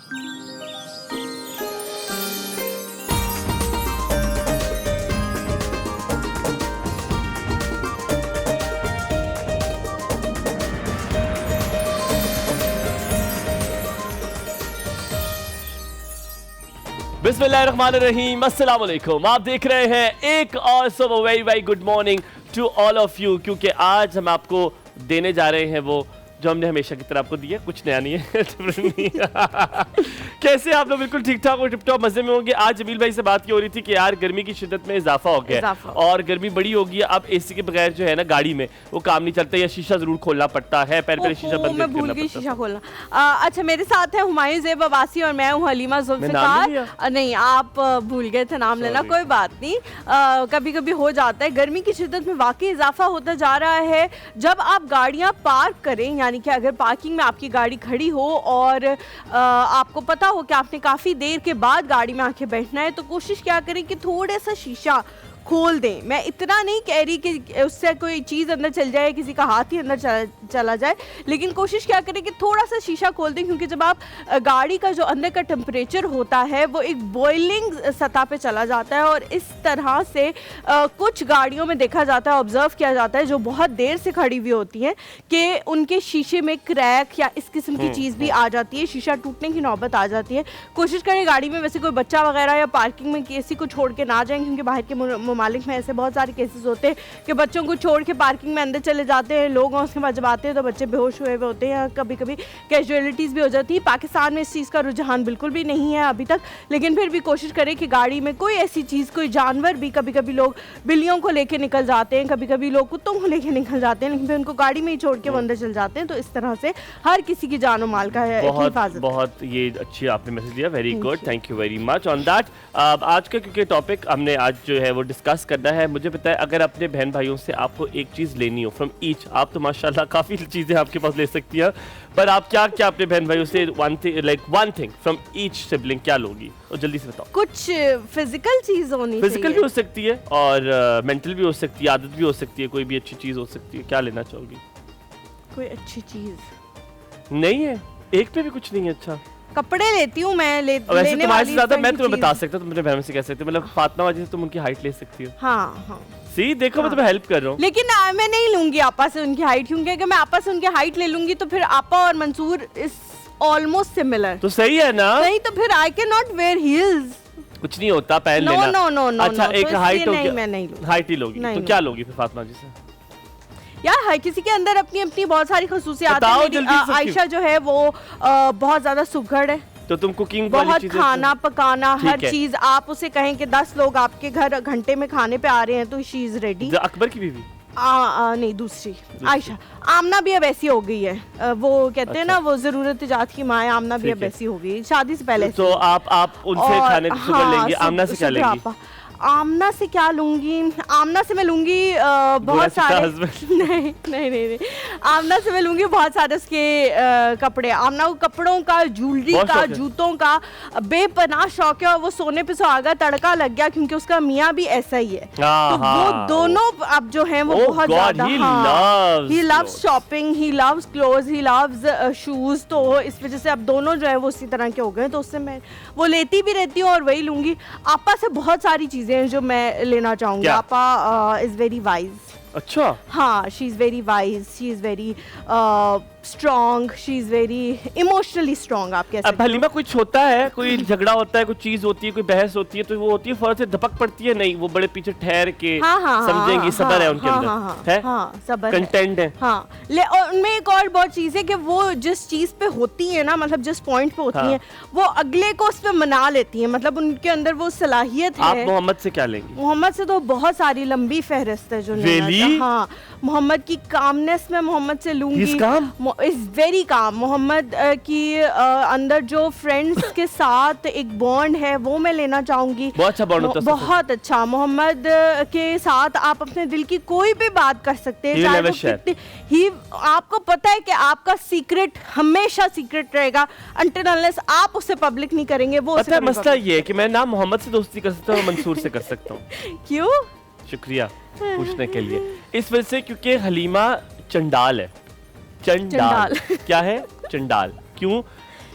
बिस्मिल्लाहिर्रहमानिर्रहीम, अस्सलाम वालेकुम। आप देख रहे हैं एक और so very very good morning to all of you, क्योंकि आज हम आपको देने जा रहे हैं वो जो हमने हमेशा की तरह आपको दिया, कुछ नया नहीं है। कैसे आप लोग? बिल्कुल ठीक ठाक और टिप टॉप मजे में होंगे। आज जमील भाई से बात की हो रही थी कि यार गर्मी की शिद्दत में इजाफा हो गया और गर्मी बड़ी होगी। अब एसी के बगैर जो है ना गाड़ी में वो काम नहीं चलता, या शीशा जरूर खोलना पड़ता है। पहले शीशा बंद करना भूल गई शीशा खोलना। अच्छा, मेरे साथ है हुमायूं ज़ेब अब्बासी और मैं हूँ हलीमा जुल्फ़िकार। नहीं, आप भूल गए थे नाम लेना, कोई बात नहीं, कभी कभी हो जाता है। गर्मी की शिद्दत में वाकई इजाफा होता जा रहा है। जब आप गाड़ियाँ पार्क करें, यानी कि अगर पार्किंग में आपकी गाड़ी खड़ी हो और आपको पता हो कि आपने काफ़ी देर के बाद गाड़ी में आके बैठना है, तो कोशिश क्या करें कि थोड़ा सा शीशा खोल दें। मैं इतना नहीं कह रही कि उससे कोई चीज़ अंदर चल जाए, किसी का हाथ ही अंदर चला जाए, लेकिन कोशिश क्या करें कि थोड़ा सा शीशा खोल दें, क्योंकि जब आप गाड़ी का जो अंदर का टेम्परेचर होता है वो एक बॉइलिंग सतह पे चला जाता है। और इस तरह से कुछ गाड़ियों में देखा जाता है, ऑब्जर्व किया जाता है, जो बहुत देर से खड़ी हुई होती हैं, कि उनके शीशे में क्रैक या इस किस्म की चीज़ भी आ जाती है, शीशा टूटने की नौबत आ जाती है। कोशिश करें गाड़ी में वैसे कोई बच्चा वगैरह या पार्किंग में किसी को छोड़ के ना जाएं, क्योंकि बाहर के ममालिक में ऐसे बहुत सारे केसेस होते हैं कि बच्चों को छोड़ के पार्किंग में अंदर चले जाते हैं लोग, और उसके बाद जब आते हैं तो बच्चे बेहोश हुए होते हैं, कभी कभी कैजुअलिटीज़ भी हो जाती है। पाकिस्तान में इस चीज़ का रुझान बिल्कुल भी नहीं है अभी तक, लेकिन फिर भी कोशिश करें कि गाड़ी में कोई ऐसी चीज़, कोई जानवर भी, कभी कभी लोग बिल्लियों को लेके निकल जाते हैं, कभी कभी लोग कुत्तों को लेके निकल जाते हैं, लेकिन फिर उनको गाड़ी में ही छोड़ के वो अंदर चल जाते हैं। तो इस तरह से हर किसी की जान और माल का है हिफाजत। बहुत ये अच्छी आपने मैसेज दिया, very good, thank you very much on that. आज का क्योंकि टॉपिक हमने आज जो है वो डिस्कस करना है। मुझे पता है अगर अपने बहन भाइयों से आपको एक चीज़ लेनी हो फ्रॉम ईच, आप तो माशाल्लाह काफ़ी चीज़ें आपके पास ले सकती हैं, पर आप क्या क्या अपने बहन भाइयों से one thing from each sibling क्या लोगी? और जल्दी से बताओ। कुछ फिजिकल चीज़ होनी, फिजिकल भी हो सकती है और मेंटल भी हो सकती है, आदत भी हो सकती है, कोई भी अच्छी चीज़ हो सकती है। क्या लेना चाहोगी? कोई अच्छी चीज़ नहीं है, एक पे भी कुछ नहीं है। अच्छा, कपड़े लेती हूँ मैं, वैसे तुम्हारे से ज़्यादा मैं तुम्हें बता सकता हूँ, तुम अपने बहन से कह सकते हो, मतलब फातिमा वजह से तुम उनकी हाइट ले सकती हो। हाँ हाँ, सी देखो, मैं तुम्हें हेल्प कर रहा हूँ। लेकिन मैं नहीं लूंगी आपा से उनकी हाइट, क्योंकि अगर मैं आपा से उनकी हाइट ले लूंगी तो फिर आपा और मंसूर इज ऑलमोस्ट सिमिलर। तो सही है ना? नहीं तो फिर I can not wear heels. कुछ नहीं होता, पहन लेना। No no no no. अच्छा, एक हाइट हो गया, मैं नहीं लूंगी, हाइट ही लोगी। तो क्या लोगी फिर फातिमा जी से? यार हर किसी के अंदर अपनी अपनी बहुत सारी खसूसियात है। आयशा जो है वो बहुत ज्यादा सुघड़ है, तो तुम कुकिंग बहुत खाना पकाना हर चीज, आप उसे कहें कि 10 लोग आपके घर घंटे में खाने पे आ रहे हैं तो शी इज रेडी। अकबर की बीवी? नहीं, दूसरी आयशा। आमना भी अब ऐसी हो गई है, वो कहते हैं ना, वो जरूरत जात की माँ है। आमना भी अब ऐसी हो गई, शादी से पहले। तो आप उनसे खाने लेंगे, आमना से क्या लेंगी? आमना से क्या लूंगी? आमना से मैं लूंगी बहुत सारे नहीं नहीं नहीं, आमना से मैं लूंगी बहुत सारे उसके कपड़े। आमना को कपड़ों का, ज्वेलरी का, जूतों का बेपनाह शौक है, और वो सोने पे सुहागा तड़का लग गया क्योंकि उसका मियाँ भी ऐसा ही है। तो वो दोनों अब जो हैं वो बहुत ज्यादा, he loves shopping, he loves clothes, he loves shoes. तो इस वजह से अब दोनों जो है वो उसी तरह के हो गए, तो उससे मैं वो लेती भी रहती हूँ और वही लूंगी। आपा से बहुत सारी चीजें जो मैं लेना चाहूंगी। आपा इज वेरी वाइज। अच्छा, हाँ, she is very wise, she is very strong, she is very emotionally strong. आप कैसे? अब हलीमा कुछ होता है, कोई झगड़ा होता है, कोई चीज होती है, कोई बहस होती है, तो वो होती है फौरन से धपक पड़ती है? नहीं, वो बड़े पीछे ठहर के समझेंगी, सब्र है उनके अंदर, है सब्र, कंटेंट है। हाँ, और उनमें एक और बहुत चीज है कि वो जिस चीज पे होती है ना, मतलब जिस पॉइंट पे होती है, वो अगले को उस पे मना लेती है, मतलब उनके अंदर वो सलाहियत है। आप मोहम्मद से क्या लेंगी? मोहम्मद से तो बहुत सारी लंबी फहरिस्त है जो हाँ, मोहम्मद की कामनेस में मोहम्मद से लूंगी। Is very calm. मोहम्मद की अंदर जो फ्रेंड्स के साथ एक बॉन्ड है वो मैं लेना चाहूंगी। बहुत अच्छा बॉन्ड होता है, बहुत अच्छा। मोहम्मद के साथ आप अपने दिल की कोई भी बात कर सकते हैं, चाहे वो कितनी ही, आपको पता है कि आपका सीक्रेट हमेशा सीक्रेट रहेगा अनटिल अनलेस आप उसे पब्लिक नहीं करेंगे। वो पता है मसला ये है कि मैं ना मोहम्मद से दोस्ती कर सकता हूँ, मंसूर से कर सकता हूँ। क्यों? शुक्रिया पूछने के लिए। इस वजह से क्योंकि हलीमा चंडाल है। चंडाल क्या है? चंडाल। क्यों?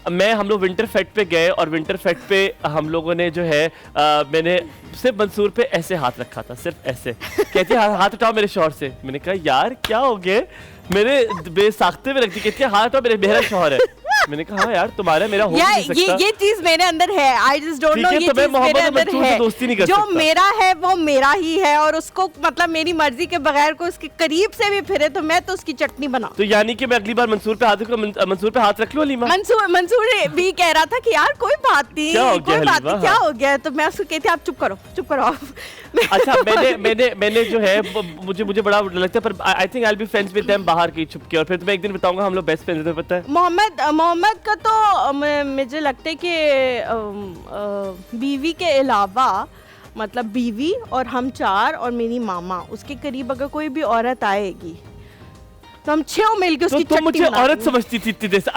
हम लोग विंटर फेस्ट पे गए और विंटर फेस्ट पे हम लोगों ने जो है मैंने सिर्फ मंसूर पे ऐसे हाथ रखा था, सिर्फ ऐसे। कहती है हाथ उठाओ मेरे शौहर से। मैंने कहा यार क्या हो गया, मेरे बेसाख्ते में रखती। कहती है हाथ उठाओ मेरा शौहर है। मैंने कहा हाँ यार तुम्हारा मेरा हो नहीं सकता। ये चीज मेरे अंदर है, आई जस्ट डोंट नो, ये चीज मेरे अंदर है। दोस्ती नहीं कर जो सकता। मेरा है वो मेरा ही है और उसको मतलब मेरी मर्जी के बगैर को उसके करीब से भी फिरे तो मैं तो उसकी चटनी बनाऊं। तो यानी कि मैं अगली बार मंसूर पे हाथ रख लूं हलीमा? मंसूर भी कह रहा था कि यार कोई बात नहीं, कोई बात नहीं, क्या हो गया। तो मैं उसको कहती आप चुप करो आप। अच्छा मैंने जो है मुझे बड़ा लगता है, पर आई think I will be friends with them बाहर की छुप के, और फिर तुम्हें एक दिन बताऊंगा हम लोग बेस्ट फ्रेंड्स थे, पता है। मोहम्मद का तो मुझे लगता है कि बीवी के अलावा मतलब बीवी और हम 4 और मेरी मामा, उसके करीब अगर कोई भी औरत आएगी तो हम 6 मिलके उसकी तो मुझे औरत समझती थी इतनी देर से।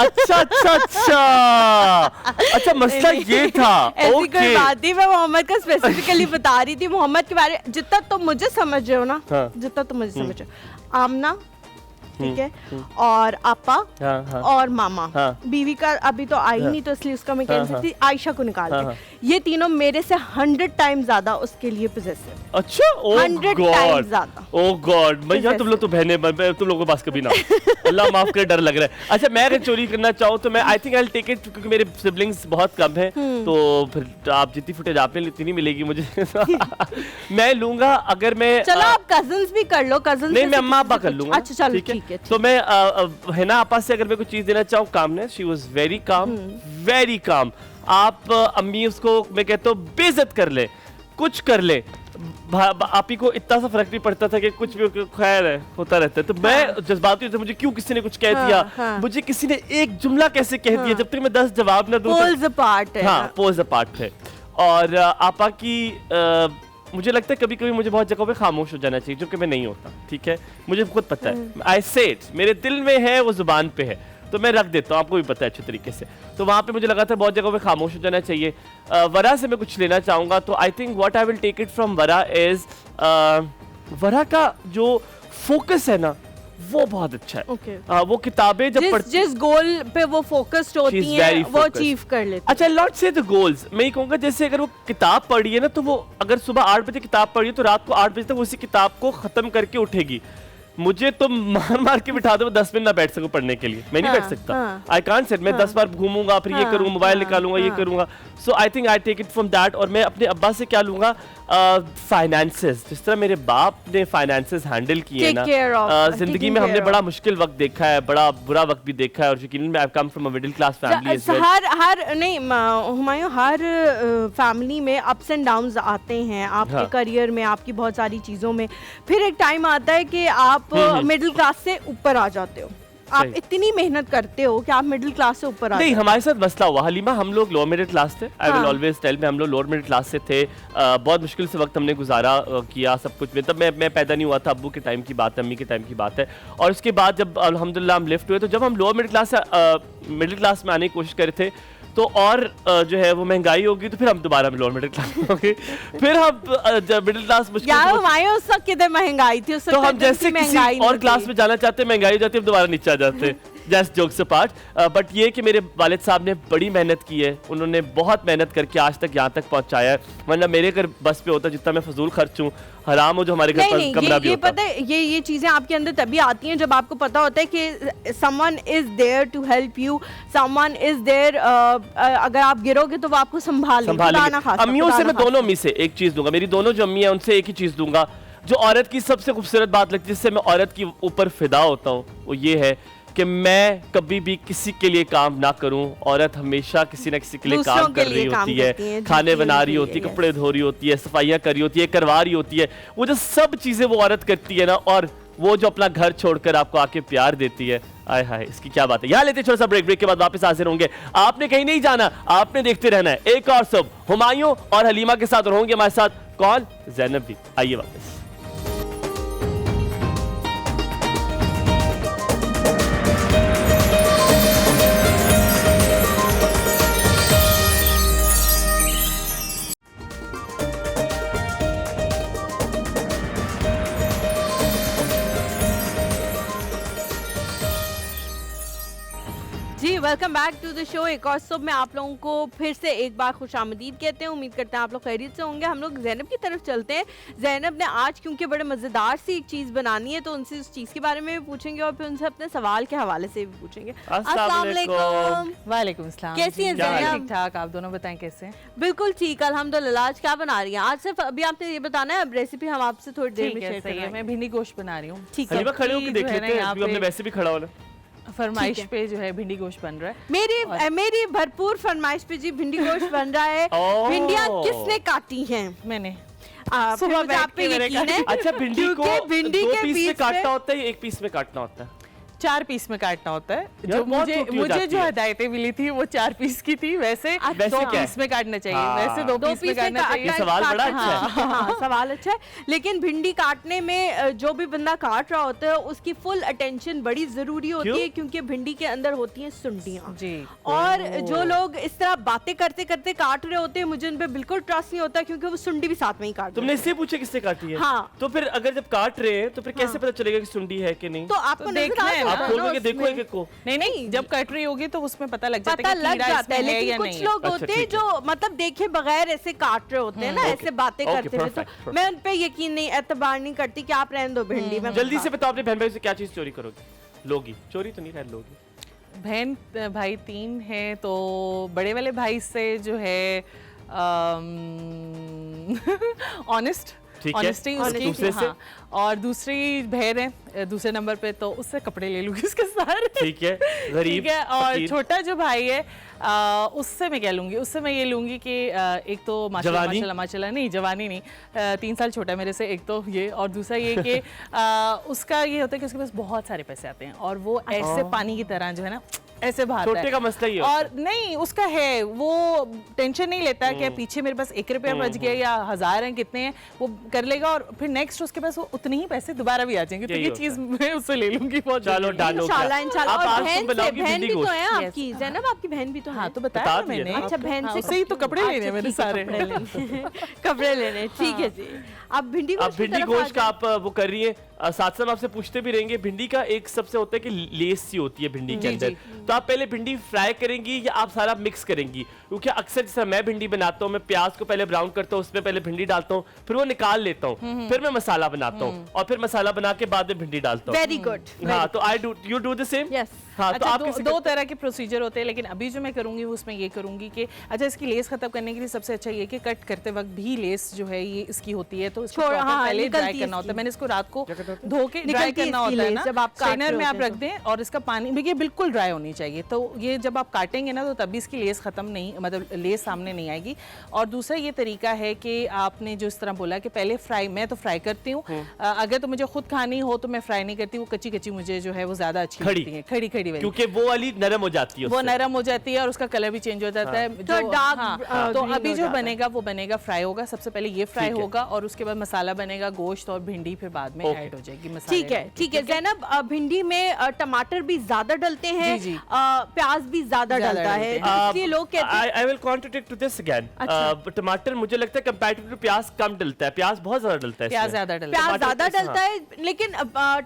अच्छा मसला ये था। ऐसी कोई बात नहीं, मैं मोहम्मद का स्पेसिफिकली बता रही थी। मोहम्मद के बारे में जितना तुम मुझे समझ रहे हो ना, जितना तुम मुझे समझ रहे हो, आमना ठीक है, और आपा और मामा, बीवी का अभी तो आई नहीं तो इसलिए उसका मैं कह नहीं सकती, आयशा को निकाल के ये तीनों मेरे से 100 टाइम ज्यादा उसके लिए पोजेसिव। अच्छा 100 टाइम ज्यादा। ओह गॉड, मैं यार तुम लोग तो बहने, तुम लोगों के पास कभी ना अल्लाह माफ करे, डर लग रहा है। अच्छा मैं अगर चोरी करना चाहूँ तो मैं I think I will take it, क्योंकि मेरे सिबलिंग्स बहुत कम हैं, तो फिर आप जितनी फुटेज आपने ली उतनी मिलेगी मुझे। मैं लूंगा अगर मैं। चलो आप कजन्स भी कर लो, कजन्स नहीं मैं अम्मा अब्बा कर लूंगा। अच्छा चलो ठीक है। तो मैं है ना आपा से अगर मैं कोई चीज देना चाहूँ, calmness, she was very calm, very calm. आप अम्मी उसको मैं कहता हूँ बेइज्जत कर ले, कुछ कर ले, आप ही को इतना सा फर्क नहीं पड़ता था कि कुछ भी खैर है होता रहता है। तो मैं जज्बाती था, मुझे क्यों किसी ने कुछ कह दिया, मुझे किसी ने एक जुमला कैसे कह दिया, जब तक मैं 10 जवाब ना दूं। पोल्स अपार्ट है। हाँ पोल्स अपार्ट है। और आपा की मुझे लगता है कभी कभी मुझे बहुत जगहों पे खामोश हो जाना चाहिए, जो कि मैं नहीं होता, ठीक है, मुझे खुद पता है। आई से इट, मेरे दिल में है, वो जुबान पे है, तो मैं रख देता हूँ, आपको भी पता है अच्छे तरीके से। तो वहाँ पे मुझे लगा था बहुत जगहों पे खामोश हो जाना चाहिए। वरा से मैं कुछ लेना चाहूँगा, तो I think what I will take it from Wara is, Wara का जो फोकस है ना वो बहुत अच्छा है। वो किताबें जब जिस गोल पे वो फोकस्ड होती हैं वो अचीव कर लेती है। अच्छा नॉट से द गोल्स, मैं ये कहूँगा जैसे अगर वो किताब पढ़ी है ना, तो वो अगर सुबह 8 बजे किताब पढ़ी है तो रात को 8 बजे तक उसी किताब को खत्म करके उठेगी। मुझे तो मार के बिठा दो 10 मिनट ना बैठ सकूं पढ़ने के लिए, मैं नहीं बैठ सकता। आई कांट सिट, मैं 10 बार घूमूंगा, फिर ये करूंगा, मोबाइल निकालूंगा, ये करूंगा। So I think I take it from that. और मैं अपने अब्बा से क्या लूंगा, फाइनेंसेस, जिस तरह मेरे बाप ने फाइनेंसेस हैंडल किए ना, जिंदगी में हमने बड़ा मुश्किल वक्त देखा है, बड़ा बुरा वक्त भी देखा है, और यकीनन मैं I come from a middle class family as well. हर नहीं हुमायूं, हर फैमिली में अप्स एंड डाउन्स आते हैं, आपके करियर में, आपकी बहुत सारी चीजों में। फिर एक टाइम आता है कि आप मिडिल क्लास से ऊपर आ जाते हो, आप इतनी मेहनत करते हो कि आप मिडिल क्लास से ऊपर आ नहीं, हमारे साथ मसला हुआ हलीमा, हम लोग लोअर मिडिल क्लास थे। आई विल ऑलवेज टेल में हम लोग लोअर मिडिल क्लास से थे। बहुत मुश्किल से वक्त हमने गुजारा किया सब कुछ में। तब मैं पैदा नहीं हुआ था, अब्बू के टाइम की बात है, अम्मी के टाइम की बात है। और उसके बाद जब अल्हम्दुलिल्लाह हम लिफ्ट हुए, तो जब हम लोअर मिडिल क्लास से मिडिल क्लास में आने की कोशिश कर रहे थे, तो और जो है वो महंगाई होगी, तो फिर हम दोबारा लोअर मिडिल क्लास में होंगे। फिर हम मिडिल क्लास मुश्किल उस वक्त कितने महंगाई थी, तो हम जैसे किसी और क्लास में जाना चाहते, महंगाई हो जाती है, दोबारा नीचे आ जाते। जस्ट जोक्स अपार्ट, बट ये कि मेरे वालिद साहब ने बड़ी मेहनत की है, उन्होंने बहुत मेहनत करके आज तक यहाँ तक पहुँचाया है। वरना मेरे घर बस पे होता, जितना मैं फजूल खर्च हूँ, हराम हो जो हमारे घर पर कमरा भी होता। पता है ये चीजें आपके अंदर तभी आती हैं जब आपको पता होता है कि someone is there to help you, someone is there, अगर आप गिरोगे तो वो आपको संभालेंगे। अम्मियों से मैं दोनों अम्मी से एक चीज दूंगा, मेरी दोनों जो अम्मी है उनसे एक ही चीज दूंगा, जो औरत की सबसे खूबसूरत बात लगती है, जिससे मैं औरत की ऊपर फिदा होता हूँ, वो ये है कि मैं कभी भी किसी के लिए काम ना करूं। औरत हमेशा किसी न किसी के लिए काम कर रही होती है, खाने बना रही होती है, कपड़े धो रही होती है, सफाइयाँ कर रही होती है, करवा रही होती है। वो जो सब चीजें वो औरत करती है ना, और वो जो अपना घर छोड़कर आपको आके प्यार देती है, आय हाय, इसकी क्या बात है। यहाँ लेते छोटा सा ब्रेक के बाद वापस हाजिर होंगे। आपने कहीं नहीं जाना, आपने देखते रहना है एक और सब हुमायूं और हलीमा के साथ, और होंगे हमारे साथ कौन, ज़ैनब भी। आइए वापस। Welcome back to the the show. एक और सुबह में आप लोगों को फिर से एक बार खुशामदीद कहते हैं। उम्मीद करते हैं आप लोग खैरियत से होंगे। हम लोग ज़ैनब की तरफ चलते हैं। ज़ैनब ने आज क्योंकि बड़े मज़ेदार सी एक चीज़ बनानी है तो उनसे उस चीज़ के बारे में भी पूछेंगे और फिर उनसे अपने सवाल के हवाले से भी पूछेंगे। अस्सलाम वालेकुम। वालेकुम सलाम। कैसी हैं ज़ैनब? ठीक ठाक, आप दोनों बताएं कैसे हैं? बिल्कुल ठीक, अल्हम्दुलिल्लाह। आज क्या बना रही हैं? आज सिर्फ अभी आपने ये बताना है, अब रेसिपी हम आपसे थोड़ी देर में शेयर सही है। मैं भिंडी गोश्त बना रही हूँ। ठीक है, हलीमा खड़े होकर देख जो है लेते ना हैं, यहाँ क्योंकि हमने पे वैसे भी खड़ा होना। फरमाइश पे जो है भिंडी गोश्त बन रहा है। मेरी भरपूर फरमाइश पे जी भिंडी गोश्त बन रहा है। ओह। भिंडियाँ किसने काटी हैं? मैंने फिर सुबह मुझे बैठ आप पे के मैंने यकीन है। अच्छा, भिंडी को क्योंकि भिंडी दो के पीस में बीच काटना होता है या एक पीस में काटना होता है? 4 पीस में काटना होता है। यार, जो बहुत छोटी हो मुझे जाती जो है। हदायतें मिली थी वो 4 पीस की थी। वैसे वैसे 2 क्या है? पीस में काटना चाहिए। हाँ। वैसे 2 दो पीस में पीस में काटना चाहिए। ये सवाल बड़ा अच्छा है। हाँ, सवाल अच्छा है। लेकिन भिंडी काटने में जो भी बंदा काट रहा होता है उसकी फुल अटेंशन बड़ी जरूरी होती क्यों? है, क्योंकि भिंडी के अंदर होती हैं सुंडियाँ। जी। और जो लोग इस तरह बातें करते करते काट रहे होते हैं, मुझे उन पे बिल्कुल ट्रस्ट नहीं होता, क्योंकि वो सुंडी भी साथ में ही काट तुमने इससे पूछा किससे काटी है? हाँ। तो फिर अगर जब काट रहे हैं तो फिर कैसे हाँ। पता चलेगा कि सुंडी है कि नहीं? तो आपको तो नजर देखना आ है जाता ना, आप खोल ना के देखो उसमें। एक एक को। नहीं, जब कट रही होगी तो उसमें पता लग जाता पता है कि लग कीड़ा जाता इसमें है, है लेकिन या कुछ नहीं। लोग अच्छा, होते हैं ठीक है। जो मतलब देखे बगैर ऐसे काट रहे होते हैं ना, ऐसे बातें ओके, करते हुए। तो perfect, मैं उन पे यकीन नहीं, एतबार नहीं करती कि आप रहने दो भिंडी में। जल्दी से बताओ, अपने बहन भाई से क्या चीज चोरी करोगे? लोगी? चोरी तो नहीं कर लोगी। बहन भाई 3 हैं, तो बड़े वाले भाई से जो है ऑनेस्ट ठीक है। ऑनेस्टी उसकी। दूसरे से? हाँ। और दूसरी बहन है दूसरे नंबर पे, तो उससे कपड़े ले लूंगी उसके सारे। ठीक है, गरीब ठीक है। और फकीर। छोटा जो भाई है उससे मैं क्या लूंगी? उससे मैं ये लूंगी कि एक तो माशाल्लाह जवानी? माशाल्लाह माशाल्लाह नहीं, जवानी नहीं, 3 साल छोटा है मेरे से, एक तो ये। और दूसरा ये कि उसका ये होता है कि उसके पास बहुत सारे पैसे आते हैं और वो ऐसे पानी की तरह जो है ना ऐसे बहाता छोटे है। का मसला ही और नहीं, उसका है, वो टेंशन नहीं लेता कि पीछे मेरे पास 1 रुपया बच गया या 1000 हैं, कितने हैं, वो कर लेगा और फिर नेक्स्ट उसके पास वो उतने ही पैसे दोबारा भी आ जाएंगे। तो यही ये होता चीज मैं उससे ले लूंगी। बहुत चलो, जल्दी। डालो। इंशाल्लाह इंशाल्लाह। आप और आज बहन तुम बनाओगी बहन भिंडी भी तो गोश्त? है Yes. आपकी, ज़ैनब आपकी बहन भी तो है। हाँ, तो बता बताया दिया मैंने। ना। अच्छा, बहन से उससे ही तो कपड़े लेने हैं मैंने सारे। कपड़े लेने, ठीक है जी। अब भिंडी अब गोश्त की भिंडी तरफ आ गोश्त का आप वो कर रही है, साथ साथ आपसे पूछते भी रहेंगे। भिंडी का एक सबसे होता है कि लेस सी होती है भिंडी के जी, अंदर, तो आप पहले भिंडी फ्राई करेंगी या आप सारा मिक्स करेंगी? क्योंकि अक्सर जैसे मैं भिंडी बनाता हूँ, मैं प्याज को पहले ब्राउन करता हूँ, उसमें पहले भिंडी डालता हूँ, फिर वो निकाल लेता हूँ, फिर मैं मसाला बनाता हूँ और फिर मसाला बना के बाद में भिंडी डालता हूँ। Very good. हाँ, तो I do you do the same? Yes. हाँ, तो अच्छा, आप दो तरह के प्रोसीजर होते हैं, लेकिन अभी जो मैं करूंगी वो उसमें ये करूंगी कि अच्छा, इसकी लेस खत्म करने के लिए सबसे अच्छा ये कि कट करते वक्त भी लेस जो है ये इसकी होती है, तो इसको छोड़, proper हाँ, पहले निकलती ड्राई है करना होता इसकी। है। मैंने इसको रात को करना होता धो के ड्राई निकलती है करना इसकी होता है लेस ना, जब आप काट स्ट्रेनर रहे में आप होते हैं रख दें और इसका पानी भी ये बिल्कुल ड्राई होनी चाहिए। तो ये जब आप काटेंगे ना तो तभी इसकी लेस खत्म नहीं, मतलब लेस सामने नहीं आएगी। और दूसरा ये तरीका है कि आपने जो इस तरह बोला कि पहले फ्राई, मैं तो फ्राई करती हूँ। अगर तो मुझे खुद खानी हो तो मैं फ्राई नहीं करती, वो कच्ची कच्ची मुझे जो है वो ज्यादा अच्छी खड़ी। लगती है, खड़ी खड़ी वाली। क्योंकि वो वाली नरम हो जाती है वो उससे। नरम हो जाती है और उसका कलर भी चेंज हो जाता है। तो dark, तो green अभी हो जो जाता है। बनेगा वो बनेगा फ्राई होगा। सबसे पहले ये फ्राई ठीक है। होगा और उसके बाद मसाला बनेगा, गोश्त और भिंडी फिर बाद में Okay. ऐड हो जाएगी मसाले ठीक है में। ठीक है। ज़ैनब, भिंडी में टमाटर भी ज्यादा डलते हैं, जी, जी। प्याज भी ज्यादा ज्यादा डलता है, डलते तो इसलिए लोग कहते हैं I will contradict to this again. अच्छा। टमाटर मुझे लगता है कंपैरेटिव टू प्याज कम डलता है, प्याज बहुत ज्यादा डलता है। प्याज इसमें। ज्यादा डलता है। प्याज टमाटर ज्यादा हाँ। डलता है, लेकिन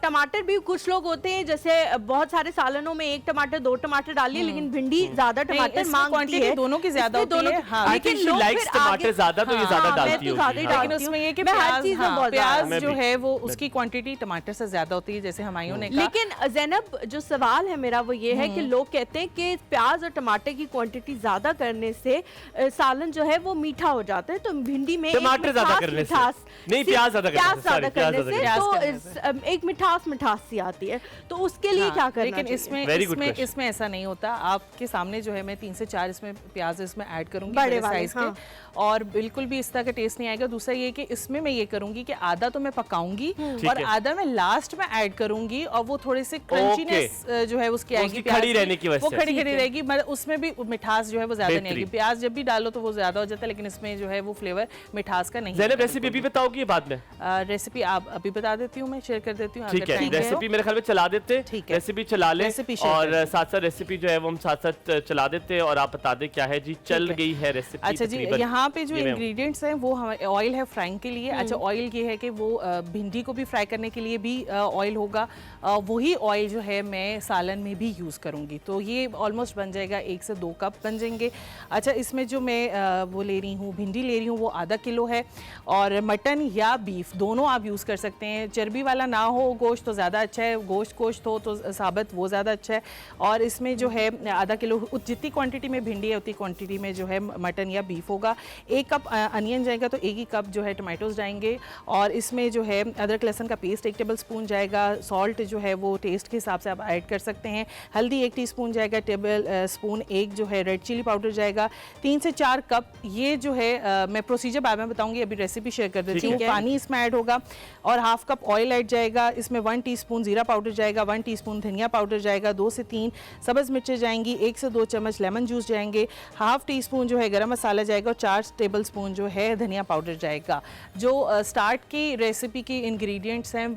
टमाटर भी कुछ लोग होते हैं, जैसे बहुत सारे सालनों में 1 टमाटर 2 टमाटर डालिए, लेकिन भिंडी ज्यादा टमाटर इसमें मांगती quantity है। दोनों की ज्यादा इसमें होती दोनों है, की- हाँ। I लेकिन think she लोग likes फिर टमाटर आगे- ज्यादा, तो ये ज्यादा हाँ, डालती मैं तो होगी। ज्यादा ही हाँ। डालती लेकिन उसमें ये कि मैं हर प्याज, चीज में हाँ, बहुत प्याज मैं जो भी। है वो उसकी क्वांटिटी टमाटर से ज्यादा होती है, जैसे हमायूं ने कहा। लेकिन ज़ैनब, जो सवाल है मेरा वो ये है कि लोग कहते हैं कि प्याज और टमाटर की क्वांटिटी ज्यादा करने से सालन जो है वो मीठा हो जाता है, तो भिंडी में एक टमाटर ज्यादा मिठास- करने से। मिठास नहीं, सी- प्याज ज्यादा करने प्याज से, ज्यादा sorry, प्याज करने ज्यादा से करने तो से। एक मिठास सी आती है, तो उसके लिए हाँ, क्या करना लेकिन चाहिए? इसमें Very good इसमें question. इसमें ऐसा नहीं होता। आपके सामने जो है मैं 3 से 4 इसमें प्याज इसमें ऐड करूंगी, बड़े बड़े वाले, साइज हाँ। के, और बिल्कुल भी इस तरह का टेस्ट नहीं आएगा। दूसरा ये कि इसमें मैं ये करूंगी कि आधा तो मैं पकाऊंगी ठीक और है। आधा मैं लास्ट में ऐड करूंगी, और वो थोड़े से क्रंचीनेस जो है उसकी आएगी, उसकी प्याज खड़ी रहने की वजह वो से। खड़ी ठीक खड़ी है। रहेगी, मतलब उसमें भी मिठास जो है वो ज्यादा नहीं आएगी। बेहतरीन। प्याज जब भी डालो तो वो ज्यादा हो जाता है, लेकिन इसमें जो है वो फ्लेवर मिठास का नहीं ज़ैनब, आता रेसिपी अभी बताओगी या बाद में? रेसिपी आप अभी बता देती हूँ, मैं शेयर कर देती हूँ। ठीक है, अगर time रेसिपी मेरे ख्याल में चला देते हैं। ठीक है। रेसिपी चला लें। रेसिपी रेसिपी शेयर और करते साथ साथ रेसिपी जो है वो हम साथ साथ चला देते हैं और आप बता दें क्या है जी, चल गई है रेसिपी। अच्छा जी, तकरीबन। यहाँ पे जो ये मैं- इंग्रेडिएंट्स हैं वो हमारे ऑयल है फ्राइंग के लिए। अच्छा, ऑयल ये है कि वो भिंडी को भी फ्राई करने के लिए भी ऑयल होगा। वही ऑयल जो है मैं सालन में भी यूज़ करूँगी, तो ये ऑलमोस्ट बन जाएगा 1 से 2 कप बन जाएंगे। अच्छा, इसमें जो मैं वो ले रही हूँ, भिंडी ले रही हूँ, वो आधा किलो है। और मटन या बीफ दोनों आप यूज़ कर सकते हैं। चर्बी वाला ना हो गोश्त तो ज़्यादा अच्छा है, गोश्त हो तो साबित वो ज़्यादा अच्छा है। और इसमें जो है आधा किलो, जितनी क्वांटिटी में भिंडी है उतनी क्वांटिटी में जो है मटन या बीफ होगा। 1 कप अनियन जाएगा तो 1 ही कप जो है टमाटोज जाएंगे। और इसमें जो है अदरक लहसुन का पेस्ट 1 टेबल स्पून जाएगा। सॉल्ट जो है वो टेस्ट के हिसाब से आप ऐड कर सकते हैं। हल्दी 1 टीस्पून जाएगा। टेबल स्पून 1 जो है रेड चिली पाउडर जाएगा। 3 से 4 कप ये जो है मैं प्रोसीजर बाद में बताऊंगी, अभी रेसिपी शेयर कर देती हूँ। पानी इसमें ऐड होगा और 1/2 कप ऑयल ऐड जाएगा। इसमें 1 टीस्पून जीरा पाउडर जाएगा, 1 टीस्पून धनिया पाउडर जाएगा, 2 से 3 सब्ज़ मिर्चें जाएंगी, 1 से 2 चम्मच लेमन जूस जाएंगे, 1/2 टीस्पून जो है गरम मसाला जाएगा और 4 टेबल स्पून जो है धनिया पाउडर जाएगा। जो स्टार्ट की रेसिपी के इंग्रेडिएंट्स हैं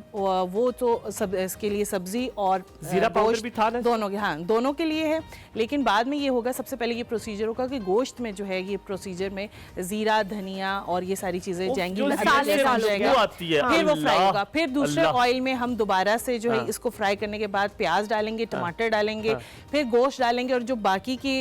वो तो सब इसके लिए सब्जी और जीरा पाउडर भी था ना? दोनों के, हाँ दोनों के लिए है। लेकिन बाद में ये होगा, सबसे पहले ये प्रोसीजर होगा कि गोश्त में जो है ये प्रोसीजर में जीरा, धनिया और ये सारी चीजें जाएंगी, जो मसाले से डाल जाएगा, खुशबू आती है। फिर वो फ्राई अल्लाह, होगा। फिर दूसरे अल्लाह। ऑयल में हम दोबारा से जो है हाँ। इसको फ्राई करने के बाद प्याज डालेंगे, टमाटर डालेंगे, फिर गोश्त डालेंगे और जो बाकी की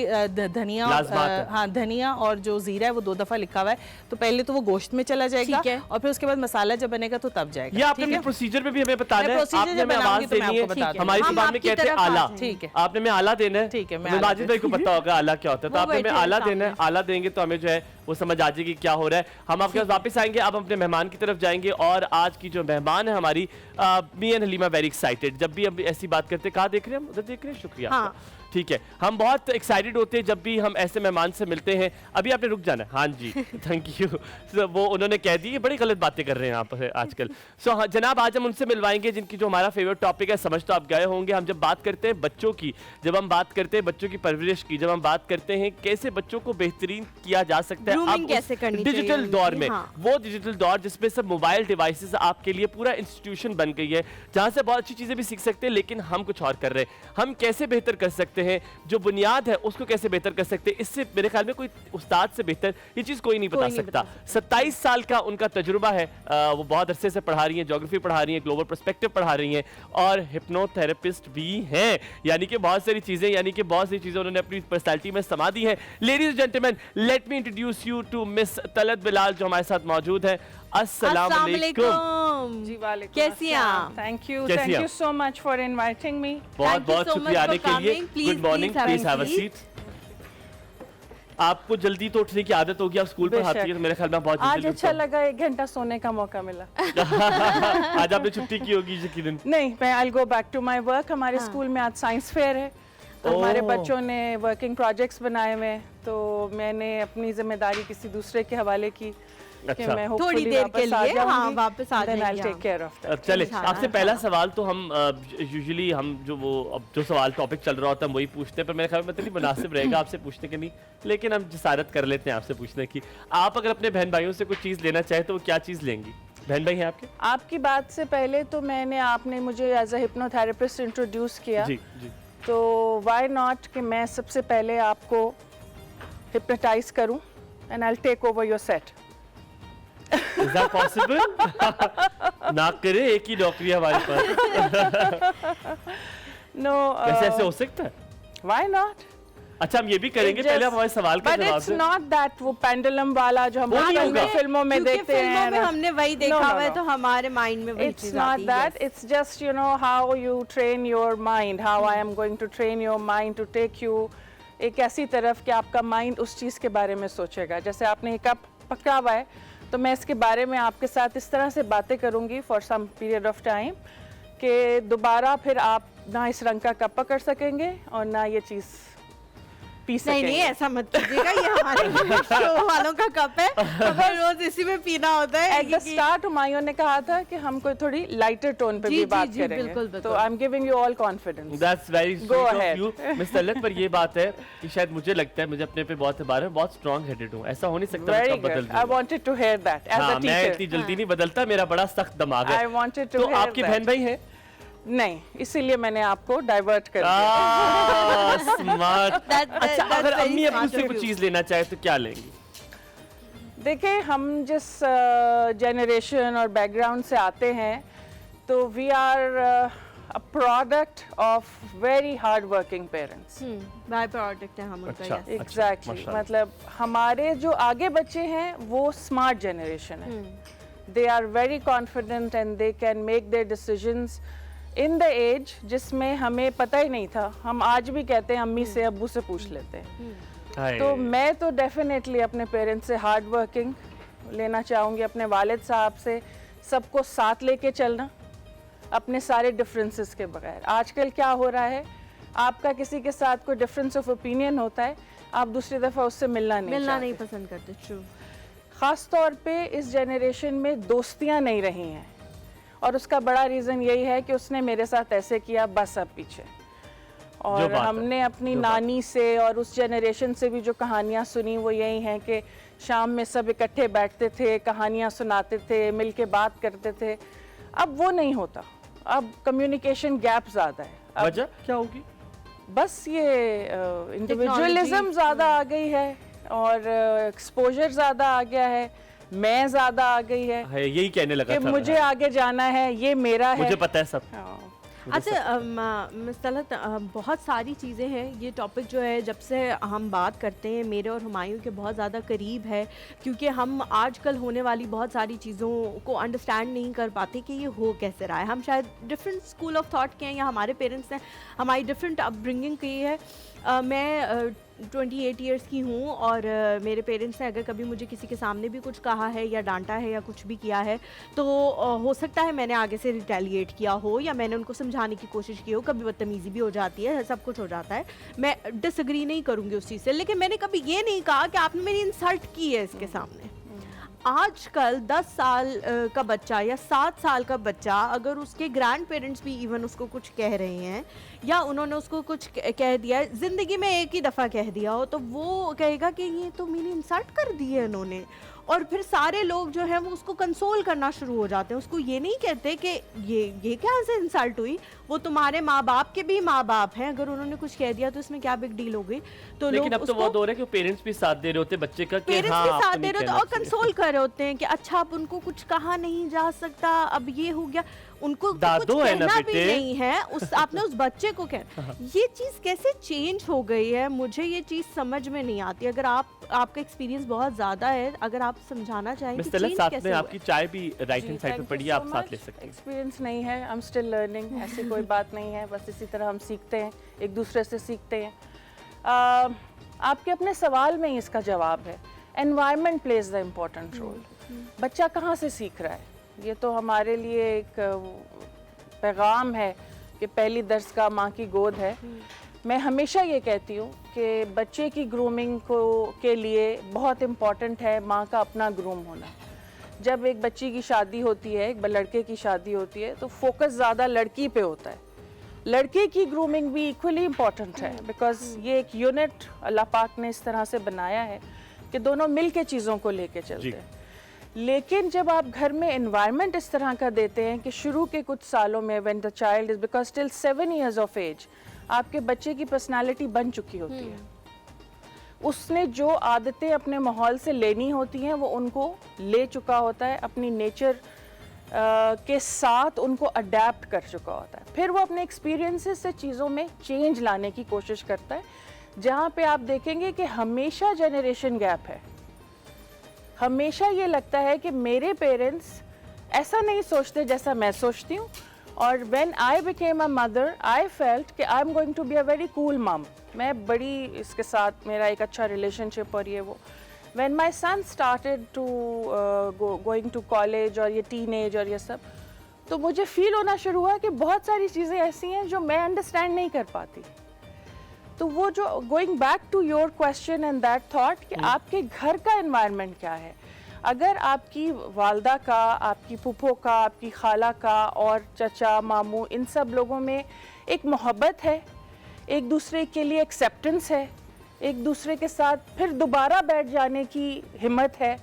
धनिया, लाजवाब है। हाँ धनिया और जो जीरा है वो 2 दफा लिखा हुआ है, तो पहले तो वो गोश्त में चला जाएगा ठीक है। और फिर उसके बाद मसाला जब बनेगा तो तब जाएगा। ये आपने ठीक है? प्रोसीजर में भी हमें बताना मैं है, procedure आपने जब हमें बनाऊंगी आवाज तो मैं देनी आपको बता है। दूंगी। हमारी हम जुबान में आपकी कहते हैं तरफ आ आला। जाएं। ठीक है। आपने हमें आला देना है। ठीक है, मैं हमें आला माजिद भाई को पता होगा आला क्या होता है, तो वो आपने हमें बैठे हैं आला देना है। सामने। आला देंगे तो हमें जो है वो समझ आ जाएगी क्या हो रहा है। हम आपके पास वापस आएंगे, अब अपने मेहमान की तरफ जाएंगे। और आज की जो मेहमान है हमारी, me and Halima very excited. जब भी हम ऐसी बात करते हैं, कहाँ देख रहे हैं हम? उधर देख रहे हैं, शुक्रिया हाँ। आपका। ठीक है, हम बहुत एक्साइटेड होते हैं जब भी हम ऐसे मेहमान से मिलते हैं। अभी आपने रुक जाना है। हाँ जी, थैंक यू। So, वो उन्होंने कह दी, ये बड़ी गलत बातें कर रहे हैं आप आजकल। सो हाँ जनाब, आज हम उनसे मिलवाएंगे जिनकी जो हमारा फेवरेट टॉपिक है, समझ तो आप गए होंगे। हम जब बात करते हैं बच्चों की, जब हम बात करते हैं बच्चों की परवरिश की, जब हम बात करते हैं कैसे बच्चों को बेहतरीन किया जा सकता है Grooming अब कैसे करनी डिजिटल चाहिए दौर उनकी, में। हाँ। वो डिजिटल दौर जिसमें सब मोबाइल डिवाइसेस आपके लिए पूरा इंस्टीट्यूशन बन गई है, जहाँ से बहुत अच्छी चीज़ें भी सीख सकते हैं, लेकिन हम कुछ और कर रहे हैं। हम कैसे बेहतर कर सकते हैं, जो बुनियाद है उसको कैसे बेहतर कर सकते हैं, इससे मेरे ख्याल में कोई उस्ताद से बेहतर ये चीज़ कोई नहीं बता सकता। 27 साल का उनका तजुर्बा है। वो बहुत अरसे से पढ़ा रही हैं, ज्योग्राफी पढ़ा रही हैं, ग्लोबल पर्सपेक्टिव पढ़ा रही हैं और हिप्नोथेरेपिस्ट भी हैं। यानी कि बहुत सारी चीज़ें उन्होंने अपनी पर्सनैलिटी में समा दी है। Ladies and gentleman, let me introduce you to Miss Talat Bilal जो हमारे साथ मौजूद है। अस्सलाम वालेकुम। जी वालेकुम कैसी हैं अस्सलाम। आप? थैंक यू कैसी हैं यू आप? So much for inviting me. बहुत Thank you बहुत so शुक्रिया much आने for के लिए। coming. Please, good morning, please have please a have a seat. Seat. आपको जल्दी तो उठने की आदत होगी, आप स्कूल पढ़ाती है तो मेरे ख्याल में आप बहुत आज जल्दी अच्छा उठते लगा, 1 घंटा सोने का मौका मिला। हो। आज आपने छुट्टी की होगी यकीनन। नहीं, मैं I go back to my work. हमारे स्कूल में आज साइंस फेयर है, तो हमारे ओह। बच्चों ने वर्किंग प्रोजेक्ट्स बनाए हुए, तो मैंने अपनी जिम्मेदारी किसी दूसरे के हवाले की कि अच्छा। मैं थोड़ी hopefully देर के वापस आ लिए, हाँ, जाऊंगी, वापस आ then I'll जाएंगी take care of that। चले इंशाल्लाह, आपसे पहला इंशाल्लाह। सवाल तो हम यूजुअली हम जो सवाल टॉपिक चल रहा होता है हम वही पूछते हैं, पर मेरे ख्याल में मतलब नहीं मुनासिब रहेगा आपसे पूछने के नहीं, लेकिन हम जसारत कर लेते हैं आपसे पूछने की। आप अगर अपने बहन भाइयों से कुछ चीज़ लेना चाहे तो वो क्या चीज़ लेंगी? बहन भाई हैं आपके? आपकी बात से पहले तो आपने मुझे एज अ हिप्नोथेरेपिस्ट इंट्रोड्यूस किया, जी जी। तो व्हाई नॉट कि मैं सबसे पहले आपको हिप्नोटाइज करूं and I will take over your set. Is that possible? ना करे, एक ही नौकरी है हमारे पास। नो वैसे ऐसे हो सकता है? व्हाई नॉट, अच्छा हम ये भी करेंगे, पहले हम हमारे सवाल का बट जवाब इट्स दें। नॉट दैट वो पेंडुलम वाला जो हम वो नहीं फिल्मों होगा। फिल्मों में क्योंकि देखते फिल्मों हैं में हमने वही देखा No, no, हुआ है, no. तो हमारे माइंड में वही It's चीज not आती है। that. It's just, you know, how you train your mind, how I am going to train your mind to take you एक ऐसी तरफ कि आपका माइंड उस चीज़ के बारे में सोचेगा। जैसे आपने एक कप पकड़ा हुआ है, तो मैं इसके बारे में आपके साथ इस तरह से बातें करूँगी for some period of time कि दोबारा फिर आप ना इस रंग का कप पकड़ सकेंगे और ना ये चीज़ पी नहीं सकेंगे। नहीं, ऐसा मत कीजिएगा, ये हमारे शो वालों का कप है, हमें रोज इसी में पीना होता है। एट द स्टार्ट हुमायूं ने कहा था कि हम कोई थोड़ी लाइटर टोन पे जी, भी जी, बात जी, करेंगे, बिल्कुल, तो बिल्कुल। I am giving you all confidence. That's very Go sweet of ahead. you, Miss Talat. पर ये बात है कि शायद मुझे लगता है, मुझे अपने पे बहुत एतबार है, बहुत स्ट्रॉन्ग हेडेड हूँ। ऐसा हो नहीं सकता मैं वेरी कब बदल गुड, आई दूँ। Wanted to hear that as हाँ, अ मैं इतनी टीचर। जल्दी नहीं बदलता, मेरा बड़ा सख्त दिमाग है। I wanted to तो hear आपके that. बहन भाई हैं? नहीं, इसीलिए मैंने आपको डाइवर्ट कर दिया। स्मार्ट। अच्छा, अगर अम्मी अब मुझसे कुछ चीज लेना चाहे तो क्या लेंगी? देखिए, हम जिस जनरेशन और बैकग्राउंड से आते हैं, तो we are a product of very hard working parents. By product है हम उनका। अच्छा, yes. एग्जैक्टली, माशाल्लाह। मतलब हमारे जो आगे बच्चे हैं वो स्मार्ट जनरेशन है। They are very confident and they can make their decisions in the age जिसमें हमें पता ही नहीं था। हम आज भी कहते हैं अम्मी से, अब्बू से पूछ लेते हैं। हाय। तो मैं तो डेफिनेटली अपने पेरेंट्स से हार्ड वर्किंग लेना चाहूँगी, अपने वालिद साहब से सबको साथ लेके चलना, अपने सारे डिफरेंसेस के बगैर। आजकल क्या हो रहा है, आपका किसी के साथ कोई डिफरेंस ऑफ ओपिनियन होता है, आप दूसरी दफ़ा उससे मिलना नहीं नहीं पसंद करते। ट्रू। ख़ास तौर पे इस जनरेशन में दोस्तियां नहीं रही हैं, और उसका बड़ा रीज़न यही है कि उसने मेरे साथ ऐसे किया, बस अब पीछे। और हमने अपनी नानी से और उस जनरेशन से भी जो कहानियाँ सुनी वो यही हैं कि शाम में सब इकट्ठे बैठते थे, कहानियाँ सुनाते थे, मिल के बात करते थे। अब वो नहीं होता, अब कम्युनिकेशन गैप ज़्यादा है। वजह क्या होगी? बस ये इंडिविजुअलिज्म ज़्यादा आ गई है और एक्सपोजर ज़्यादा आ गया है, मैं ज़्यादा आ गई है यही कहने लगा कि था मुझे आगे जाना है, ये मेरा है। मुझे पता है सब। हाँ। अच्छा मिस तलत, बहुत सारी चीज़ें हैं। ये टॉपिक जो है जब से हम बात करते हैं मेरे और हुमायूं के बहुत ज़्यादा करीब है, क्योंकि हम आजकल होने वाली बहुत सारी चीज़ों को अंडरस्टैंड नहीं कर पाते कि ये हो कैसे रहा है। हम शायद डिफरेंट स्कूल ऑफ थॉट के हैं, या हमारे पेरेंट्स ने हमारी डिफरेंट अपब्रिंगिंग की है। मैं 28 इयर्स की हूँ, और मेरे पेरेंट्स ने अगर कभी मुझे किसी के सामने भी कुछ कहा है या डांटा है या कुछ भी किया है, तो हो सकता है मैंने आगे से रिटेलिएट किया हो, या मैंने उनको समझाने की कोशिश की हो। कभी बदतमीज़ी भी हो जाती है, सब कुछ हो जाता है, मैं डिसएग्री नहीं करूँगी उस चीज़ से, लेकिन मैंने कभी ये नहीं कहा कि आपने मेरी इंसल्ट की है इसके सामने। आजकल 10 साल का बच्चा या 7 साल का बच्चा, अगर उसके ग्रैंड पेरेंट्स भी इवन उसको कुछ कह रहे हैं, या उन्होंने उसको कुछ कह दिया है, ज़िंदगी में एक ही दफ़ा कह दिया हो, तो वो कहेगा कि ये तो मेरी इंसल्ट कर दी है इन्होंने। और फिर सारे लोग जो हैं वो उसको कंसोल करना शुरू हो जाते हैं। उसको ये नहीं कहते कि ये क्या से इंसल्ट हुई, वो तुम्हारे माँ बाप के भी माँ बाप हैं, अगर उन्होंने कुछ कह दिया तो इसमें क्या बिग डील हो गई। तो लेकिन लोग अब तो वो दौर है कि पेरेंट्स भी साथ दे रहे होते बच्चे का, कि पेरेंट्स हाँ, भी आपको साथ नहीं दे रहे कहना होते और चाहिए। कंसोल कर रहे होते हैं कि अच्छा अब उनको कुछ कहा नहीं जा सकता, अब ये हो गया, उनको तो कुछ दादो है ना कहना भी बेटे। नहीं है। उस आपने उस बच्चे को कह, ये चीज़ कैसे चेंज हो गई है, मुझे ये चीज़ समझ में नहीं आती। अगर आपका एक्सपीरियंस बहुत ज़्यादा है, अगर आप समझाना चाहें कि मिस तलत, चेंज साथ कैसे में हुआ आपकी चाय भी राइट हैंड साइड पे पड़ी है, आप साथ ले सकते हैं। एक्सपीरियंस नहीं है, आई एम स्टिल लर्निंग, ऐसी कोई बात नहीं है, बस इसी तरह हम सीखते हैं, एक दूसरे से सीखते हैं। आपके अपने सवाल में ही इसका जवाब है, environment plays the important role. बच्चा कहाँ से सीख रहा है, ये तो हमारे लिए एक पैगाम है कि पहली दरसगाह माँ की गोद है। मैं हमेशा ये कहती हूँ कि बच्चे की ग्रूमिंग के लिए बहुत इम्पॉर्टेंट है माँ का अपना ग्रूम होना। जब एक बच्ची की शादी होती है, एक लड़के की शादी होती है, तो फोकस ज़्यादा लड़की पे होता है। लड़के की ग्रूमिंग भी इक्वली इम्पॉर्टेंट है, बिकॉज ये एक यूनिट अल्लाह पाक ने इस तरह से बनाया है कि दोनों मिल के चीज़ों को लेके चलते हैं। लेकिन जब आप घर में एनवायरनमेंट इस तरह का देते हैं कि शुरू के कुछ सालों में when the child is because till 7 years of age आपके बच्चे की पर्सनालिटी बन चुकी होती है। उसने जो आदतें अपने माहौल से लेनी होती हैं वो उनको ले चुका होता है, अपनी नेचर के साथ उनको अडेप्ट कर चुका होता है। फिर वो अपने एक्सपीरियंसेस से चीज़ों में चेंज लाने की कोशिश करता है, जहाँ पे आप देखेंगे कि हमेशा जनरेशन गैप है। हमेशा ये लगता है कि मेरे पेरेंट्स ऐसा नहीं सोचते जैसा मैं सोचती हूँ, और when I became a mother I felt कि I am going to be a very cool mum. मैं बड़ी इसके साथ मेरा एक अच्छा रिलेशनशिप और ये वो। When my son started to going to college और ये टीनेज और ये सब, तो मुझे फील होना शुरू हुआ कि बहुत सारी चीज़ें ऐसी हैं जो मैं अंडरस्टैंड नहीं कर पाती। तो वो जो going back to your question and that thought कि आपके घर का एनवायरनमेंट क्या है। अगर आपकी वालदा का, आपकी फूफो का, आपकी खाला का और चचा मामू, इन सब लोगों में एक मोहब्बत है, एक दूसरे के लिए एक्सेप्टेंस है, एक दूसरे के साथ फिर दोबारा बैठ जाने की हिम्मत है,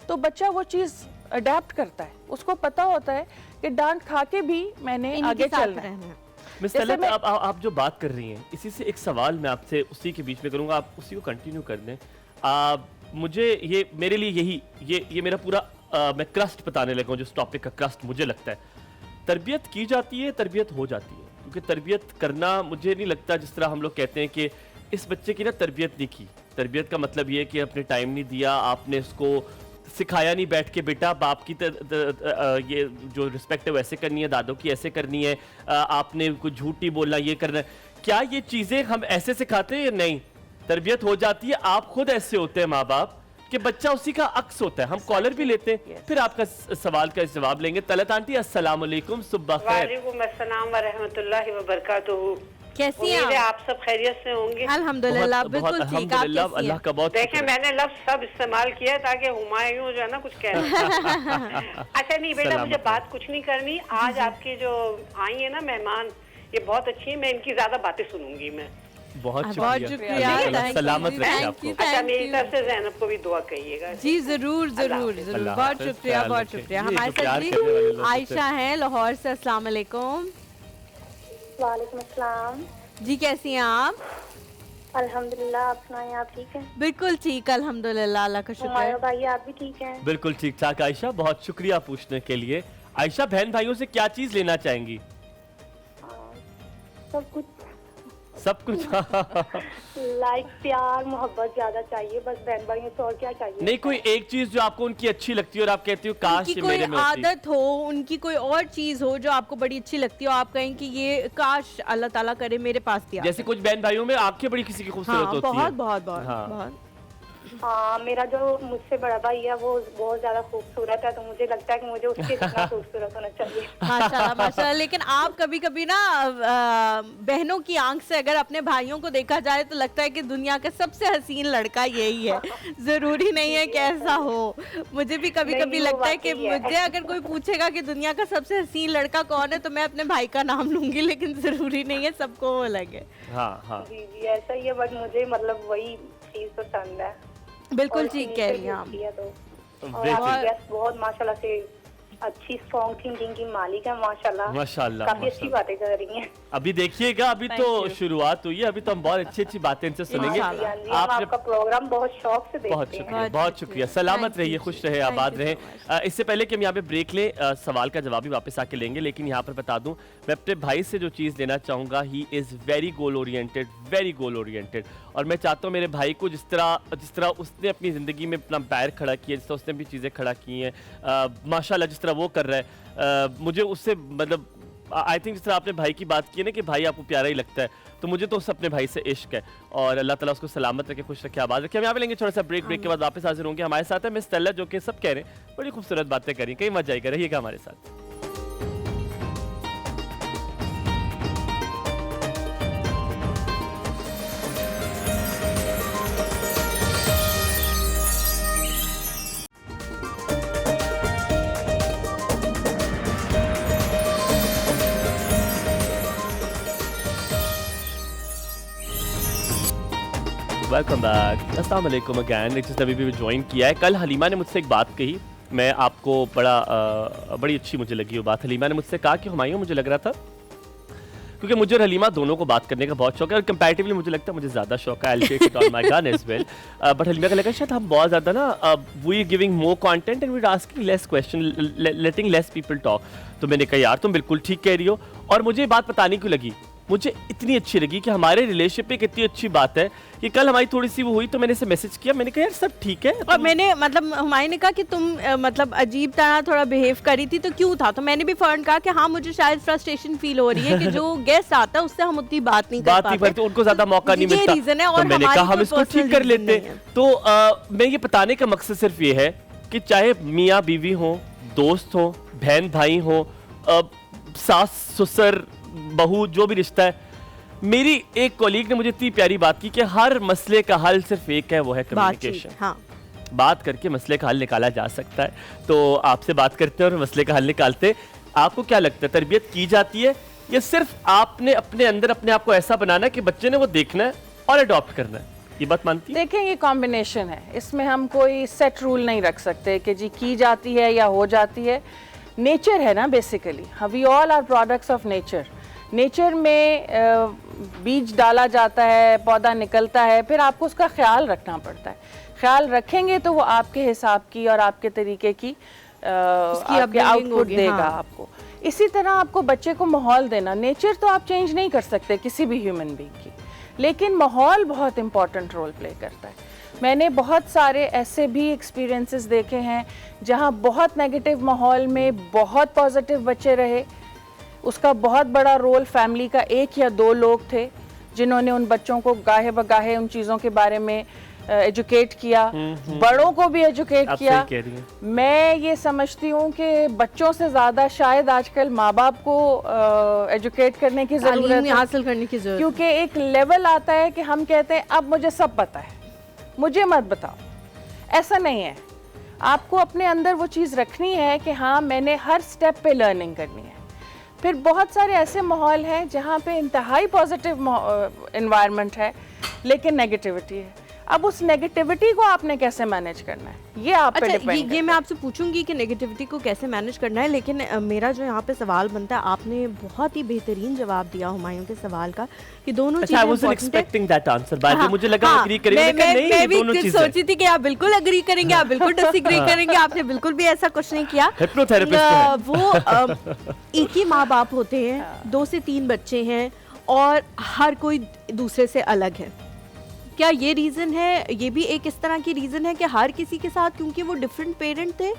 तो बच्चा वो चीज़ अडेप्ट करता है, उसको पता होता है कि डांट खा के भी मैंने आगे चलना है। मिस जैसे तलत, मैं- आप जो बात कर रही हैं, इसी से एक सवाल मैं आपसे उसी के बीच में करूंगा, आप उसी को कंटिन्यू कर दें। मुझे ये मेरे लिए ये मेरा पूरा मैं क्रस्ट बताने लगा हूं, जिस टॉपिक का क्रस्ट मुझे लगता है, तरबियत की जाती है, तरबियत हो जाती है। क्योंकि तरबियत करना मुझे नहीं लगता, जिस तरह हम लोग कहते हैं कि इस बच्चे की ना तरबियत नहीं की। तरबियत का मतलब ये है कि आपने टाइम नहीं दिया, आपने उसको सिखाया नहीं बैठ के बेटा बाप की ये जो रिस्पेक्ट है वैसे करनी है, दादों की ऐसे करनी है, आपने कुछ झूठ नहीं बोलना, ये करना है। क्या ये चीज़ें हम ऐसे सिखाते हैं या नहीं? तरबियत हो जाती है, आप खुद ऐसे होते हैं माँ बाप कि बच्चा उसी का अक्स होता है। हम कॉलर भी लेते हैं, फिर आपका सवाल का जवाब लेंगे। तलत आंटी अस्सलाम वालेकुम, सुबह खैर। वालेकुम अस्सलाम व रहमतुल्लाहि व बरकातुहू। कैसी हैं उम्मीद है आप? आप सब खैरियत से होंगे। अल्हम्दुलिल्लाह बहुत- बिल्कुल बहुत ठीक। आप अल्हम्दुलिल्लाह, कैसी अल्लाह हैं? का बहुत देखें शुक्र है। मैंने लफ्ज सब इस्तेमाल किया है ताकि हुमायूं जो है ना कुछ कह अच्छा नहीं बेटा, सलामत मुझे है। बात कुछ नहीं करनी। आज आपके जो आई है ना मेहमान, ये बहुत अच्छी है, मैं इनकी ज्यादा बातें सुनूंगी मैं। बहुत बहुत शुक्रिया, शुक्रिया, अल्लाह thank you सलामत जी, रखे thank आपको। you, अच्छा thank मेरी you। तरफ से जैनब को भी दुआ कहिएगा। जी जरूर जरूर हाफिज़। जरूर, अल्लाह बहुत हाफिज़, शुक्रिया, ख्याल बहुत रखें। शुक्रिया। ये हमारे तो प्यार साथ करने वाले लोग जी होते हैं। आयशा हैं लाहौर से। अस्सलाम वालेकुम वालेकुम अस्सलाम। जी, कैसी हैं आप? अल्हम्दुलिल्लाह, आप सुनाएं, आप ठीक हैं? बिल्कुल ठीक, अल्हम्दुलिल्लाह, अल्लाह का शुक्र हुमायूं है। भाई आप भी ठीक हैं? बिल्कुल ठीक ठाक आयशा, बहुत शुक्रिया पूछने के लिए। आयशा, बहन भाइयों से क्या चीज लेना चाहेंगी? हाँ, सब कुछ सब कुछ। लाइक प्यार मोहब्बत ज्यादा चाहिए, बस बहन भाइयों से और क्या चाहिए? नहीं, कोई एक चीज जो आपको उनकी अच्छी लगती है और आप कहती हो काश उनकी ये कोई मेरे में होती। आदत हो, उनकी कोई और चीज हो जो आपको बड़ी अच्छी लगती हो, आप कहें कि ये काश अल्लाह ताला करे मेरे पास दिया। जैसे कुछ बहन भाइयों में आंखें बड़ी किसी की खूबसूरत हाँ, होती बहुत है। बहुत बहुत हाँ। बहुत। हाँ, मेरा जो मुझसे बड़ा भाई है वो बहुत ज्यादा खूबसूरत है, तो मुझे लगता है कि मुझे उससे जितना खूबसूरत होना चाहिए। माशाल्लाह माशाल्लाह। लेकिन आप कभी कभी ना बहनों की आंख से अगर अपने भाइयों को देखा जाए तो लगता है कि दुनिया का सबसे हसीन लड़का यही है। जरूरी नहीं है कि ऐसा हो। मुझे भी कभी नहीं, कभी वो लगता है कि वाकई है। मुझे अगर कोई पूछेगा कि दुनिया का सबसे हसीन लड़का कौन है तो मैं अपने भाई का नाम लूंगी, लेकिन जरूरी नहीं है सबको वो लगे। हाँ हाँ, जी जी, ऐसा ही है, बट मुझे मतलब वही चीज पसंद है। बिल्कुल और ठीक इतनी कह रही हैं आप। होती है तो। और बेहतरीन। आपकी गेस्ट बहुत माशाल्लाह से अच्छी स्ट्रॉन्ग थिंकिंग की मालिक है, माशाल्लाह। माशाल्लाह, काफी अच्छी माशाल्लाह। बातें कर रही हैं। अभी देखिएगा, अभी Thank तो you. शुरुआत हुई है, अभी तो हम बहुत अच्छी अच्छी बातें इनसे सुनेंगे। हाँ जी, हाँ जी, हम आपने आपका प्रोग्राम बहुत शौक से बहुत देखते हैं। शुक्रिया, बहुत बहुत शुक्रिया। शुक्रिया। सलामत Thank रहिए, you, खुश जी। रहे, Thank आबाद you रहे। so much. इससे पहले कि हम यहाँ पे ब्रेक लें, सवाल का जवाब भी वापस आके लेंगे, लेकिन यहाँ पर बता दूं, मैं अपने भाई से जो चीज़ लेना चाहूँगा, he is very goal oriented, very goal oriented. और मैं चाहता हूँ मेरे भाई को जिस तरह उसने अपनी ज़िंदगी में अपना पैर खड़ा किया, जिस तरह उसने भी चीज़ें खड़ा की हैं, माशाल्लाह जिस तरह वो कर रहा है, मुझे उससे मतलब आई थिंक जिस तरह आपने भाई की बात की है ना कि भाई आपको प्यारा ही लगता है, तो मुझे तो उस अपने भाई से इश्क है। और अल्लाह ताला उसको सलामत रखे, खुश रखे, आबाद रखे। हम यहाँ पे लेंगे थोड़ा सा ब्रेक के बाद वापस हाजिर होंगे। हमारे साथ है मिस तल्ला, जो कि सब कह रहे हैं बड़ी खूबसूरत बातें करी, कहीं मजा आएगा, रहिएगा हमारे साथ। वेलकम बैक, अस्सलाम वालेकुम अगैन। जिसने अभी भी ज्वाइन किया है, कल हलीमा ने मुझसे एक बात कही, मैं आपको बड़ी अच्छी मुझे लगी वो बात। हलीमा ने मुझसे कहा कि हुमायूं, मुझे लग रहा था, क्योंकि मुझे और हलीमा दोनों को बात करने का बहुत शौक है, और कंपैरेटिवली मुझे लगता है मुझे ज़्यादा शौक है। I take it on my gun as well, but Halima का लगा शायद हम बहुत ज़्यादा ना we giving more content and we asking less question, letting less people talk. तो मैंने कहा यार तुम बिल्कुल ठीक कह रही हो। और मुझे ये बात बताने क्यों लगी, मुझे इतनी अच्छी लगी कि हमारे रिलेशनशिप में कितनी अच्छी बात है कि कल हमारी थोड़ी सी वो हुई, तो मैंने इसे मैसेज किया, मैंने कहा यार सब ठीक है। और मैंने मतलब हुमायूं ने कहा कि तुम मतलब अजीब तरह थोड़ा बिहेव करी थी, तो क्यों था? तो मैंने भी फौरन कहा कि हाँ, मुझे शायद फ्रस्ट्रेशन फील हो रही है कि जो गेस्ट आता है उससे हम उतनी बात नहीं कर पाते, तो उनको ज्यादा मौका नहीं ये मिलता। रीजन है। तो और मैंने हमारी कहा हम कोई इसको ठीक personal कर reason लेते। नहीं है। तो मैं ये बताने का मकसद सिर्फ ये है कि चाहे मियाँ बीवी हो, दोस्त हो, बहन भाई हो, सास ससुर बहू, जो भी रिश्ता है, मेरी एक कॉलीग ने मुझे इतनी प्यारी बात की कि हर मसले का हल सिर्फ एक है, वो है कम्युनिकेशन। हाँ, बात करके मसले का हल निकाला जा सकता है। तो आपसे बात करते हैं और मसले का हल निकालते। आपको क्या लगता है, तरबियत की जाती है या सिर्फ आपने अपने अंदर अपने आप को ऐसा बनाना है कि बच्चे ने वो देखना है और अडॉप्ट करना है? ये बात मानती है? देखें, ये कॉम्बिनेशन है, इसमें हम कोई सेट रूल नहीं रख सकते कि जी की जाती है या हो जाती है। नेचर है ना basically, we all are products of nature. Nature में बीज डाला जाता है, पौधा निकलता है, फिर आपको उसका ख्याल रखना पड़ता है। ख्याल रखेंगे तो वो आपके हिसाब की और आपके तरीके की आपके आउटपुट देगा। हाँ। आपको इसी तरह आपको बच्चे को माहौल देना। नेचर तो आप चेंज नहीं कर सकते किसी भी ह्यूमन बीइंग की, लेकिन माहौल बहुत इंपॉर्टेंट रोल प्ले करता है। मैंने बहुत सारे ऐसे भी एक्सपीरियंसेस देखे हैं जहां बहुत नेगेटिव माहौल में बहुत पॉजिटिव बच्चे रहे। उसका बहुत बड़ा रोल फैमिली का एक या दो लोग थे जिन्होंने उन बच्चों को गाहे बगाहे उन चीज़ों के बारे में एजुकेट किया, बड़ों को भी एजुकेट किया। मैं ये समझती हूँ कि बच्चों से ज़्यादा शायद आजकल माँ बाप को एजुकेट करने की ज़रूरत है, हासिल करने की ज़रूरत, क्योंकि एक लेवल आता है कि हम कहते हैं अब मुझे सब पता है, मुझे मत बताओ। ऐसा नहीं है, आपको अपने अंदर वो चीज़ रखनी है कि हाँ मैंने हर स्टेप पे लर्निंग करनी है। फिर बहुत सारे ऐसे माहौल हैं जहाँ पे इंतहाई पॉजिटिव एनवायरनमेंट है लेकिन नेगेटिविटी है। अब उस नेगेटिविटी को आपने कैसे मैनेज करना है, ये आप पे डिपेंड करता है। ये मैं आपसे पूछूंगी कि नेगेटिविटी को कैसे मैनेज करना है, लेकिन मेरा जो यहाँ पे सवाल बनता है, आपने बहुत ही बेहतरीन जवाब दिया हुमायूं के सवाल का कि दोनों चीजें expecting that answer, by the way मुझे लगा एग्री करेंगे, लेकिन नहीं, मैं दोनों भी चीजें सोची थी कि आप बिल्कुल एग्री करेंगे, आप बिल्कुल डिसएग्री करेंगे। आपने बिल्कुल भी ऐसा कुछ नहीं किया। हिप्नोथेरेपिस्ट वो एक ही माँ बाप होते हैं, 2 से 3 बच्चे हैं और हर कोई दूसरे से अलग है। क्या ये रीज़न है, ये भी एक इस तरह की रीज़न है कि हर किसी के साथ, क्योंकि वो डिफरेंट पेरेंट थे,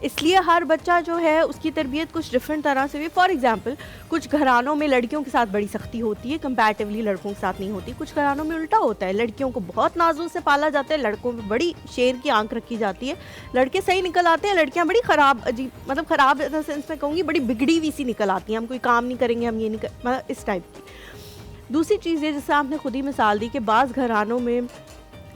इसलिए हर बच्चा जो है उसकी तरबियत कुछ डिफरेंट तरह से हुई। फॉर एग्जांपल, कुछ घरानों में लड़कियों के साथ बड़ी सख्ती होती है, कंपैरेटिवली लड़कों के साथ नहीं होती। कुछ घरानों में उल्टा होता है, लड़कियों को बहुत नाजों से पाला जाता है, लड़कों में बड़ी शेर की आंख रखी जाती है। लड़के सही निकल आते हैं, लड़कियाँ बड़ी ख़राब, अजीब, मतलब ख़राब इन द सेंस में कहूँगी, बड़ी बिगड़ी हुई सी निकल आती हैं। हम कोई काम नहीं करेंगे, हम ये नहीं मतलब इस टाइप की। दूसरी चीज़ है, जैसे आपने खुद ही मिसाल दी कि बाज़ घरानों में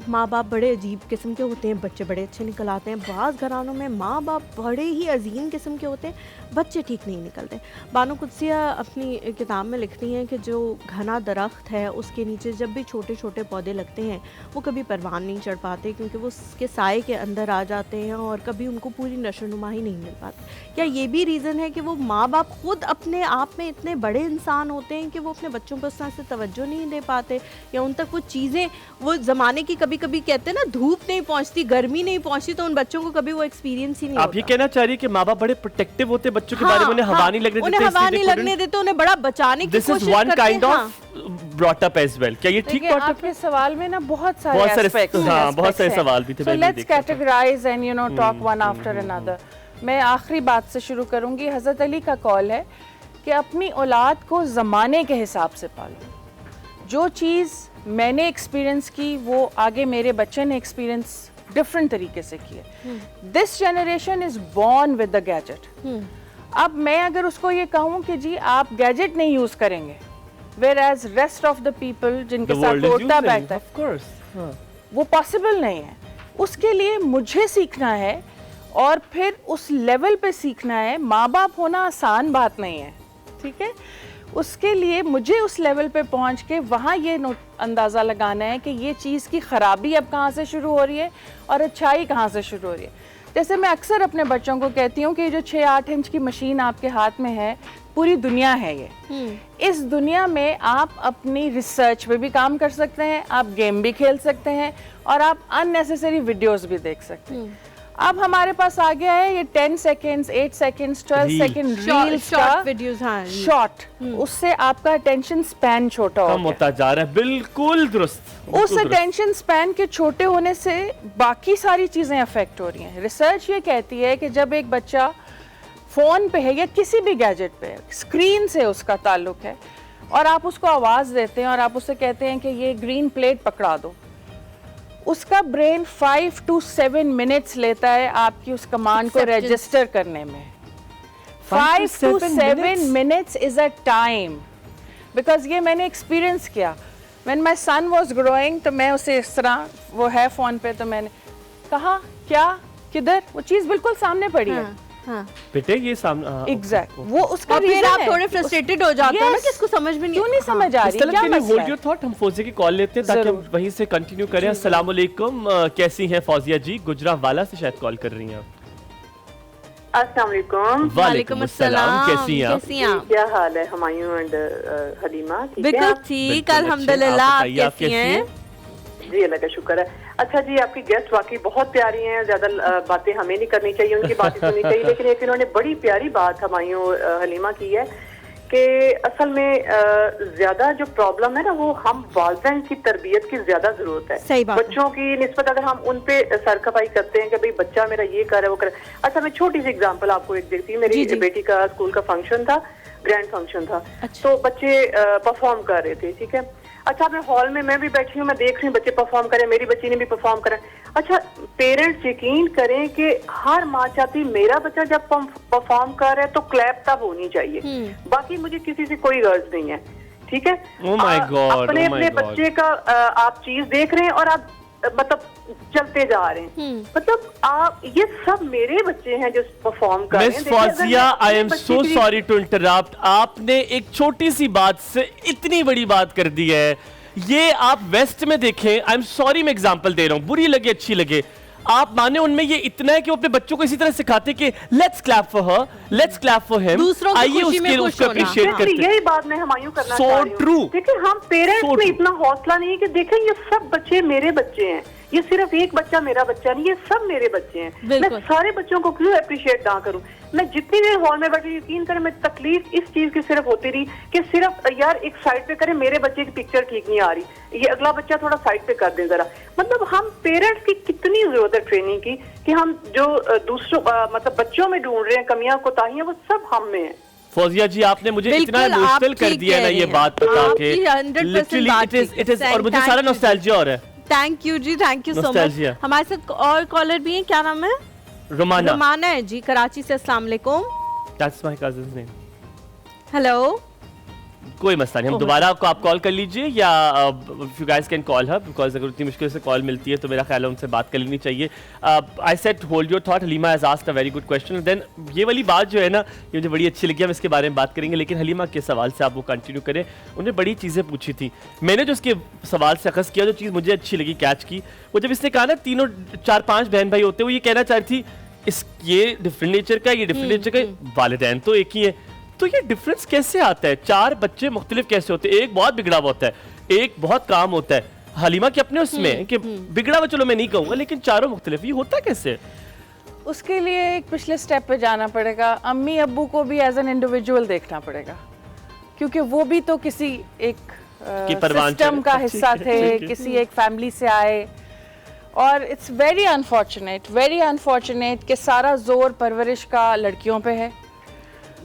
माँ बाप बड़े अजीब किस्म के होते हैं, बच्चे बड़े अच्छे निकल आते हैं। बाज़ घरानों में माँ बाप बड़े ही अजीम किस्म के होते हैं, बच्चे ठीक नहीं निकलते। बानो कुद्सिया अपनी किताब में लिखती हैं कि जो घना दरख्त है उसके नीचे जब भी छोटे छोटे पौधे लगते हैं वो कभी परवान नहीं चढ़ पाते, क्योंकि वो उसके साए के अंदर आ जाते हैं और कभी उनको पूरी नशोनुमा ही नहीं मिल पाती। क्या ये भी रीज़न है कि वो माँ बाप खुद अपने आप में इतने बड़े इंसान होते हैं कि वो अपने बच्चों पर उस तरह से तवज्जो नहीं दे पाते, या उन तक वो चीज़ें, वो ज़माने की कभी कभी कहते हैं ना, धूप नहीं पहुंचती, गर्मी नहीं पहुंचती, तो उन बच्चों को कभी वो एक्सपीरियंस ही नहीं होता। आप ये कहना चाह रही है कि माँ बाप बड़े प्रोटेक्टिव होते हैं बच्चों के बारे में, उन्हें हवा नहीं लगने देते, उन्हें हवा नहीं लगने देते, उन्हें बड़ा बचाने की कोशिश करते हैं। This is one kind of brought up as well. क्या ये ठीक बात है? आपके सवाल में ना बहुत सारे एस्पेक्ट्स, हाँ, बहुत सारे सवाल भी थे। So let's categorise and you know talk one after another. मैं आखिरी बात से शुरू करूंगी। हज़रत अली का कॉल है कि अपनी औलाद को ज़माने के हिसाब से पालो। जो चीज़ मैंने एक्सपीरियंस की वो आगे मेरे बच्चे ने एक्सपीरियंस डिफरेंट तरीके से किए। This generation is born with the gadget. अब मैं अगर उसको ये कहूँ कि जी आप गैजेट नहीं यूज करेंगे, whereas rest of the people जिनके साथ उठता बैठता है, वो पॉसिबल नहीं है। उसके लिए मुझे सीखना है और फिर उस लेवल पे सीखना है। माँ बाप होना आसान बात नहीं है, ठीक है। उसके लिए मुझे उस लेवल पे पहुंच के वहाँ ये अंदाज़ा लगाना है कि ये चीज़ की ख़राबी अब कहाँ से शुरू हो रही है और अच्छाई कहाँ से शुरू हो रही है। जैसे मैं अक्सर अपने बच्चों को कहती हूँ कि जो 6-8 इंच की मशीन आपके हाथ में है, पूरी दुनिया है ये। इस दुनिया में आप अपनी रिसर्च पे भी काम कर सकते हैं, आप गेम भी खेल सकते हैं और आप अननेसेसरी वीडियोस भी देख सकते हैं। अब हमारे पास आ गया है ये 10 सेकेंड्स, 8 सेकेंड्स, 12 सेकेंड रील्स का वीडियोस, हाँ, शॉर्ट। उससे आपका अटेंशन स्पैन छोटा कम होता जा रहा है। बिल्कुल दुरुस्त। उस अटेंशन स्पैन के छोटे होने से बाकी सारी चीज़ें अफेक्ट हो रही हैं। रिसर्च ये कहती है कि जब एक बच्चा फ़ोन पे है या किसी भी गैजेट पे है, स्क्रीन से उसका ताल्लुक है, और आप उसको आवाज़ देते हैं और आप उससे कहते हैं कि ये ग्रीन प्लेट पकड़ा दो, उसका ब्रेन 5 to 7 मिनट्स लेता है आपकी उस कमांड को रजिस्टर करने में। 5 to 7 minutes is a time, because ये मैंने एक्सपीरियंस किया। When my son was growing, तो मैं उसे इस तरह, वो है फ़ोन पे, तो मैंने कहा क्या, किधर, वो चीज़ बिल्कुल सामने पड़ी है, हाँ। बेटे ये सामने एग्जैक्ट वो उसका और फिर रीजन आप है। थोड़े फ्रस्ट्रेटेड हो जाते हो ना Yes. कि इसको समझ में क्यों नहीं समझ आ इस रही, तरह क्या के मसला होल्ड है? योर थॉट, हम फौजिया की कॉल लेते हैं ताकि हम जरूर। वहीं से कंटिन्यू करें। अस्सलाम वालेकुम, कैसी हैं फौजिया जी? गुजरावाला से शायद कॉल कर रही हैं आप। अस्सलाम वालेकुम। वालेकुम अस्सलाम, कैसी हैं आप? कैसी हैं आप? क्या हाल है हुमायूं एंड हलीमा? ठीक है बिल्कुल आप? ठीक, बिल्कुल अच्छे। अल्हम्दुलिल्लाह। आप आप बताइए, आप कैसी हैं? जी अल्लाह का शुक्र है। अच्छा जी, आपकी गेस्ट वाकई बहुत प्यारी हैं, ज्यादा बातें हमें नहीं करनी चाहिए, उनकी बातें सुननी चाहिए, लेकिन एक इन्होंने बड़ी प्यारी बात हुमायूं हलीमा की है कि असल में ज्यादा जो प्रॉब्लम है ना वो हम वालिदैन की तरबियत की ज्यादा जरूरत है। सही बात है। बच्चों की निस्बत अगर हम उन पे सरखपाई करते हैं कि भाई बच्चा मेरा ये कर रहा है वो कर रहा है। अच्छा मैं छोटी सी एग्जांपल आपको एक देती हूँ। मेरी जी, जी। बेटी का स्कूल का फंक्शन था, ग्रैंड फंक्शन था, अच्छा। तो बच्चे परफॉर्म कर रहे थे, ठीक है। अच्छा मैं हॉल में मैं भी बैठी हूँ, मैं देख रही हूँ बच्चे परफॉर्म करें, मेरी बच्ची ने भी परफॉर्म करा। अच्छा पेरेंट्स यकीन करें कि हर माँ चाहती मेरा बच्चा जब परफॉर्म कर रहा है तो क्लैप तब होनी चाहिए, बाकी मुझे किसी से कोई गर्ज नहीं है, ठीक है। Oh my God, अपने oh my अपने God. बच्चे का आप चीज देख रहे हैं और आप मतलब चलते जा रहे हैं, मतलब आप ये सब मेरे बच्चे हैं जो परफॉर्म कर रहे हैं। मिस देखिए, अगर फौजिया, मैं आई अपने एम बच्चे सो की- सॉरी टू इंटरप्ट। आपने एक छोटी सी बात से इतनी बड़ी बात कर दी है। ये आप वेस्ट में देखें, आई एम सॉरी मैं एग्जांपल दे रहा हूं, बुरी लगे अच्छी लगे, आप माने उनमें ये इतना है कि वो अपने बच्चों को इसी तरह सिखाते कि let's clap for her, let's clap for him, दूसरों की आइए खुशी में उसके खुश उसको होना। अप्रिशिएट हाँ। करते यही बात मैं हुमायूं करना So चाह रही हूँ। true. देखिए हम पेरेंट्स So में true. इतना हौसला नहीं है कि देखें ये सब बच्चे मेरे बच्चे हैं, ये सिर्फ एक बच्चा मेरा बच्चा नहीं, ये सब मेरे बच्चे हैं। मैं बिल्कुल। सारे बच्चों को क्यों अप्रिशिएट ना करूं? मैं जितनी देर हॉल में बैठी, यकीन करें मैं तकलीफ इस चीज की सिर्फ होती रही कि सिर्फ यार एक साइड पे करें, मेरे बच्चे की पिक्चर ठीक नहीं आ रही, ये अगला बच्चा थोड़ा साइड पे कर दें जरा। मतलब हम पेरेंट्स की कितनी जरूरत है ट्रेनिंग की कि हम जो दूसरों मतलब बच्चों में ढूंढ रहे हैं कमियां कोताहियां, वो सब हम में है। फौजिया जी आपने मुझे बिल्कुल, इतना आप इमोशनल कर ठीक दिया कह ना रही ये हैं। बात बता के, आपकी 100% लिटरली बात इट ठीक इज है। और मुझे Thank सारा you, नॉस्टैल्जिया हो रहा है। Thank you ji, thank you so much. Nostalgia. हमारे साथ और कॉलर भी हैं, क्या नाम है? रोमाना, रोमाना है जी, कराची से। अस्सलाम वालेकुम। That's my cousins name. Hello. कोई मसला नहीं, हम दोबारा आप कॉल कर लीजिए या if you guys can call her, because अगर इतनी मुश्किल से कॉल मिलती है तो मेरा ख्याल है उनसे बात कर लेनी चाहिए। I said hold your thought, Halima has asked a very good question. Then ये वाली बात जो है ना ये मुझे बड़ी अच्छी लगी, हम इसके बारे में बात करेंगे, लेकिन हलीमा के सवाल से आप वो कंटिन्यू करें। उन्हें बड़ी चीज़ें पूछी थी, मैंने जो उसके सवाल से अखज़ किया, जो चीज़ मुझे अच्छी लगी कैच की, वो जब इसने कहा ना तीनों 4-5 बहन भाई होते हैं, वो ये कहना चाह रही थी इस ये डिफरेंट नेचर का, ये डिफरेंट नेचर का, वालिदैन तो एक ही है, तो ये डिफरेंस कैसे आता है? 4 बच्चे मुख्तलिफ कैसे होते हैं? एक बहुत बिगड़ा हुआ होता है, एक बहुत काम होता है। हलीमा के अपने उसमें कि बिगड़ा हुआ चलो मैं नहीं कहूंगा, लेकिन चारों मुख्तलिफ, ये होता कैसे? उसके लिए एक पिछले स्टेप पे जाना पड़ेगा, अम्मी अब्बू को भी एज एन इंडिविजुअल देखना पड़ेगा, क्योंकि वो भी तो किसी एक की परवान सिस्टम चले। का हिस्सा ठीक थे, है, ठीक है। किसी एक फैमिली से आए। और इट्स वेरी अनफॉर्चुनेट कि सारा जोर परवरिश का लड़कियों पे है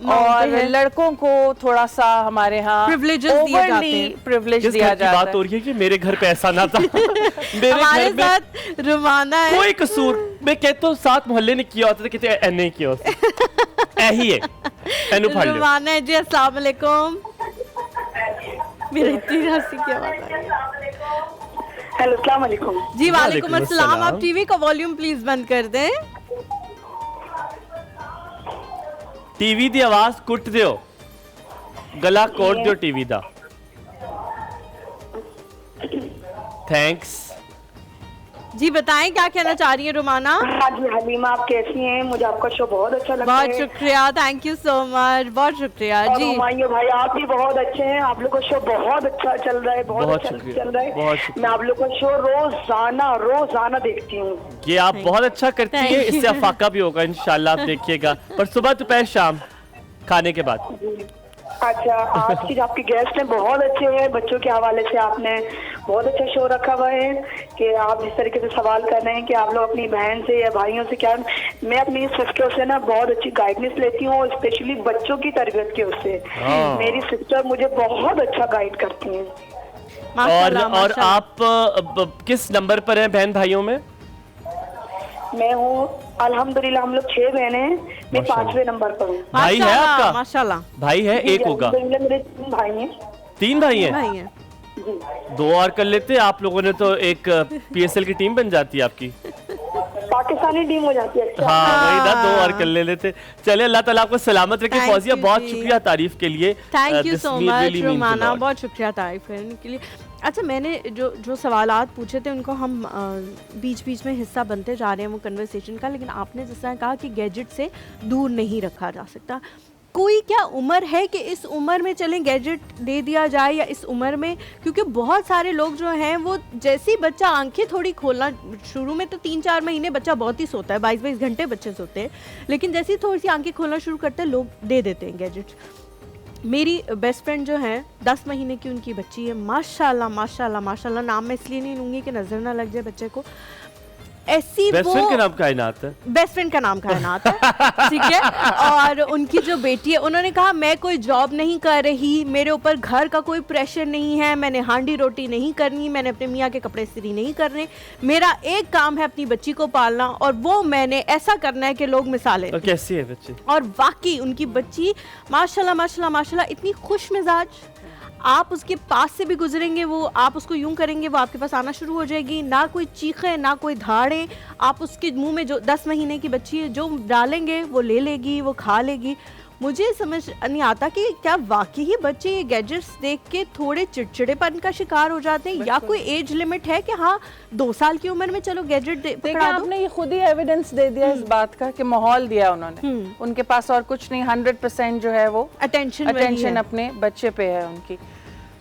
और लड़कों को थोड़ा सा हमारे यहाँ Privileges दिए जाते हैं। प्रिविलेज जिस दिया घर की जाता बात है। हो रही है कि मेरे घर पे ऐसा ना था, मेरे हमारे घर में साथ रोमाना है। कोई कसूर, मैं कहता हूँ 7 मोहल्ले ने किया होता था, कहते हैं नहीं किया होता, ऐही है एनु फाड़ लियो। रोमाना है जी। अस्सलाम वालेकुम। मेरी इतनी हंसी की आवाज आ रही है। हेलो अस्सलाम वालेकुम। जी वालेकुम वालेकुम अस्सलाम। अस्सलाम। आप टीवी का वॉल्यूम प्लीज बंद कर दें। टीवी दी आवाज कुट दियो, गला कोट दियो टीवी दा। थैंक्स। जी बताएं क्या कहना चाह रही है रोमाना? हाँ जी हलीमा, आप कैसी हैं? मुझे आपका शो बहुत अच्छा लगता बहुत है। शुक्रिया, थैंक यू सो मच, बहुत शुक्रिया और जी। हुमायूं भाई आप भी बहुत अच्छे हैं, आप लोग का शो बहुत अच्छा चल रहा है, बहुत बहुत अच्छा शुक्रिया, चल रहा है। बहुत शुक्रिया। मैं आप लोग का शो रोजाना देखती हूँ। ये आप बहुत अच्छा करती Thank है, you. इससे अफाका भी होगा इंशाल्लाह, आप देखिएगा। पर सुबह दोपहर शाम खाने के बाद। अच्छा आज की जो आपकी गेस्ट हैं बहुत अच्छे हैं, बच्चों के हवाले से आपने बहुत अच्छा शो रखा हुआ है कि आप जिस तरीके से सवाल कर रहे हैं कि आप लोग अपनी बहन से या भाइयों से क्या, मैं अपनी सिस्टर से ना बहुत अच्छी गाइडेंस लेती हूँ, स्पेशली बच्चों की तरबियत के उससे। मेरी सिस्टर मुझे बहुत अच्छा गाइड करती हैं। माशाल्लाह, और माशाल्लाह। आप किस नंबर पर हैं बहन भाइयों में? मैं हूँ अल्हम्दुलिल्लाह, हम लोग 6 बहने हैं, मैं माशाल्लाह। 5वें नंबर पर हूँ। भाई है माशाल्लाह, आपका? माशाल्लाह। भाई है, जी, एक होगा। अल्हम्दुलिल्लाह मेरे 3 भाई हैं। 3 भाई हैं? भाई हैं। 2 और कर लेते आप लोगों ने तो एक PSL की टीम बन जाती है आपकी। पाकिस्तानी टीम हो जाती है। अच्छा हाँ वही ना, 2 और कर ले लेते। चले, अल्लाह ताला आपको सलामत रखे। Thank फौजिया you बहुत जी। शुक्रिया तारीफ के लिए। Thank you This so really much means a Romana, lot. बहुत शुक्रिया तारीफ करने के लिए। अच्छा, मैंने जो सवालात पूछे थे उनको हम बीच बीच में हिस्सा बनते जा रहे हैं वो कन्वर्सेशन का, लेकिन आपने जिस तरह कहा कि गैजेट से दूर नहीं रखा जा सकता, कोई क्या उम्र है कि इस उम्र में चलें गैजेट दे दिया जाए, या इस उम्र में? क्योंकि बहुत सारे लोग जो हैं वो जैसे ही बच्चा आंखें थोड़ी खोलना, शुरू में तो 3-4 महीने बच्चा बहुत ही सोता है, 22-22 घंटे बच्चे सोते हैं, लेकिन जैसे ही थोड़ी सी आंखें खोलना शुरू करते हैं लोग दे देते हैं गैजेट। मेरी बेस्ट फ्रेंड जो है 10 महीने की उनकी बच्ची है, माशाल्लाह माशाल्लाह माशाल्लाह, नाम मैं इसलिए नहीं लूँगी कि नज़र ना लग जाए बच्चे को, ऐसी बेस्ट वो फ्रेंड का नाम कायनात है। बेस्ट फ्रेंड का नाम कायनात है, ठीक है। और उनकी जो बेटी है, उन्होंने कहा मैं कोई जॉब नहीं कर रही, मेरे ऊपर घर का कोई प्रेशर नहीं है, मैंने हांडी रोटी नहीं करनी, मैंने अपने मियाँ के कपड़े इस्त्री नहीं करने, मेरा एक काम है अपनी बच्ची को पालना, और वो मैंने ऐसा करना है कि लोग मिसालें। और कैसी है बच्ची? और वाकई उनकी बच्ची माशाल्लाह माशाल्लाह माशाल्लाह इतनी खुश मिजाज, आप उसके पास से भी गुजरेंगे, वो आप उसको यूं करेंगे वो आपके पास आना शुरू हो जाएगी, ना कोई चीखे ना कोई धाड़े, आप उसके मुंह में जो 10 महीने की बच्ची है जो डालेंगे वो ले लेगी, वो खा लेगी। मुझे समझ नहीं आता कि क्या वाकई ही बच्चे ये गैजेट्स देख के थोड़े चिड़चिड़ेपन का शिकार हो जाते हैं, या कोई एज लिमिट है कि हाँ 2 साल की उम्र में चलो गैजेट देखिए, पकड़ा दो। आपने ये खुद ही एविडेंस दे दिया इस बात का कि माहौल दिया उन्होंने, उनके पास और कुछ नहीं, 100% जो है वो अटेंशन अपने बच्चे पे है उनकी।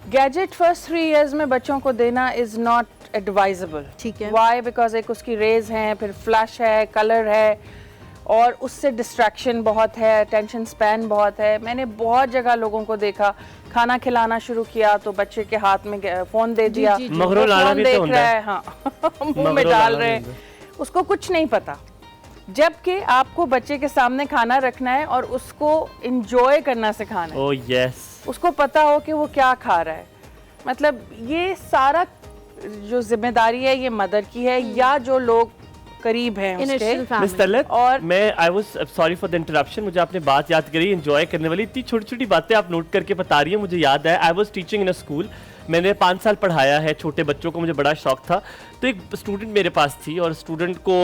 गैजेट फर्स्ट 3 इयर्स में बच्चों को देना इज नॉट एडवाइजेबल। ठीक है। वाई? बिकॉज एक उसकी रेज हैं, फिर फ्लैश है, कलर है, और उससे डिस्ट्रैक्शन बहुत है, अटेंशन स्पैन बहुत है। मैंने बहुत जगह लोगों को देखा, खाना खिलाना शुरू किया तो बच्चे के हाथ में फ़ोन दे दिया, जी, मगरो वो लाना फ़ोन भी तो देख होता रहा है। है, हाँ मुंह में मगरो डाल लाना रहे भी हैं, उसको कुछ नहीं पता। जबकि आपको बच्चे के सामने खाना रखना है और उसको इंजॉय करना सिखाना है, ओह यस, उसको पता हो कि वो क्या खा रहा है। मतलब ये सारा जो जिम्मेदारी है ये मदर की है, या जो लोग करीब हैं उसके। मिस तलत, और मैं I was sorry for the interruption, मुझे आपने बात याद करी एंजॉय करने वाली, इतनी छोटी छोटी बातें आप नोट करके बता रही हैं। मुझे याद है I was teaching in a school, मैंने 5 साल पढ़ाया है छोटे बच्चों को, मुझे बड़ा शौक था। तो एक स्टूडेंट मेरे पास थी और स्टूडेंट को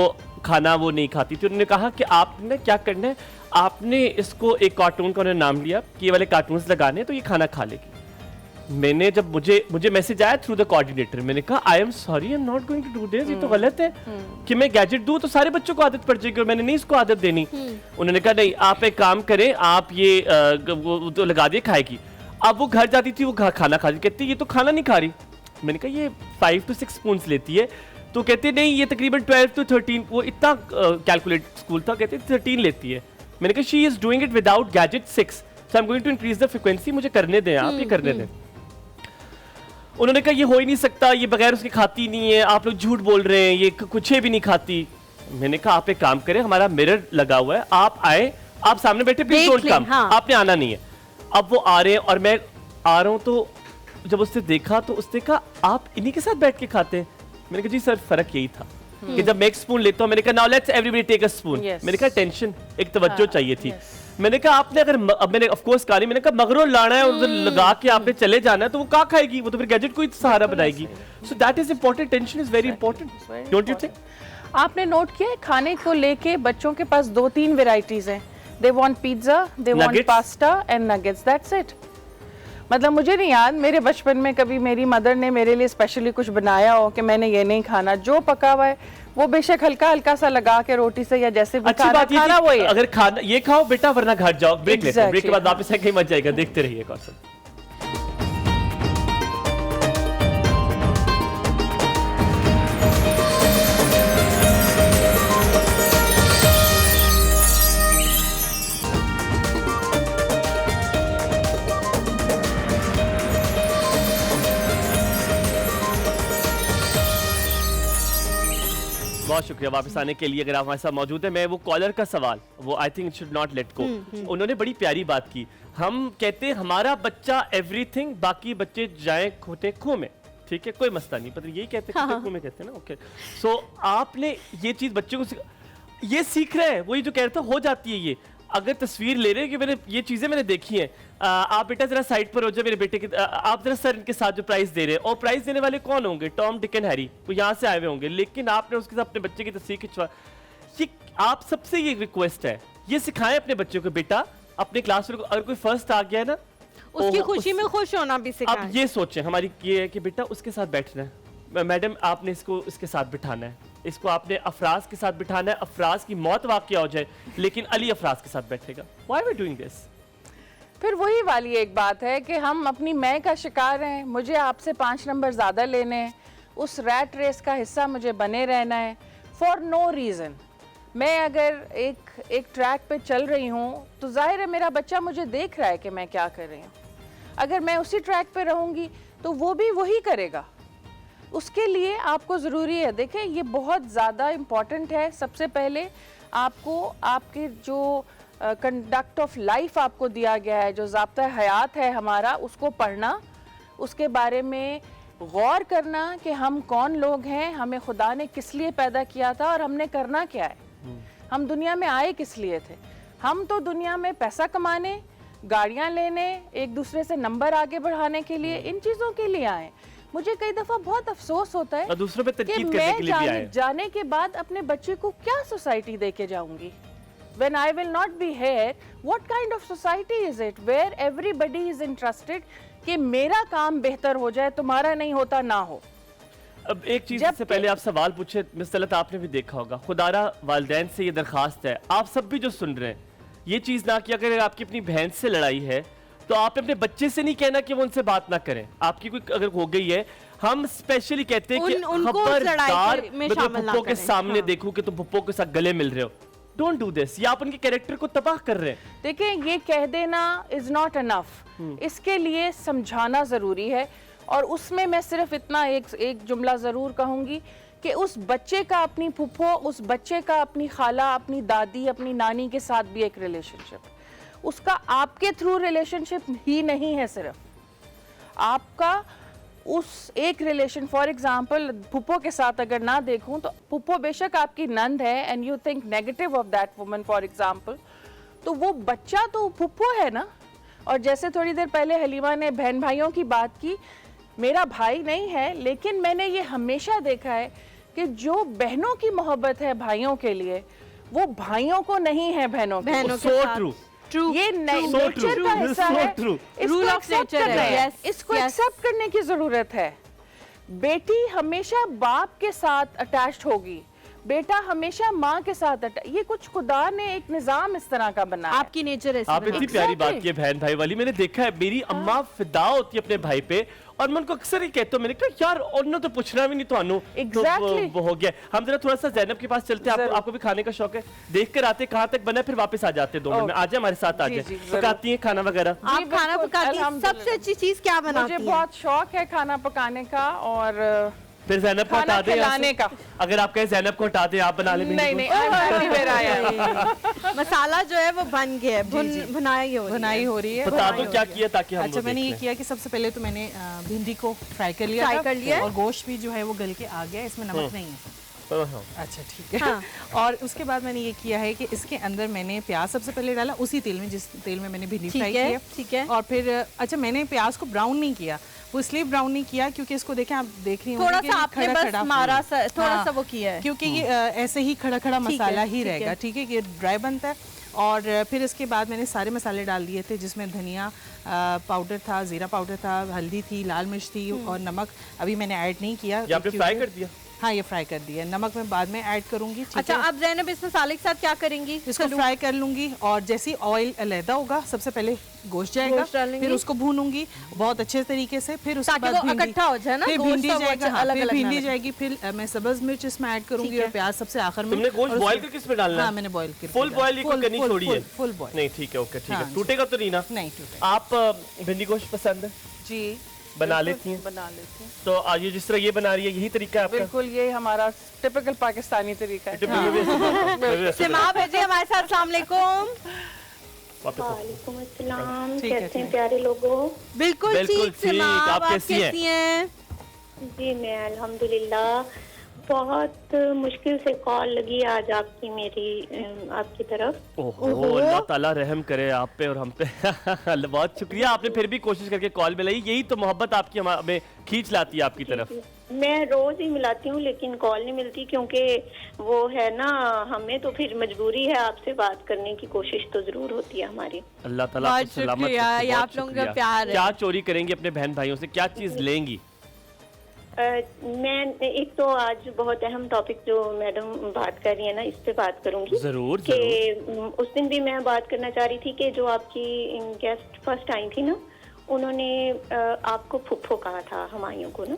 खाना वो नहीं खाती थी। उन्होंने कहा कि आपने क्या करना है, आपने इसको एक कार्टून का उन्होंने नाम लिया कि ये वाले कार्टून्स लगाने तो ये खाना खा लेगी। मैंने जब मुझे मैसेज आया थ्रू द कोऑर्डिनेटर, मैंने कहा I am sorry, I am not going to do this, ये तो गलत है कि मैं गैजेट दूं तो सारे बच्चों को आदत पड़ जाएगी और मैंने नहीं इसको आदत देनी। उन्होंने कहा नहीं, आप एक काम करें, आप ये वो तो लगा दिए, खाएगी। अब वो घर जाती थी, वो खाना खाती, कहती ये तो खाना नहीं खा रही। मैंने कहा ये 5 to 6 स्पून लेती है, तो कहते नहीं ये तकरीबन 12 to 13, वो इतना कैलकुलेट स्कूल था, कहते 13 लेती है। मैंने कहा she is doing it without gadget 6, so I am going to increase the frequency, मुझे करने दें आप, ये करने दें। उन्होंने कहा ये हो ही नहीं सकता, ये बगैर उसके खाती नहीं है, आप लोग झूठ बोल रहे हैं, ये कुछ भी नहीं खाती। मैंने कहा आप एक काम करें, हमारा मिरर लगा हुआ है, आप आए, आप सामने बैठे, प्लीज डोंट कम, आपने आना नहीं है। अब वो आ रहे हैं और मैं आ रहा हूँ, तो जब उसने देखा तो उसने कहा आप इन्हीं के साथ बैठ के खाते हैं। मैंने कहा जी सर फर्क यही था कि जब मैं एक स्पून लेता हूँ, मैंने कहा now let's everybody take a spoon. मैंने कहा टेंशन, एक तवज्जो चाहिए थी। मैंने कहा आपने अगर अब मैंने ऑफ कोर्स कहा नहीं, मैंने कहा मगरो लाना है और उधर लगा के आपने चले जाना है, तो वो क्या खाएगी, वो तो फिर गैजेट को ही सहारा बनाएगी। So that is important, tension is very important, don't you think? आपने नोट किया है खाने को लेके बच्चों के पास 2-3 वेराइटीज हैं, they want pizza, they want pasta and nuggets, that's it. मतलब मुझे नहीं याद मेरे बचपन में कभी मेरी मदर ने मेरे लिए स्पेशली कुछ बनाया हो कि मैंने ये नहीं खाना। जो पका हुआ है वो बेशक हल्का हल्का सा लगा के रोटी से या जैसे भी खाना वो है। अगर खाना ये खाओ बेटा वरना घर जाओ, ब्रेक लेते हैं, ब्रेक के बाद वापस कहीं मत जाएगा। देखते रहिए कौशल। बहुत शुक्रिया वापस आने के लिए। अगर आप हमारे साथ मौजूद हैं, मैं वो कॉलर का सवाल, वो I think it should not let go, उन्होंने बड़ी प्यारी बात की। हम कहते हैं हमारा बच्चा एवरीथिंग, बाकी बच्चे जाए खोटे खो में, ठीक है, कोई मसला नहीं, पता यही कहते हैं, खोटे खो में कहते हैं ना, ओके। सो आपने ये चीज बच्चों को ये सीख रहे हैं, वही जो कह रहे थे हो जाती है ये। अगर तस्वीर ले रहे हैं कि मैंने ये चीजें मैंने देखी हैं, आप बेटा जरा साइड पर हो जाए मेरे बेटे के, आप जरा सर इनके साथ जो प्राइस दे रहे हैं, और प्राइस देने वाले कौन होंगे? टॉम, डिक एंड हैरी, वो यहाँ से आए हुए होंगे, लेकिन आपने उसके साथ अपने बच्चे की तस्वीर खिंचवा। ये आप सबसे ये रिक्वेस्ट है, ये सिखाएं अपने बच्चों को, बेटा अपने क्लास में अगर कोई फर्स्ट आ गया है ना, उसकी खुशी में खुश होना भी सिखाएं। अब ये सोचें, हमारी ये है कि बेटा उसके साथ बैठना है, मैडम आपने इसको इसके साथ बिठाना है, इसको आपने अफराज के साथ बिठाना है, अफराज की मौत वाक़या हो जाए लेकिन अली अफराज के साथ बैठेगा। Why are we doing this? फिर वही वाली एक बात है कि हम अपनी मैं का शिकार हैं, मुझे आपसे 5 नंबर ज़्यादा लेने हैं, उस रैट रेस का हिस्सा मुझे बने रहना है फॉर नो रीज़न। मैं अगर एक ट्रैक पे चल रही हूँ तो जाहिर है मेरा बच्चा मुझे देख रहा है कि मैं क्या कर रही हूँ। अगर मैं उसी ट्रैक पे रहूँगी तो वो भी वही करेगा। उसके लिए आपको ज़रूरी है, देखें ये बहुत ज़्यादा इम्पॉर्टेंट है। सबसे पहले आपको आपके जो कंडक्ट ऑफ लाइफ आपको दिया गया है, जो ज़ाब्ता हयात है हमारा, उसको पढ़ना, उसके बारे में गौर करना कि हम कौन लोग हैं, हमें खुदा ने किस लिए पैदा किया था और हमने करना क्या है, हम दुनिया में आए किस लिए थे। हम तो दुनिया में पैसा कमाने, गाड़ियाँ लेने, एक दूसरे से नंबर आगे बढ़ाने के लिए, इन चीज़ों के लिए आए। मुझे कई दफ़ा बहुत अफसोस होता है दूसरों पे कि तनकीद करने के लिए भी आए। जाने के बाद अपने बच्चे को क्या सोसाइटी दे के जाऊंगी। When I will not be here, what kind of society is it where everybody is interested कि मेरा काम बेहतर हो जाए, तुम्हारा नहीं होता ना हो। अब एक चीज से पहले आप सवाल पूछे मिस तलत, आपने भी देखा होगा, खुदारा वालिदैन से ये दरखास्त है, आप सब भी जो सुन रहे हैं, ये चीज ना कि अगर आपकी अपनी बहन से लड़ाई है तो आप अपने बच्चे से नहीं कहना कि वो उनसे बात ना करें। आपकी कोई अगर हो गई है, हम स्पेशली कहते हैं कि खबरदार मैं तो पुप्पो के सामने देखूं कि तुम पुप्पो के साथ गले मिल रहे हो। डोंट डू दिस, ये आप उनके कैरेक्टर को तबाह कर रहे हैं। देखिए ये कह देना इज नॉट इनफ, इसके लिए समझाना जरूरी है। और उसमें मैं सिर्फ इतना एक जुमला जरूर कहूंगी कि उस बच्चे का अपनी फुफ्फो, उस बच्चे का अपनी खाला, अपनी दादी, अपनी नानी के साथ भी एक रिलेशनशिप, उसका आपके थ्रू रिलेशनशिप ही नहीं है, सिर्फ आपका उस एक रिलेशन। फॉर एग्जाम्पल फुप्पो के साथ अगर ना देखूं तो फुप्पो बेशक आपकी नंद है and you think negative of that woman for example, तो वो बच्चा तो फुप्पो है ना। और जैसे थोड़ी देर पहले हलीमा ने बहन भाइयों की बात की, मेरा भाई नहीं है लेकिन मैंने ये हमेशा देखा है कि जो बहनों की मोहब्बत है भाइयों के लिए, वो भाइयों को नहीं है बहनों के so true। ये नेचर का हिस्सा है, इसको एक्सेप्ट करने की जरूरत है। बेटी हमेशा बाप के साथ अटैच्ड होगी, बेटा हमेशा माँ के साथ ये कुछ खुदा ने एक निजाम इस तरह का बनाया। आपकी नेचर है। आप इतनी प्यारी बात की है बहन भाई वाली, मैंने देखा है मेरी अम्मा फिदा होती है अपने भाई पे, और मैं उनको अक्सर ही कहता हूँ, मैंने कहा यार उन्होंने तो पूछना भी नहीं तो Exactly। वो हो गया। हम जरा थोड़ा सा ज़ैनब के पास चलते हैं, आपको भी खाने का शौक है, देख कर आते कहाँ तक बना, फिर वापस आ जाते 2 मिनट में। आ जाए हमारे साथ, आ जाए, पकाती हैं खाना वगैरह। आप खाना पकाती हैं, सबसे अच्छी चीज क्या बनाती हैं? मुझे बहुत शौक है खाना पकाने का, और फिर ज़ैनब को हटा दे खिलाने का। अगर आप कहें ज़ैनब को हटा दे, आप बना ले। नहीं मसाला जो है वो बन गया है, भुनाई हो रही है। बता दो क्या किया ताकि हम अच्छा, मैंने ये किया कि सबसे पहले तो मैंने भिंडी को फ्राई कर लिया और गोश्त भी जो है वो गल के आ गया, इसमें नमक नहीं है। अच्छा ठीक है। हाँ। और उसके बाद मैंने ये किया है कि इसके अंदर मैंने प्याज सबसे पहले डाला, उसी तेल में जिस तेल में मैंने भिंडी फ्राई किया। ठीक है। और फिर अच्छा, मैंने प्याज को ब्राउन नहीं किया, वो इसलिए ब्राउन नहीं किया क्योंकि इसको देखें, आप देख रही थोड़ा सा आपने बस मारा सा, थोड़ा सा वो किया है, क्योंकि ये ऐसे ही खड़ा खड़ा मसाला ही रहेगा। ठीक है, ये ड्राई बनता है। और फिर इसके बाद मैंने सारे मसाले डाल दिए थे, जिसमें धनिया पाउडर था, जीरा पाउडर था, हल्दी थी, लाल मिर्च थी और नमक अभी मैंने ऐड नहीं किया। फ्राई कर दिया? हाँ, ये फ्राई कर दिया, नमक मैं बाद में ऐड करूंगी। अच्छा, अब ज़ैनब इस मसाले के साथ क्या करेंगी? इसको फ्राई कर लूंगी और जैसे ऑयल अलहदा होगा, सबसे पहले गोश्त जाएगा, फिर उसको भूनूंगी बहुत अच्छे तरीके से, फिर उसके बाद इकट्ठा हो जाए ना, फिर भिंडी जाएगा, फिर भिंडी जाएगी, फिर मैं सब्ज मिर्च इसमें ऐड करूंगी और प्याज सबसे आखिर में। तुमने गोश्त बॉयल करके इसमें डालना है? हाँ, मैंने बॉयल किया, फुल बॉयल करनी छोड़ी है? Full boil. नहीं, ठीक है, ओके, ठीक है। टूटेगा तो नहीं ना? नहीं टूटेगा। आप भिंडी गोश्त पसंद है? जी, बना लेती हैं? बना लेती हैं। तो आज ये जिस तरह ये बना रही है, यही तरीका है आपका? बिल्कुल, ये हमारा टिपिकल पाकिस्तानी तरीका है। सिमाब है जी हमारे साथ। अस्सलाम वालेकुम। वालेकुम अस्सलाम, कैसे हैं प्यारे लोगों? बिल्कुल ठीक। सिमाब, आप कैसी हैं? जी मैं अल्हम्दुलिल्लाह बहुत मुश्किल से कॉल लगी आज आपकी आपकी तरफ। ओहो, अल्लाह ताला रहम करे आप पे और हम पे। बहुत शुक्रिया, आपने फिर भी कोशिश करके कॉल मिलाई। यही तो मोहब्बत आपकी हमें खींच लाती है आपकी तरफ। मैं रोज ही मिलाती हूँ लेकिन कॉल नहीं मिलती, क्योंकि वो है ना, हमें तो फिर मजबूरी है आपसे बात करने की, कोशिश तो जरूर होती है हमारी। अल्लाह ताला आपको बहुत सलामत शुक्रिया, रखे, ये बहुत आप लोगों का शुक्रिया। प्यार है। क्या चोरी करेंगी अपने बहन भाइयों से, क्या चीज लेंगी? मैं एक तो आज बहुत अहम टॉपिक जो मैडम बात कर रही है ना, इस पे बात करूंगी। जरूर कि उस दिन भी मैं बात करना चाह रही थी कि जो आपकी गेस्ट फर्स्ट आई थी ना, उन्होंने आपको फुफ्फो कहा था हुमायूं को ना।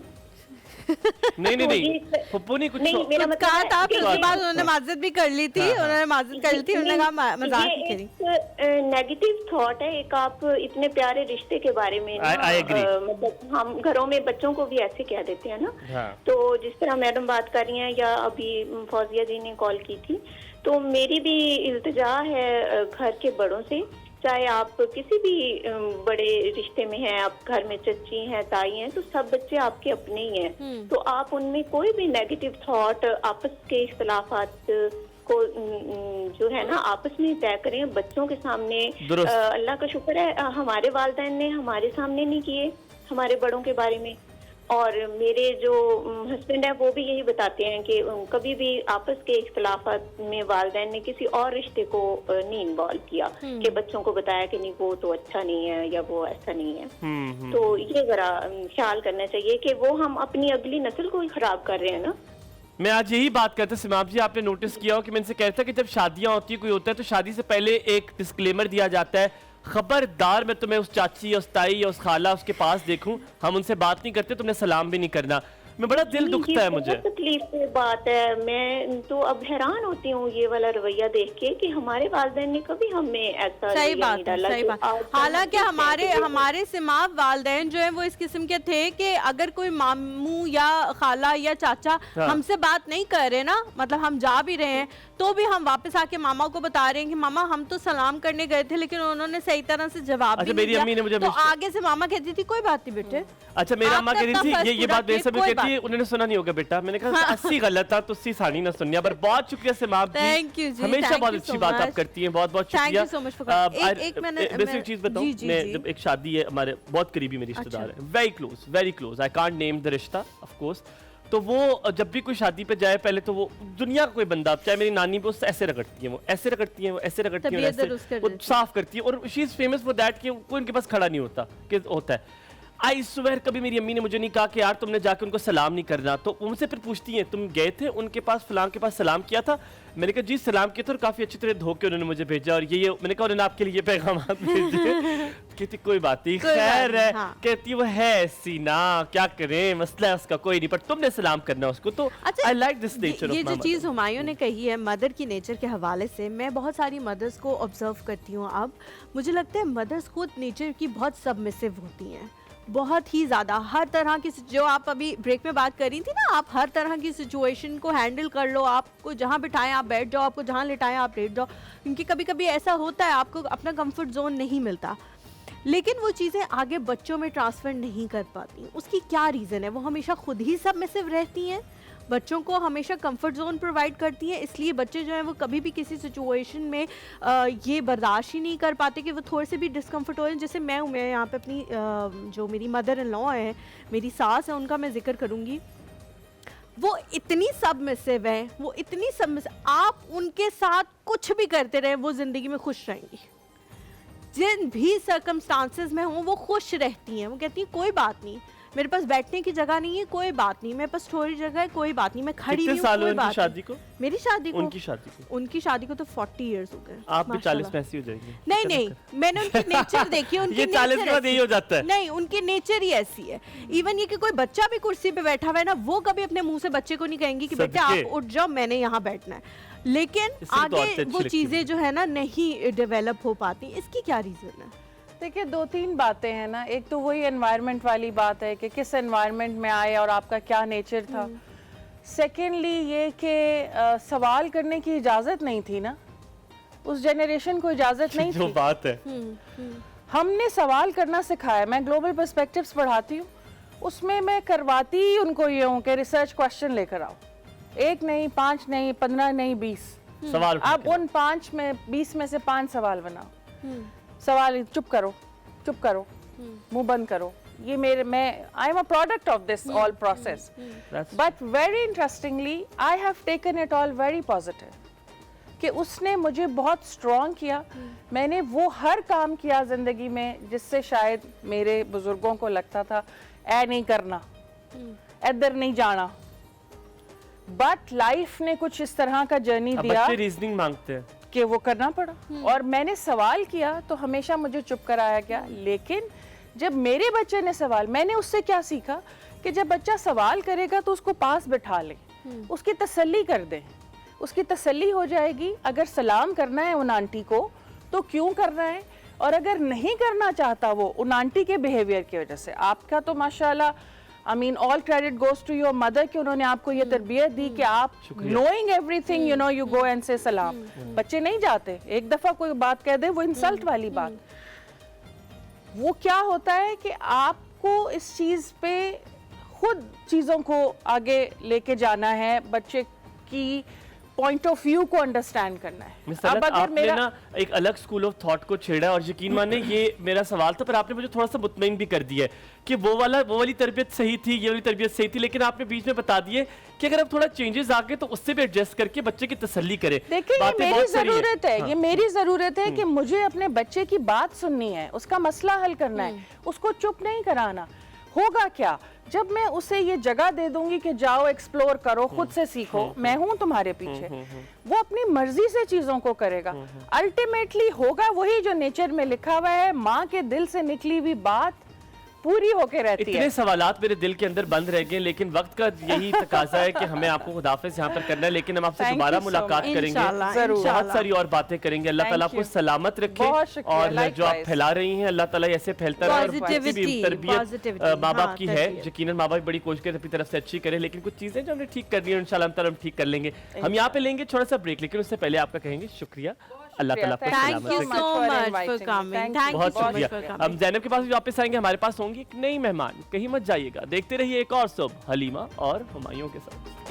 नहीं पप्पू नहीं कुछ नहीं, मेरा मतलब कहा है था, कि फिर उसके बाद उन्होंने माजरत भी कर ली थी। उन्होंने माजरत कर ली थी, उन्होंने कहा मजाक नहीं करी। एक नेगेटिव थॉट है, एक आप इतने प्यारे रिश्ते के बारे में ना, I agree. मतलब हम घरों में बच्चों को भी ऐसे कह देते हैं ना। हाँ। तो जिस तरह मैडम बात कर रही हैं या अभी फौजिया जी ने कॉल की थी, तो मेरी भी इल्तिजा है घर के बड़ों से, चाहे आप किसी भी बड़े रिश्ते में हैं, आप घर में चच्ची हैं, ताई हैं, तो सब बच्चे आपके अपने ही हैं। तो आप उनमें कोई भी नेगेटिव थॉट, आपस के इख्तलाफात को जो है ना आपस में तय करें बच्चों के सामने। अल्लाह का शुक्र है हमारे वालिदैन ने हमारे सामने नहीं किए हमारे बड़ों के बारे में, और मेरे जो हस्बैंड है वो भी यही बताते हैं कि कभी भी आपस के इख्तलाफात में वालिदैन ने किसी और रिश्ते को नहीं इन्वॉल्व किया, कि बच्चों को बताया कि नहीं वो तो अच्छा नहीं है या वो ऐसा नहीं है। तो ये जरा ख्याल करना चाहिए कि वो हम अपनी अगली नस्ल को ही खराब कर रहे हैं ना। मैं आज यही बात करता सिमाब जी, आपने नोटिस किया हो कि मैं इनसे कहता था कि जब शादियां होती है, कोई होता है, तो शादी से पहले एक डिस्क्लेमर दिया जाता है, खबरदार मैं तुम्हें उस चाची या उस ताई या उस खाला उसके पास देखूं, हम उनसे बात नहीं करते, तुमने सलाम भी नहीं करना। मैं बड़ा दिल दुखता है मुझे। तकलीफ की बात है, मैं तो अब हैरान होती हूँ ये वाला रवैया देख के कि हमारे वालिदैन ने कभी हमें ऐसा सही बात नहीं डाला। सही बात। हालांकि हमारे सिमाब वालिदैन जो है वो इस किस्म के थे कि अगर कोई मामू या खाला या चाचा हमसे बात नहीं कर रहे ना, मतलब हम जा भी रहे हैं तो भी हम वापस आके मामा को बता रहे हैं कि मामा हम तो सलाम करने गए थे लेकिन उन्होंने सही तरह से जवाब भी नहीं दिया। तो आगे से मामा कहती थी कोई बात नहीं बेटे। अच्छा, मेरी अम्मा कह रही थी ये बात मेरे से भी कहती है, उन्होंने सुना नहीं होगा बेटा। मैंने कहा 80 गलत था, तुसी सानी ना सुनिया। पर बहुत शुक्रिया सिमाब जी, थैंक यू जी, हमेशा बहुत अच्छी बात आप करती हैं, बहुत बहुत शुक्रिया। एक मैंने बेसिक चीज बताऊं, मैं जब एक शादी है हमारे बहुत करीबी मेरे रिश्तेदार है, very close, I can't name the रिश्ता ऑफ कोर्स। तो वो जब भी कोई शादी पे जाए, पहले तो वो दुनिया का कोई बंदा, चाहे मेरी नानी पे, उससे ऐसे रगड़ती है, वो ऐसे रगड़ती है, वो ऐसे रगड़ती है, वो साफ करती है, और she is famous for that कि कोई उनके पास खड़ा नहीं होता कि होता है। आई स्वेयर कभी मेरी अम्मी ने मुझे नहीं कहा कि यार तुमने जाके उनको सलाम नहीं करना। तो उनसे फिर पूछती हैं तुम गए थे उनके पास, फलां के पास सलाम किया था? मैंने कहा जी सलाम किया था, और काफी अच्छी तरह धो के उन्होंने मुझे भेजा, और ये मैंने कहा उन्होंने आपके लिए पैगाम भेजे। कहती कोई बात नहीं, खैर है। कहती वो है ऐसी ना, क्या करें, मसला है उसका कोई नहीं, पर तुमने सलाम करना उसको। तो I like this nature of ये जो चीज़ हुमायूं ने कही है मदर की नेचर के हवाले से, मैं बहुत सारी मदर्स को ऑब्जर्व करती हूँ। अब मुझे लगता है मदर्स खुद नेचर की बहुत सबमिसिव होती हैं, बहुत ही ज़्यादा। हर तरह की, जो आप अभी ब्रेक में बात कर रही थी ना, आप हर तरह की सिचुएशन को हैंडल कर लो, आपको जहाँ बिठाएं आप बैठ जाओ, आपको जहाँ लिटाएं आप लेट जाओ, क्योंकि कभी कभी ऐसा होता है आपको अपना कंफर्ट जोन नहीं मिलता, लेकिन वो चीज़ें आगे बच्चों में ट्रांसफ़र नहीं कर पाती। उसकी क्या रीज़न है? वो हमेशा खुद ही सबमिसिव रहती हैं, बच्चों को हमेशा कंफर्ट जोन प्रोवाइड करती हैं, इसलिए बच्चे जो हैं वो कभी भी किसी सिचुएशन में ये बर्दाश्त ही नहीं कर पाते कि वो थोड़े से भी डिस्कम्फर्ट हो। जैसे मैं यहाँ पे अपनी जो मेरी मदर इन लॉ है, मेरी सास है, उनका मैं जिक्र करूँगी। वो इतनी सबमिसिव है, वो इतनी सबमिसिव, आप उनके साथ कुछ भी करते रहे वो ज़िंदगी में खुश रहेंगी, जिन भी सर्कमस्टांसेस में हों वो खुश रहती हैं। वो कहती हैं कोई बात नहीं, मेरे पास बैठने की जगह नहीं है, कोई बात नहीं, मेरे पास थोड़ी जगह है, कोई बात नहीं, मैं खड़ी हूँ, कोई बात शादी को, मेरी शादी को, उनकी शादी को तो 40 इयर्स हो गए। आप भी 40 पैसे हो जाएंगे। नहीं, मैंने उनकी नेचर देखी, उनकी ये 40 के बाद यही हो जाता है। नहीं, उनकी नेचर ही ऐसी है। इवन ये कि कोई बच्चा भी कुर्सी पे बैठा हुआ है ना, वो कभी अपने मुंह से बच्चे को नहीं कहेंगी कि बेटा आप उठ जाओ, मैंने यहाँ बैठना है, लेकिन आगे वो चीजें जो है ना नहीं डेवलप हो पाती। इसकी क्या रीजन है? देखिए, 2-3 बातें हैं ना। एक तो वही एनवायरनमेंट वाली बात है कि किस एनवायरनमेंट में आए और आपका क्या नेचर था। सेकेंडली ये कि सवाल करने की इजाज़त नहीं थी ना, उस जनरेशन को इजाज़त नहीं जो थी। बात है हमने सवाल करना सिखाया। मैं ग्लोबल पर्सपेक्टिव्स पढ़ाती हूँ, उसमें मैं करवाती ही उनको ये हूँ कि रिसर्च क्वेश्चन लेकर आओ, 1 नहीं, 5 नहीं, 15 नहीं, 20 सवाल अब उन 5 में 20 में से 5 सवाल बनाओ। सवाल चुप करो, मुंह बंद करो। ये मैं आई am a product of this all process, but very interestingly I have taken it all very positive कि उसने मुझे बहुत स्ट्रॉन्ग किया। मैंने वो हर काम किया जिंदगी में जिससे शायद मेरे बुजुर्गों को लगता था ऐ नहीं करना, इधर नहीं जाना, बट लाइफ ने कुछ इस तरह का जर्नी दिया, बच्चे रीजनिंग मांगते हैं कि वो करना पड़ा। और मैंने सवाल किया तो हमेशा मुझे चुप कराया गया, लेकिन जब मेरे बच्चे ने सवाल, मैंने उससे क्या सीखा कि जब बच्चा सवाल करेगा तो उसको पास बिठा ले, उसकी तसल्ली कर दें, उसकी तसल्ली हो जाएगी। अगर सलाम करना है उन आंटी को तो क्यों करना है, और अगर नहीं करना चाहता वो उन आंटी के बिहेवियर की वजह से, आपका तो माशाल्लाह I mean all credit goes to your mother कि उन्होंने आपको ये तरबियत दी कि आप knowing everything you know you go and say सलाम। बच्चे नहीं जाते, एक दफा कोई बात कह दे वो इंसल्ट वाली बात। वो क्या होता है कि आपको इस चीज पे खुद चीजों को आगे लेके जाना है, बच्चे की पॉइंट ऑफ व्यू को अंडरस्टैंड करना है। मिस तलत, आपने ना एक अलग स्कूल ऑफ थॉट को छेड़ा और यकीन माने ये मेरा सवाल था, पर आपने मुझे थोड़ा सा मुतमईन भी कर दिया है कि वो वाली तरबियत सही थी, ये वाली तरबियत सही थी, लेकिन आपने बीच में बता दिए कि अगर अब थोड़ा चेंजेस आ गए तो उससे भी एडजस्ट करके बच्चे की तसल्ली करें। देखिए ये मेरी जरूरत है, ये मेरी जरूरत है कि मुझे अपने बच्चे की बात सुननी है, उसका मसला हल करना है, उसको चुप नहीं कराना। होगा क्या जब मैं उसे ये जगह दे दूंगी कि जाओ एक्सप्लोर करो, खुद से सीखो, मैं हूं तुम्हारे पीछे, वो अपनी मर्जी से चीजों को करेगा। अल्टीमेटली होगा वही जो नेचर में लिखा हुआ है, माँ के दिल से निकली हुई बात पूरी होके रहती है। इतने सवालात मेरे दिल के अंदर बंद रह गए, लेकिन वक्त का यही तकाजा है कि हमें आपको खुदाफिज यहाँ पर करना है, लेकिन हम आपसे दोबारा मुलाकात करेंगे, बहुत सारी और बातें करेंगे। अल्लाह ताला आपको सलामत रखे, और जो आप फैला रही हैं अल्लाह ताला ऐसे फैलता रहे, और तरबियत माँ बाप की है, यकीनन माँ बाप बड़ी कोशिश करें अपनी तरफ से अच्छी करें, लेकिन कुछ चीजें जो हमने ठीक करनी है इंशाल्लाह हम ठीक कर लेंगे। हम यहाँ पे लेंगे छोटा सा ब्रेक, लेकिन उससे पहले आपका कहेंगे शुक्रिया, अल्लाह ताला आपको थैंक यू सलामत so much for coming, thank you बहुत सो मच शुक्रिया। For coming. हम जैनब के पास भी वापस आएंगे, हमारे पास होंगी एक नई मेहमान, कहीं मत जाइएगा, देखते रहिए एक और सुबह हलीमा और हुमायूं के साथ।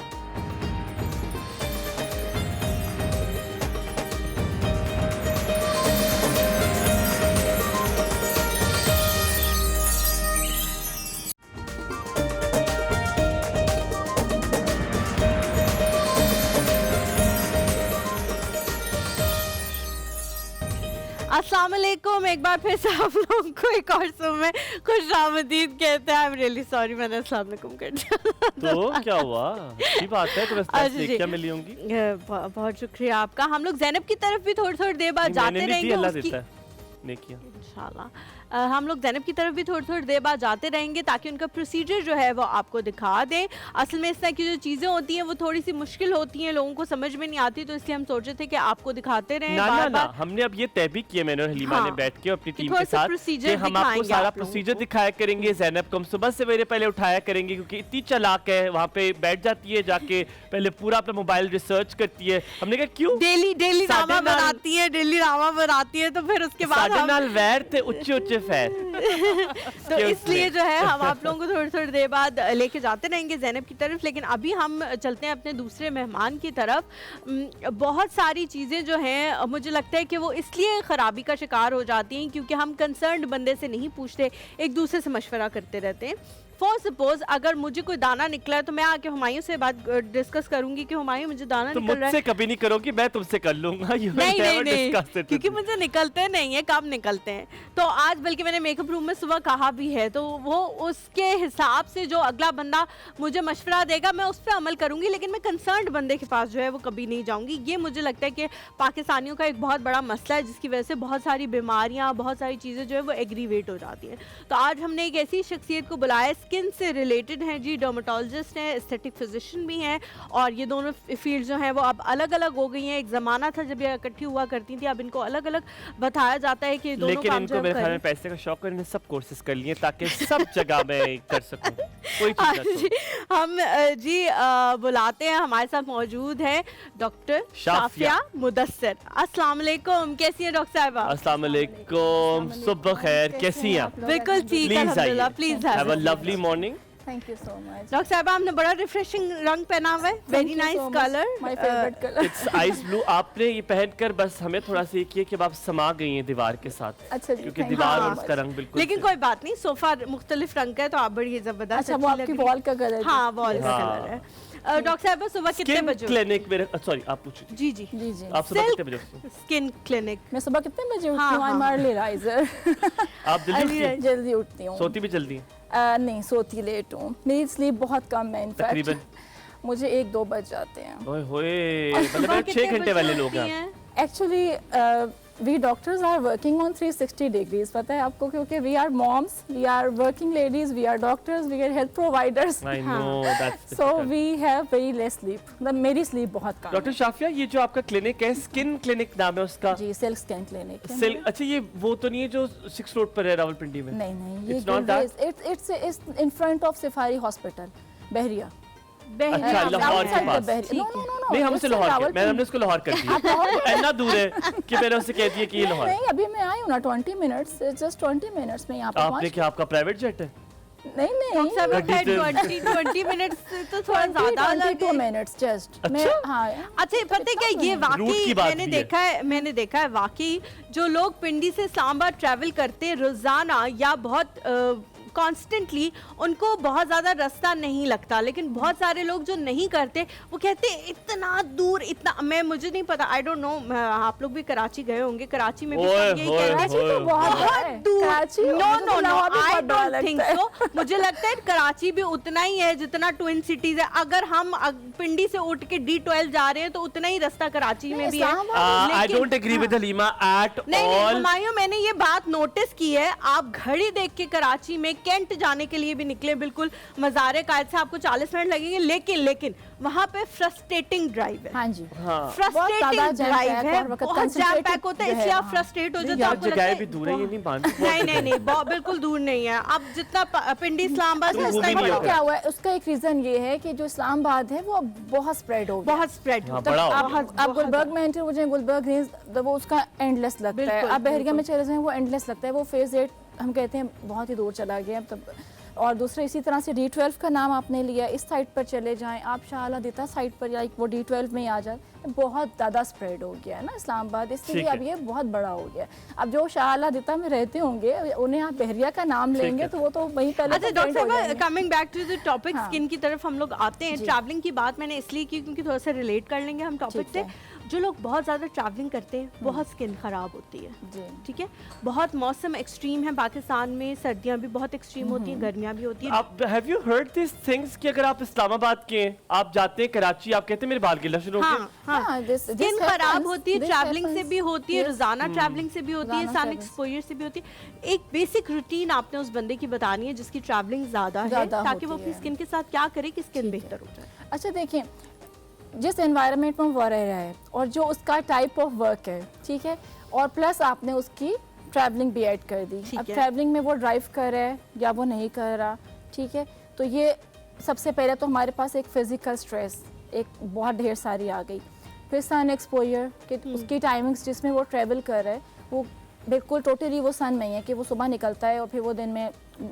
अस्सलाम वालेकुम, एक बार फिर से आप लोगों को एक और सुबह में खुशामदीद कहते हैं। आई एम रियली सॉरी मैंने अस्सलाम वालेकुम कर दिया। तो क्या हुआ, अच्छी बात है, तो क्या मिली होंगी। बहुत शुक्रिया आपका। हम लोग जैनब की तरफ भी थोड़ी थोड़ी देर बाद जाते रहेंगे, अल्लाह देता है नेकियां इंशाल्लाह। हम लोग जैनब की तरफ भी थोड़ी थोड़ी देर बाद जाते रहेंगे ताकि उनका प्रोसीजर जो है वो आपको दिखा दें। असल में इस तरह की जो चीज़ें होती हैं वो थोड़ी सी मुश्किल होती हैं, लोगों को समझ में नहीं आती, तो इसलिए हम सोचे थे कि आपको दिखाते रहें। ना, हमने अब ये तय भी किया, मैंने और हलीमा ने बैठ के अपनी टीम के साथ कि हम आपको सारा प्रोसीजर दिखाया करेंगे। जैनब को हम सुबह से मेरे पहले उठाया करेंगे, क्योंकि इतनी चालाक है, वहाँ पे बैठ जाती है, जाके पहले पूरा अपना मोबाइल रिसर्च करती है। हमने कहा क्यों, डेली रामा बनाती है, तो फिर उसके बाद वैर थे उच्चे फैर तो इसलिए जो है हम आप लोगों को थोड़ी थोड़ी देर बाद लेके जाते रहेंगे जैनब की तरफ। लेकिन अभी हम चलते हैं अपने दूसरे मेहमान की तरफ। बहुत सारी चीज़ें जो हैं मुझे लगता है कि वो इसलिए ख़राबी का शिकार हो जाती हैं क्योंकि हम कंसर्न्ड बंदे से नहीं पूछते, एक दूसरे से मशवरा करते रहते हैं। फॉर सपोज अगर मुझे कोई दाना निकला है तो मैं आके हुमायूं से बात डिस्कस करूंगी कि हुमायूं मुझे दाना तो निकल रहा है। मुझसे कभी नहीं करोगी, मैं तुमसे कर लूंगा। नहीं, क्योंकि मुझे निकलते नहीं है, कब निकलते हैं। तो आज बल्कि मैंने मेकअप रूम में सुबह कहा भी है, तो वो उसके हिसाब से जो अगला बंदा मुझे मशवरा देगा मैं उस पर अमल करूंगी, लेकिन मैं कंसर्न्ड बंदे के पास जो है वो कभी नहीं जाऊंगी। ये मुझे लगता है कि पाकिस्तानियों का एक बहुत बड़ा मसला है, जिसकी वजह से बहुत सारी बीमारियाँ, बहुत सारी चीज़ें जो है वो एग्रीवेट हो जाती हैं। तो आज हमने एक ऐसी शख्सियत को बुलाया, स्किन से रिलेटेड हैं जी, डर्मेटोलॉजिस्ट हैं, एस्थेटिक फिजिशियन भी हैं, और ये दोनों फील्ड जो हैं वो अब अलग अलग हो गई हैं। एक ज़माना था जब ये इकट्ठी हुआ करती थी, अब इनको अलग अलग बताया जाता है कि दोनों काम जो मेरे ख्याल में पैसे का शौक है, सब कोर्सेज कर लिए ताकि सब जगह में कर सकूं, कोई चीज ना। हम जी बुलाते हैं, हमारे साथ मौजूद है डॉक्टर शाफिया मुदस्सिर। अस्सलाम वालेकुम, कैसी हैं डॉक्टर साहिबा? अस्सलाम वालेकुम, सुबह खैर, कैसी हैं आप? बिल्कुल ठीक, अल्हम्दुलिल्लाह। Please have a lovely morning. Thank you so much. Doctor साहब आपने बड़ा रिफ्रेशिंग रंग पहना हुआ है, very nice colour, my favourite colour. It's ice blue. आपने ये पहनकर बस हमें थोड़ा सा ये किया कि अब आप समा गई हैं दीवार के साथ। अच्छा जी, क्योंकि thank you दीवार so और much। उसका रंग बिल्कुल लेकिन कोई बात नहीं, सोफा मुख्तलिफ रंग का है तो आप बड़ी जबरदस्त अच्छा, वो आपकी वॉल का कलर है। हाँ वॉल का हाँ। कलर है। डॉक्टर साहब सुबह कितने स्किन बजे? क्लिनिक में सॉरी आप पूछिए। जी जी जी जी। आप सुबह कितने बजे उठती हैं? Skin clinic. मैं सुबह कितने बजे उठती हाँ, हूँ? आई एम हाँ। Early riser. आप जल्दी उठती हैं? जल्दी उठती हूँ। सोती भी जल्दी हैं? नहीं, सोती लेट हूँ। मेरी स्लीप बहुत कम है इनफैक्ट। तकरीबन मुझे 1-2 बज जाते हैं। ओए होए, मतलब सुबह 6 कितने घंटे बजे वाले लोग उठती हैं। हैं? Actually we doctors are working on 360 degrees, पता है आपको, क्योंकि we are moms, we are working ladies, we are doctors, we are health providers, I know that's so we have very less sleep. मतलब मेरी स्लीप बहुत कम doctor Shafia, ये जो आपका क्लिनिक है, स्किन क्लिनिक नाम है उसका? है। जी, सिल्क स्किन क्लिनिक है। सिल्क। अच्छा, ये वो तो नहीं है जो 6 रोड पर है रावलपिंडी में? नहीं नहीं, ये It's not that? It's in front of Safari hospital, Bahria. अच्छा, लाहौर के पास। नो नो नो नो, नहीं, हम उसे लाहौर के, मैंने हमने उसको लाहौर कर दिया। इतना दूर है कि मैंने उससे कह दिया कि ये लाहौर। नहीं, अभी मैं आई हूँ ना, 20 मिनट्स, जस्ट 20 मिनट्स में यहाँ पे आपने पहुँच। क्या, आपका प्राइवेट जेट है? नहीं नहीं, डॉक्टर साहब 20 मिनट्स तो थोड़ा ज्यादा लगे। 22 मिनट्स जस्ट। मैं हाँ, अच्छा पता है क्या, ये रूट वाकई की बात मैंने भी है। मैंने देखा है वाकई जो लोग पिंडी से इस्लामाबाद ट्रैवल करते हैं रोजाना या बहुत कॉन्स्टेंटली, उनको बहुत ज़्यादा रास्ता नहीं लगता, लेकिन बहुत सारे लोग जो नहीं करते वो कहते हैं इतना दूर, इतना, मुझे नहीं पता, आई डोंट नो, आप लोग भी कराची गए होंगे, कराची में भी सब यही ओए, कहते हैं कराची तो बहुत बड़ा है। दूर। कराची, नो मुझे नो तो नो, लाहौर भी आई बहुत बड़ा डोंट थिंक लगता है। सो। मुझे लगता है कराची भी उतना ही है जितना ट्विन सिटीज है। अगर हम पिंडी से उठ के D12 जा रहे हैं तो उतना ही रास्ता कराची में भी है। I don't agree with Halima at नहीं ऑल। हुमायूं, मैंने ये बात नोटिस की है, आप घड़ी देख के कराची में कैंट जाने के लिए भी निकले, बिल्कुल मज़ार कायद से आपको 40 मिनट लगेंगे, लेकिन वहाँ पे फ्रस्ट्रेटिंग ड्राइव है। हाँ जी, फ्रस्ट्रेटिंग ड्राइव है, बहुत जैम पैक होता है, इसलिए आप फ्रस्ट्रेट हो जाते हो। आपको लगता जगह है भी दूर है, ये नहीं बांध। नहीं बिल्कुल दूर नहीं है। अब जितना पिंडी इस्लामाबाद तुम से घूमी नहीं हो। क्या हुआ है, उसका एक रीजन ये है कि जो इस्लामाबाद है वो अब बहुत स्प्रेड हो गया। बहुत स्प्रेड हाँ, होता बड़ा है। हो गया। आप गुलबर्ग में एंटर हो जाए, गुलबर्ग रेंज, तो वो उसका एंडलेस लगता है। बिल्कुल, आप बहरिया में बिल्कुल। चले जाएं, वो एंडलेस लगता है। वो फेज 8 हम कहते हैं बहुत ही दूर चला गया तब। और दूसरा इसी तरह से D12 का नाम आपने लिया, इस साइड पर चले जाएं आप, शाह आला साइड पर, लाइक वो D12 में ही आ जाए, बहुत ज़्यादा स्प्रेड हो गया है ना इस्लामाबाद, इसलिए ठीक है। अब ये बहुत बड़ा हो गया। अब जो शाह आला में रहते होंगे, उन्हें आप बहरिया का नाम लेंगे तो वो तो वहीं पहले अच्छा तो डॉक्टर trend हो साहब, जाएंगे। Coming back to the topic, हाँ। स्किन की तरफ हम लोग आते हैं। जी। ट्रैवलिंग की बात मैंने इसलिए की क्योंकि थोड़ा सा रिलेट कर लेंगे हम टॉपिक ठीक से। है। जो लोग बहुत ज़्यादा ट्रैवलिंग करते हैं, बहुत स्किन खराब होती है। जी। ठीक है, बहुत मौसम एक्सट्रीम है पाकिस्तान में, सर्दियाँ भी बहुत एक्सट्रीम होती हैं, गर्मियाँ भी होती हैं। आप have you heard this things कि अगर आप इस्लामाबाद के हैं, आप जाते हैं कराची, आप कहते हैं मेरे बाल गिला शुरू हो हाँ गए। हाँ, हाँ, this स्किन खराब happens, होती है, this ट्रैवलिंग से happens, भी होती है, yes. रोजाना ट्रैवलिंग से भी होती है, रोजाना सन travel। एक्सपोजर से भी होती है। एक बेसिक रूटीन आपने उस बंदे की बतानी है जिसकी ट्रैवलिंग ज्यादा है, ज़्यादा ताकि वो होती अपनी है। स्किन के साथ क्या करे कि स्किन बेहतर हो जाए। अच्छा देखिए, जिस एनवायरनमेंट में वो रह रहा है और जो उसका टाइप ऑफ वर्क है, ठीक है, और प्लस आपने उसकी ट्रैवलिंग भी ऐड कर दी। ठीक अब है। ट्रैवलिंग में वो ड्राइव कर रहा है या वो नहीं कर रहा, ठीक है, तो ये सबसे पहले तो हमारे पास एक फिजिकल स्ट्रेस एक बहुत ढेर सारी आ गई। फिर सन एक्सपोजर कि उसकी टाइमिंग्स जिसमें वो ट्रैवल कर रहा है वो बिल्कुल टोटली वो सन नहीं है कि वो सुबह निकलता है और फिर वो दिन में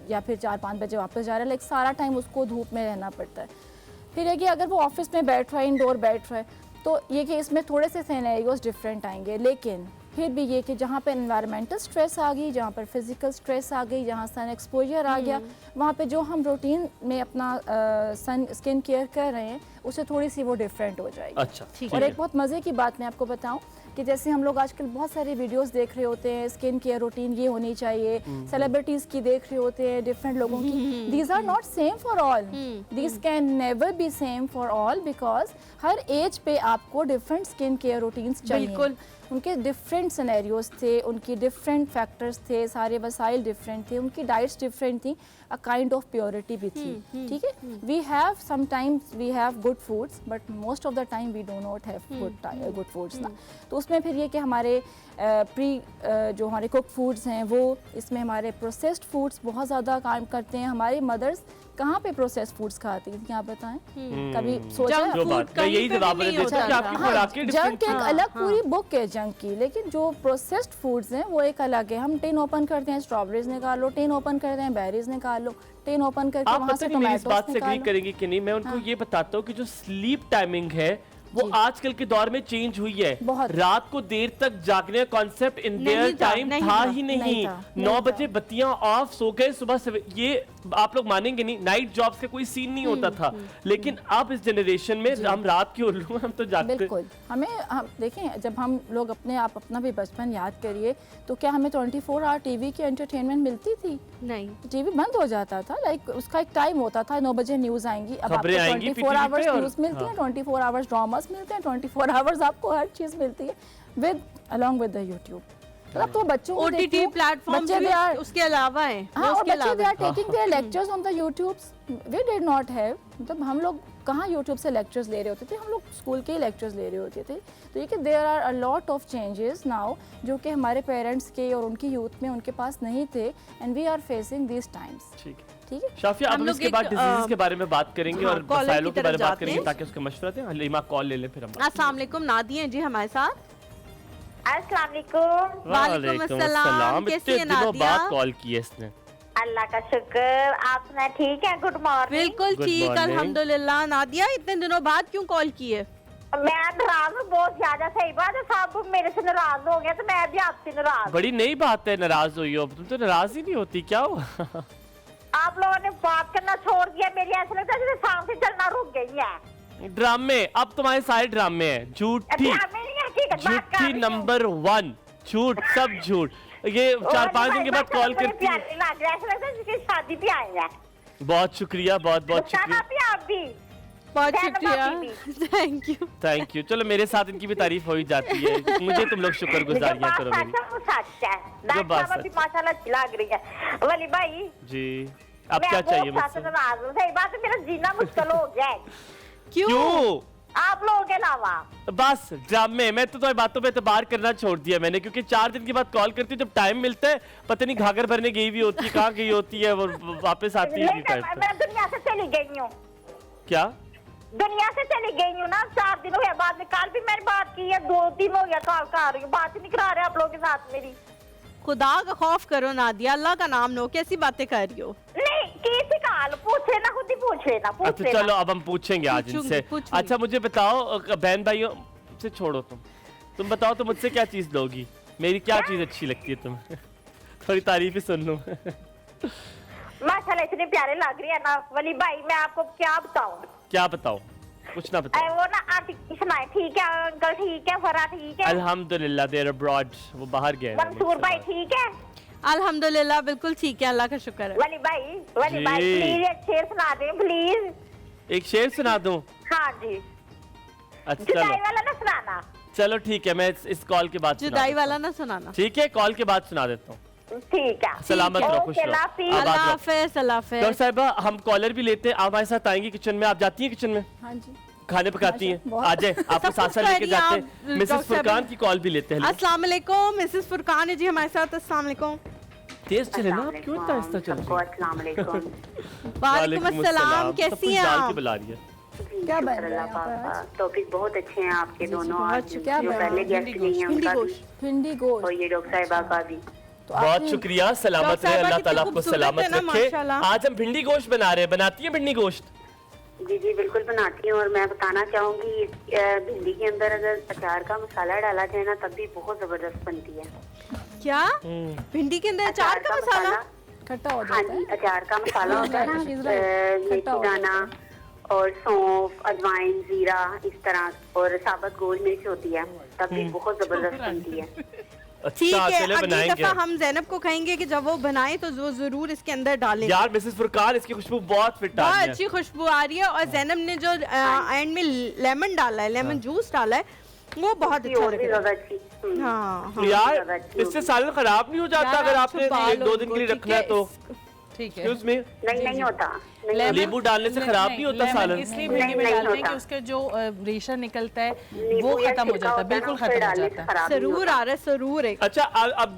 या फिर 4-5 बजे वापस जा रहा है, लाइक सारा टाइम उसको धूप में रहना पड़ता है। फिर है कि अगर वो ऑफिस में बैठ रहा है, इंडोर बैठ रहा है, तो ये कि इसमें थोड़े से सिनेरियोस डिफरेंट आएंगे, लेकिन फिर भी ये कि जहाँ पे एनवायरमेंटल स्ट्रेस आ गई, जहाँ पर फिजिकल स्ट्रेस आ गई, जहाँ सन एक्सपोजर आ गया, वहाँ पे जो हम रूटीन में अपना सन स्किन केयर कर रहे हैं उससे थोड़ी सी वो डिफरेंट हो जाएगी। अच्छा, ठीक और है। एक बहुत मज़े की बात मैं आपको बताऊं कि जैसे हम लोग आजकल बहुत सारे वीडियोस देख रहे होते हैं, स्किन केयर रूटीन ये होनी चाहिए, सेलिब्रिटीज़ की देख रहे होते हैं, डिफरेंट लोगों की, these are not same for all, these can never be same for all, because हर एज पे आपको डिफरेंट स्किन केयर रूटीन्स चाहिए। बिल्कुल। उनके डिफरेंट सिनेरियोज थे, उनकी डिफरेंट फैक्टर्स थे, सारे वसाइल डिफरेंट थे, उनकी डाइट्स डिफरेंट थी, अ काइंड ऑफ प्योरिटी भी थी। ठीक है, we have sometimes we have good foods but most of the time we do not have good foods ना, तो उसमें इसमें फिर ये कि हमारे जो हमारे कुक फूड्स हैं वो, इसमें हमारे प्रोसेस्ड फूड्स बहुत ज़्यादा काम करते हैं। हमारी मदर्स कहाँ पे प्रोसेस्ड फूड्स खाती थी, आप बताएं? कभी सोचा है? जो बात मैं यही जवाब मैंने देता कि आपकी खुराकें जंक डिफरेंट की एक अलग पूरी बुक है जंक की, लेकिन जो प्रोसेस्ड फूड्स हैं वो एक अलग है। हम टिन ओपन करते हैं, स्ट्रॉबेरीज निकाल लो, टिन ओपन करते हैं, बेरीज निकाल लो, टिन ओपन करके आप वहाँ पता से नहीं मेरी इस बात टोमेटोस से एग्री निकालो। करेंगे कि नहीं, मैं उनको ये बताता हूँ कि जो स्लीप टाइमिंग है वो आजकल के दौर में चेंज हुई है। बहुत। रात को देर तक जागने का कॉन्सेप्ट इन नहीं देयर था, टाइम नहीं था था, ही नहीं नहीं। था, 9 नहीं बजे बत्तियां ऑफ, सो गए सुबह ये आप लोग मानेंगे नहीं, नाइट जॉब्स का कोई सीन नहीं होता था। लेकिन अब इस जनरेशन में हम रात की उल्लू हैं, हम तो जागते। बिल्कुल, हम देखें, जब हम लोग अपना भी बचपन याद करिए तो क्या हमें 24 आवर टीवी की एंटरटेनमेंट मिलती थी? नहीं, टीवी बंद हो जाता था, लाइक उसका एक टाइम होता था, 9 बजे न्यूज़ आएंगी। अब आपको खबरें आएंगी 24 आवर्स और- न्यूज़ मिलती है, 24 आवर्स ड्रामास मिलते हैं, 24 आवर्स आपको हर चीज़ मिलती है with along with the YouTube. मतलब तो बच्चों को OTT देखो, प्लेटफॉर्म बच्चे they are- उसके अलावा है। हाँ, और उसके बच्चे they अलावा are taking their lectures on the YouTubes. We did not have, मतलब हम लोग कहाँ YouTube से लेक्चर्स ले रहे होते थे, हम लोग स्कूल के ही लेक्चर्स ले रहे होते थे। तो ये कि there are a lot of changes now जो कि हमारे पेरेंट्स के और उनकी यूथ में उनके पास नहीं थे, and we are facing these times. ठीक है ठीक है, शाफिया, अब हम हम लोग इसके बाद एक, डिजीज के बारे में बात करेंगे हाँ, और कॉलर मसाइलों की के बारे में तरफ बात जाते करेंगे हैं। ताकि उसका मशवरा दें। हलीमा कॉल ले लें फिर हम। अस्सलाम वालेकुम, नादिया जी हमारे साथ। अस्सलाम वालेकुम। वालेकुम अस्सलाम, कैसी है इतने दिनों नादिया? बाद कॉल की है इसने। अल्लाह का शुक्र, आप सुना ठीक है? Good morning. बिल्कुल Good ठीक, morning. अल्हम्दुलिल्लाह। नादिया, इतने दिनों बाद क्यों कॉल की है? मैं नाराज हूँ बहुत ज्यादा। सही बात है, सब मेरे से नाराज हो गए तो मैं भी आपसे नाराज हूँ। बड़ी नई बात है नाराज हुई हो, तुम तो नाराज ही नहीं होती, क्या हुआ? आप लोगों ने बात करना छोड़ दिया, मेरी ऐसा लगता है जैसे सांस से चलना रुक गई है। ड्रामे, अब तुम्हारे सारे ड्रामे हैं, झूठी हमें नहीं हकीकत बात कर झूठी रही हूँ। नंबर 1, झूठ, सब झूठ। ये 4-5 दिन के बाद कॉल करती है। प्यारे लग रहा है, ऐसा लगता है जैसे शादी पे आए हैं। बहुत शुक्रिया, बहुत बहुत मुस्कान शुक्रिया, आप भी, आप भी। बहुत ज़ैनब शुक्रिया, भाभी थैंक यू। Thank you. चलो मेरे साथ इनकी भी तारीफ हो ही जाती है, मुझे तुम लोग शुक्रगुजारियां करो मेरी। वो सच है। जो बात डॉक्टर साहब भी सच। माशाल्लाह लग रही है। वली भाई, जी, अब क्या चाहिए मैं मुझसे? बहुत नाराज हूँ। सही बात है, मेरा जीना मुश्किल हो गया है क्यों? आप लोगों के अलावा। बस ड्रामे, मैं तो तुम्हारी बातों पे एतबार करना छोड़ दिया मैंने, क्योंकि 4 दिन के बाद कॉल करती हूँ, जब टाइम मिलता है पता नहीं घाघर भरने गई हुई होती है, कहाँ गई होती है, वो वापस आती है नहीं, मैं दुनिया से चली गई हूँ। क्या? दुनिया से चली गई हूँ ना, 4 दिन हो गया। बाद में कल भी मैंने बात की है, 2-3 हो गया कॉल कर रही हूँ, बात ही नहीं करा रहे आप लोगों के साथ मेरी। खुदा का खौफ करो नादिया, अल्लाह का नाम लो, कैसी बातें कर रही हो? नहीं, किसी का हाल पूछ लेना, खुद ही पूछ लेना, पूछ अच्छा लेना। चलो, अब हम पूछेंगे आज पूछूंगी, इनसे। पूछूंगी। अच्छा मुझे बताओ, बहन भाइयों से छोड़ो, तुम बताओ, तुम मुझसे क्या चीज लोगी? मेरी क्या चीज अच्छी लगती है तुम्हें? थोड़ी तारीफ ही सुन लूं। माशाल्लाह इतने प्यारे लग रही है ना वली भाई, मैं आपको क्या बताऊं? क्या बताओ, कुछ ना बताओ। वो ना आंटी सुनाए, ठीक है अंकल, ठीक है फरा, ठीक है अल्हम्दुलिल्लाह, देयर अब्रॉड, वो बाहर गए हैं। मंसूर भाई, ठीक है अल्हम्दुलिल्लाह, बिल्कुल ठीक है, अल्लाह का शुक्र है। वली भाई, वली जी। भाई प्लीज एक शेर सुना दें प्लीज। एक शेर सुना दूं? हाँ जी, अच्छा जुदाई चलो वाला ना सुनाना। चलो ठीक है, मैं इस कॉल के बाद सुना जुदाई देता वाला हूं। ना सुनाना। ठीक है, कॉल के बाद सुना देता हूँ। ठीक है, सलामत रहो, खुश ओके, रहो। लाफिज। आबाद अल्लाह रहो। हाफिज, अल्लाह डॉक्टर हाफिज। साहिबा, हम कॉलर भी लेते हैं, आप हमारे साथ आएंगी किचन में? आप जाती हैं किचन में, हाँ जी, खाने पकाती हैं? बहुत। आ जाए, आपको सब साथ कुछ साथ लेके करिए जाते आप, हैं। मिसेस डॉक्टर साहब। फुरकान की कॉल भी लेते हैं। अस्सलाम वालेकुम, मिसेस फुरकान है जी हमारे साथ। अस्सलाम वालेकुम। तेज चले ना, आप क्यों इतना आहिस्ता चल रही हैं? अस्सलाम वालेकुम। वालेकुम अस्सलाम, सब कैसी कुछ हैं डाल के आप? बुला रही है। क्या बन रहा है यहाँ पर आज? टॉपिक बहुत अच्छे हैं आपके दोनों आज, क्या जो बना? पहले गेस्ट नहीं है भिंडी उनका भी, गोश्त। भिंडी गोश्त। और ये डॉक्टर साहिबा का भी। तो बहुत आपने- शुक्रिया, सलामत डॉक्टर रहे, साहिबा अल्लाह कितनी ताला आपको खूबसूरत सलामत है ना, रखे। माशाल्लाह। आज हम भिंडी गोश्त बना रहे हैं, बनाती है भिंडी गोश्त? जी जी बिल्कुल बनाती हूँ, और मैं बताना चाहूंगी भिंडी के अंदर अगर अचार का मसाला डाला जाए ना तब भी बहुत जबरदस्त बनती है। क्या भिंडी के अंदर अचार का मसाला? खट्टा हो हाँ जाता जी, है। अचार का मसाला होता है ना, She's right. मेथी खट्टा हो दाना और सौंफ, अजवाइन, जीरा, इस तरह, और साबुत गोल मिर्च होती है, तब भी बहुत जबरदस्त बनती है। ठीक अच्छा है, चले अगली बनाएंगे। दफा हम जैनब को कहेंगे कि जब वो बनाए तो वो जरूर इसके अंदर डालें। यार मिसेस फुरकान, इसकी खुशबू बहुत फिट आ बहुत रही है। अच्छी खुशबू आ रही है, और जैनब ने जो एंड में लेमन डाला है, लेमन जूस डाला है, वो बहुत ये अच्छा और लग भी रहा है। ज्यादा अच्छी। हाँ तो यार इससे सालन खराब नहीं हो जाता यार, अगर आप आपने छुपा ये लो 2 दिन के लिए उनको, रखना है तो? ठीक है। Excuse me? नहीं होता। नींबू डालने से खराब नहीं होता सालन? इसलिए भिंडी में डालते हैं कि उसके जो रेशा निकलता है वो खत्म हो जाता है, बिल्कुल खत्म हो जाता है। जरूर आ रहा है, जरूर एक अच्छा अब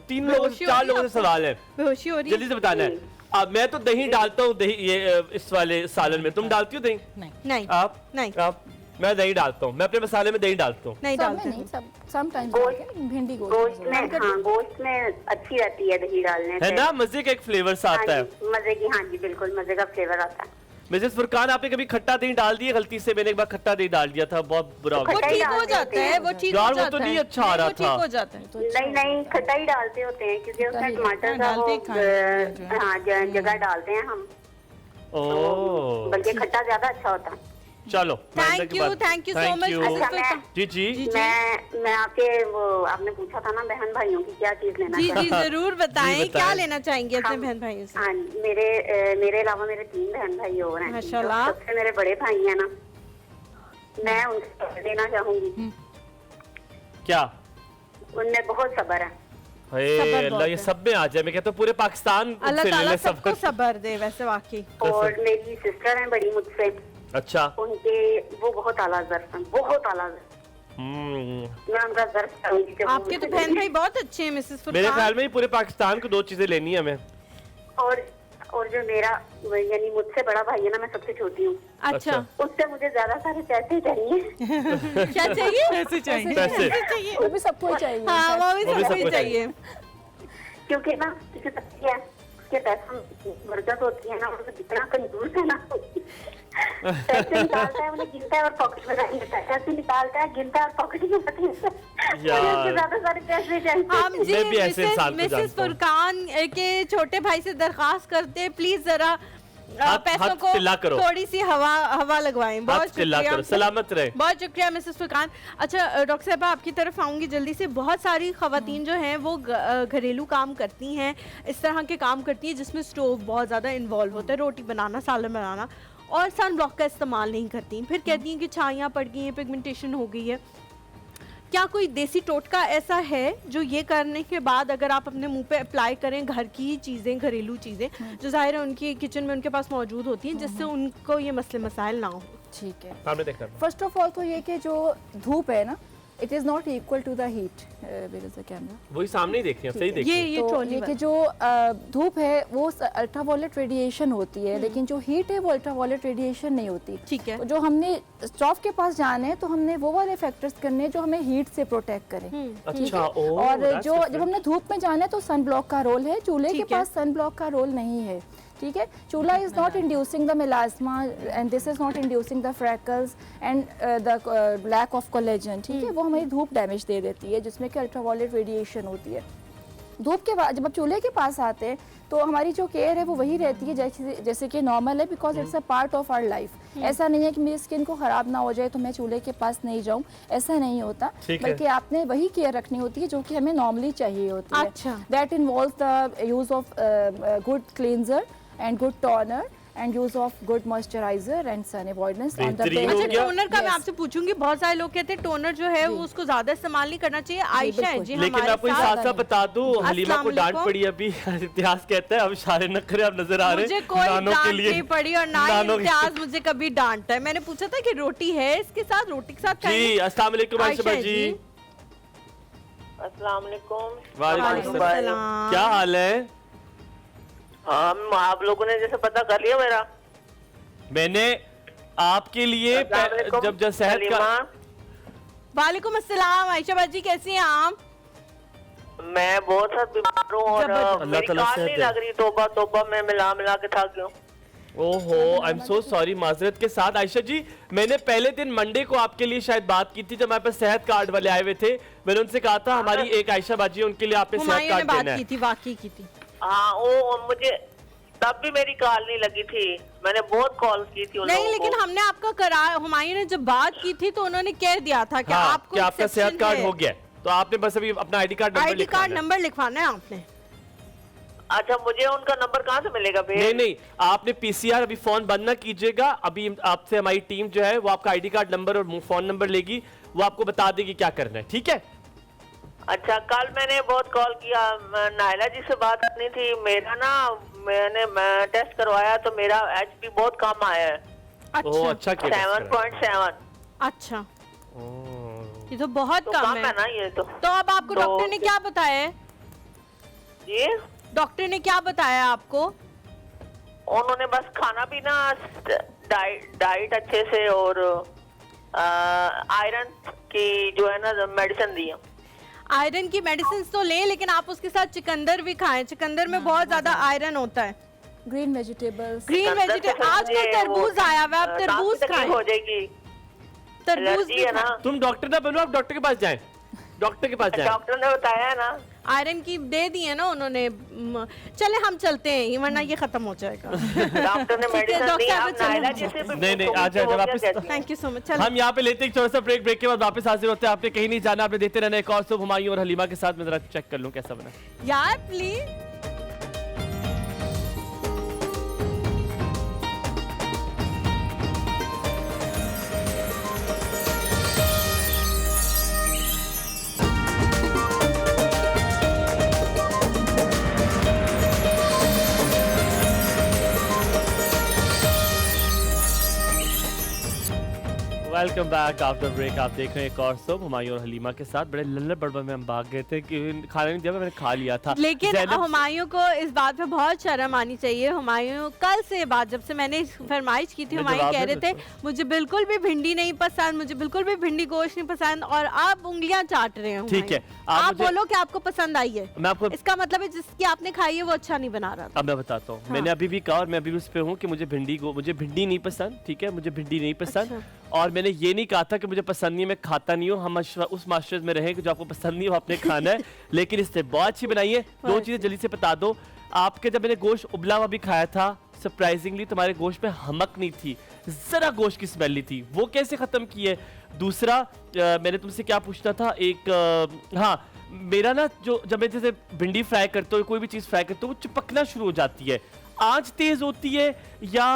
तीन लोगों से, 4 लोगों से सवाल है, बेहोशी हो रही है। जल्दी से बताना है। अब मैं तो दही डालता हूँ, दही ये इस वाले सालन में, तुम डालती हो दही? नहीं आप? नहीं आप? मैं दही डालता हूँ, मैं अपने मसाले में दही डालता हूँ। नहीं सब में डालते नहीं, सब समटाइम्स भिंडी गोश्त में, हाँ गोश्त में अच्छी रहती है दही डालने से, है ना, मजे का एक फ्लेवर सा आता है। मजे की, हाँ जी बिल्कुल मजे का फ्लेवर आता है। मिसेस फुरकान, आपने कभी खट्टा दही डाल दिया? गलती से मैंने एक बार खट्टा दही डाल दिया था, बहुत बुरा हो वो गया। ठीक हो जाता है, वो ठीक हो यार, जाता है। वो तो नहीं अच्छा आ रहा वो ठीक था। हो जाता है। नहीं खटाई डालते होते हैं क्योंकि उसमें टमाटर का वो हाँ जगह डालते हैं हम, ओह, बल्कि खट्टा ज्यादा अच्छा होता है। चलो, थैंक यू सो मच। अच्छा, जी जी मैं आपके वो आपने पूछा था ना बहन भाइयों की क्या चीज लेना जी चाहिए? जी जरूर बताएं, क्या लेना चाहेंगे अपने हम- बहन भाइयों से? हाँ मेरे अलावा मेरे 3 बहन भाई और हैं। माशाल्लाह। जो सबसे मेरे बड़े भाई हैं ना, मैं उनसे लेना चाहूंगी, क्या? उनमें बहुत सब्र है। सब्र अल्लाह, बहुत ये है। सब में आ जाए। मैं कहता हूँ पूरे पाकिस्तान अल्लाह से ले ताला ले सबको सब्र। सब्र दे वैसे वाकई। और मेरी सिस्टर है बड़ी मुझसे, अच्छा, उनके वो बहुत आला ज़र्फ हैं, बहुत आला ज़र्फ। मैं उनका ज़र्फ करूंगी कि वो आपके तो मुझसे बहन भाई बहुत अच्छे हैं मिसेस मेरे फुरकान। ख्याल में ही पूरे पाकिस्तान को 2 चीजें लेनी है हमें। और जो मेरा यानी मुझसे बड़ा भाई है ना, मैं सबसे छोटी हूँ, अच्छा, उससे मुझे ज्यादा सारे पैसे चाहिए। क्या चाहिए? पैसे चाहिए। पैसे वो भी सबको ही चाहिए। हाँ वो भी वो भी सबको सबको चाहिए। क्योंकि ना किसी क्या है, उसके पैसा बरकत होती है ना, वो जितना कंजूस है ना, पैसे निकालता है उन्हें गिनता है और पॉकेट में रख लेता है, पैसे निकालता है गिनता है और पॉकेट में रख लेता है। मुझे उससे ज्यादा सारे पैसे चाहिए। हम जी मैं भी ऐसे इंसान को मिसेस जानता हूँ। फुरकान के छोटे भाई से दरखास्त करते हैं, प्लीज जरा पैसों हाथ को चिल्ला करो। थोड़ी सी हवा लगवाएं। बहुत चिल्ला शुक्रिया, करो, सलामत रहे। बहुत शुक्रिया मिसेस फुरकान। अच्छा डॉक्टर साहब आपकी तरफ आऊंगी जल्दी से। बहुत सारी खवातीन जो हैं वो घरेलू काम करती हैं, इस तरह के काम करती हैं जिसमें स्टोव बहुत ज़्यादा इन्वॉल्व होता है, रोटी बनाना, सालन बनाना, और सन ब्लॉक का इस्तेमाल नहीं करती। फिर कहती हैं कि छाइयाँ पड़ गई हैं, पिगमेंटेशन हो गई है। क्या कोई देसी टोटका ऐसा है जो ये करने के बाद अगर आप अपने मुंह पे अप्लाई करें, घर की चीज़ें, घरेलू चीज़ें जो जाहिर है उनकी किचन में उनके पास मौजूद होती हैं, जिससे उनको ये मसले मसाइल ना हो? ठीक है। सामने देखना। फर्स्ट ऑफ ऑल तो ये कि जो धूप है ना, it is not equal to the heat. Where is the camera? वही सामने ही देखते हैं, सही देखते हैं। ये तो ट्रॉली ये कि जो धूप है वो अल्ट्रावायलेट रेडिएशन होती है, लेकिन जो हीट है वो अल्ट्रावायलेट रेडिएशन नहीं होती। ठीक है। तो जो हमने स्टोव के पास जाना है तो हमने वो वाले फैक्टर्स करने हैं जो हमें हीट से प्रोटेक्ट करें। अच्छा, ओह, और that's जो different. जब हमने धूप में जाना है तो सन ब्लॉक का रोल है, चूल्हे के ठीक है। पास सन ब्लॉक का रोल नहीं है। ठीक है, चूल्हा is not inducing the melasma and this is not inducing the freckles and the lack of collagen. ठीक है, वो हमारी धूप डैमेज दे देती है जिसमें कि अल्ट्रावायलेट रेडिएशन होती है। धूप के बाद जब आप चूल्हे के पास आते हैं तो हमारी जो केयर है वो वही रहती है जैसे कि नॉर्मल है, because it's a part of our life. ऐसा नहीं है कि मेरी स्किन को ख़राब ना हो जाए तो मैं चूल्हे के पास नहीं जाऊँ, ऐसा नहीं होता। बल्कि आपने वही केयर रखनी होती है जो कि हमें नॉर्मली चाहिए होती है। अच्छा। That involve the use of good cleanser and good toner and use of good moisturizer and sun avoidance on the बेहतरीन base. हो अच्छा गया। टोनर का मैं Yes. आपसे पूछूंगी, बहुत सारे लोग कहते हैं टोनर जो है वो उसको ज्यादा इस्तेमाल नहीं करना चाहिए। आयशा है बिल्कुल। जी लेकिन मैं हमारे आपको साथ। साथ साथ बता दूं, हलीमा को डांट अस्सलाम पड़ी अभी। इतिहास कहता है अब इशारे न करे, अब नजर आ रहे मुझे कोई नानों के डांट लिए। नहीं पड़ी और ना ही नानों के- इम्तियाज मुझे कभी डांटता है। मैंने पूछा था कि रोटी है इसके साथ, रोटी के साथ जी, खाएंगे? अस्सलाम वालेकुम आयशा आयशा जी। अस्सलाम वालेकुम। वालेकुम अस्सलाम। क्या हाल है? आप लोगों ने जैसे पता कर लिया मेरा? मैंने आपके लिए जब सेहत का वालेकुम अस्सलाम। आयशा बाजी कैसी हैं आप? मैं बहुत साथ बीमार हूँ और जबरदस्त। अल्लाह ताला सेहत नहीं दे। लग रही। तोबा तोबा मैं मिला के थक गया। ओहो, आई एम सो सॉरी, माजरत के साथ। आयशा जी, मैंने पहले दिन मंडे को आपके लिए शायद बात की थी जब हमारे पास सेहत कार्ड वाले आए हुए थे। मैंने उनसे कहा था हमारी एक आयशा बाजी है, उनके लिए आपने सेहत हुमायूं ने कार्ड बात देना की है। थी, वाकई की थी। हाँ वो मुझे तब भी मेरी कॉल नहीं लगी थी, मैंने बहुत कॉल की थी उन नहीं लोगों लेकिन को। हमने आपका करार, हुमायूं ने जब बात की थी तो उन्होंने कह दिया था कि हाँ, आपको कि आपका सेहत कार्ड हो गया है। तो आपने बस अभी अपना ID card number ID card लिखवाना है। नंबर लिखवाना है आपने। अच्छा मुझे उनका नंबर कहाँ से मिलेगा फिर? नहीं नहीं, आपने पीसीआर अभी फोन बंद ना कीजिएगा। अभी आपसे हमारी टीम जो है वो आपका आईडी कार्ड नंबर और फोन नंबर लेगी, वो आपको बता देगी क्या करना है। ठीक है? अच्छा कल मैंने बहुत कॉल किया, नायला जी से बात करनी थी। मैं टेस्ट करवाया तो मेरा HP बहुत कम आया है, ओह अच्छा किया 7.7। अच्छा, ये तो बहुत कम है ना ये तो। अब आपको डॉक्टर ने क्या बताया है? जी, डॉक्टर ने क्या बताया आपको? उन्होंने बस खाना पीना, डाइट अच्छे से और आयरन की जो है ना मेडिसिन दी है। आयरन की मेडिसिन तो लें, लेकिन आप उसके साथ चुकंदर भी खाएं। चुकंदर में बहुत ज्यादा आयरन होता है। ग्रीन वेजिटेबल्स, आजकल तरबूज आया हुआ है, आप तरबूज खाएं। हो जाएगी, तरबूज भी है ना। तुम डॉक्टर ना बनो, आप डॉक्टर के पास जाएं, डॉक्टर के पास जाएं। डॉक्टर ने बताया है ना, आयरन की दे दी है ना उन्होंने। चले हम चलते हैं, वरना ये खत्म हो जाएगा। डॉक्टर ने मेडिसिन दी, आप नायला जैसे नहीं आ जाए वापस। Thank you so much. हम यहाँ पे लेते हैं एक छोटा सा ब्रेक के बाद वापस हाजिर होते हैं। आपने कहीं नहीं जाना, आपने देते रहना एक और सुबह हुमायूं और हलीमा के साथ। मैं जरा चेक कर लूँ कैसा बना यार, please. Welcome back after break. आप देख रहे हैं एक और सब हुमायूं और हलीमा के साथ। बड़े लल्लड़ बड़बड़ में हम भाग गए थे कि खाना नहीं दिया, मैंने खा लिया था। लेकिन हुमायूं को इस बात पे बहुत शर्म आनी चाहिए। हुमायूं कल से बात, जब से मैंने फरमाइश की थी, हुमायूं कह रहे थे मुझे बिल्कुल भी भिंडी नहीं पसंद, मुझे बिल्कुल भी भिंडी गोश्त नहीं पसंद, और आप उंगलियां चाट रहे हैं। ठीक है, आप बोलो कि आपको पसंद आई है। मैं आपको, इसका मतलब है जिसकी आपने खाई है वो अच्छा नहीं बना रहा था। अब मैं बताता हूँ। मैंने अभी भी कहा और मैं अभी उस पे हूँ कि मुझे भिंडी नहीं पसंद। ठीक है, मुझे भिंडी नहीं पसंद। और मैंने ये नहीं कहा था कि मुझे पसंद नहीं, मैं खाता नहीं हूँ। हम उस मास्टर्स में रहे कि जो आपको पसंद नहीं हो आपने खाना है। लेकिन इससे बहुत अच्छी बनाई है। दो चीजें जल्दी से बता दो आपके। जब मैंने गोश्त उबला हुआ भी खाया था, सरप्राइजिंगली तुम्हारे गोश्त में हमक नहीं थी, जरा गोश्त की स्मेल नहीं थी। वो कैसे खत्म की है? दूसरा, मैंने तुमसे क्या पूछना था, हाँ, मेरा ना जो जब मैं जैसे भिंडी फ्राई करता हूँ, कोई भी चीज फ्राई करता हूँ, वो चिपकना शुरू हो जाती है। आंच तेज होती है या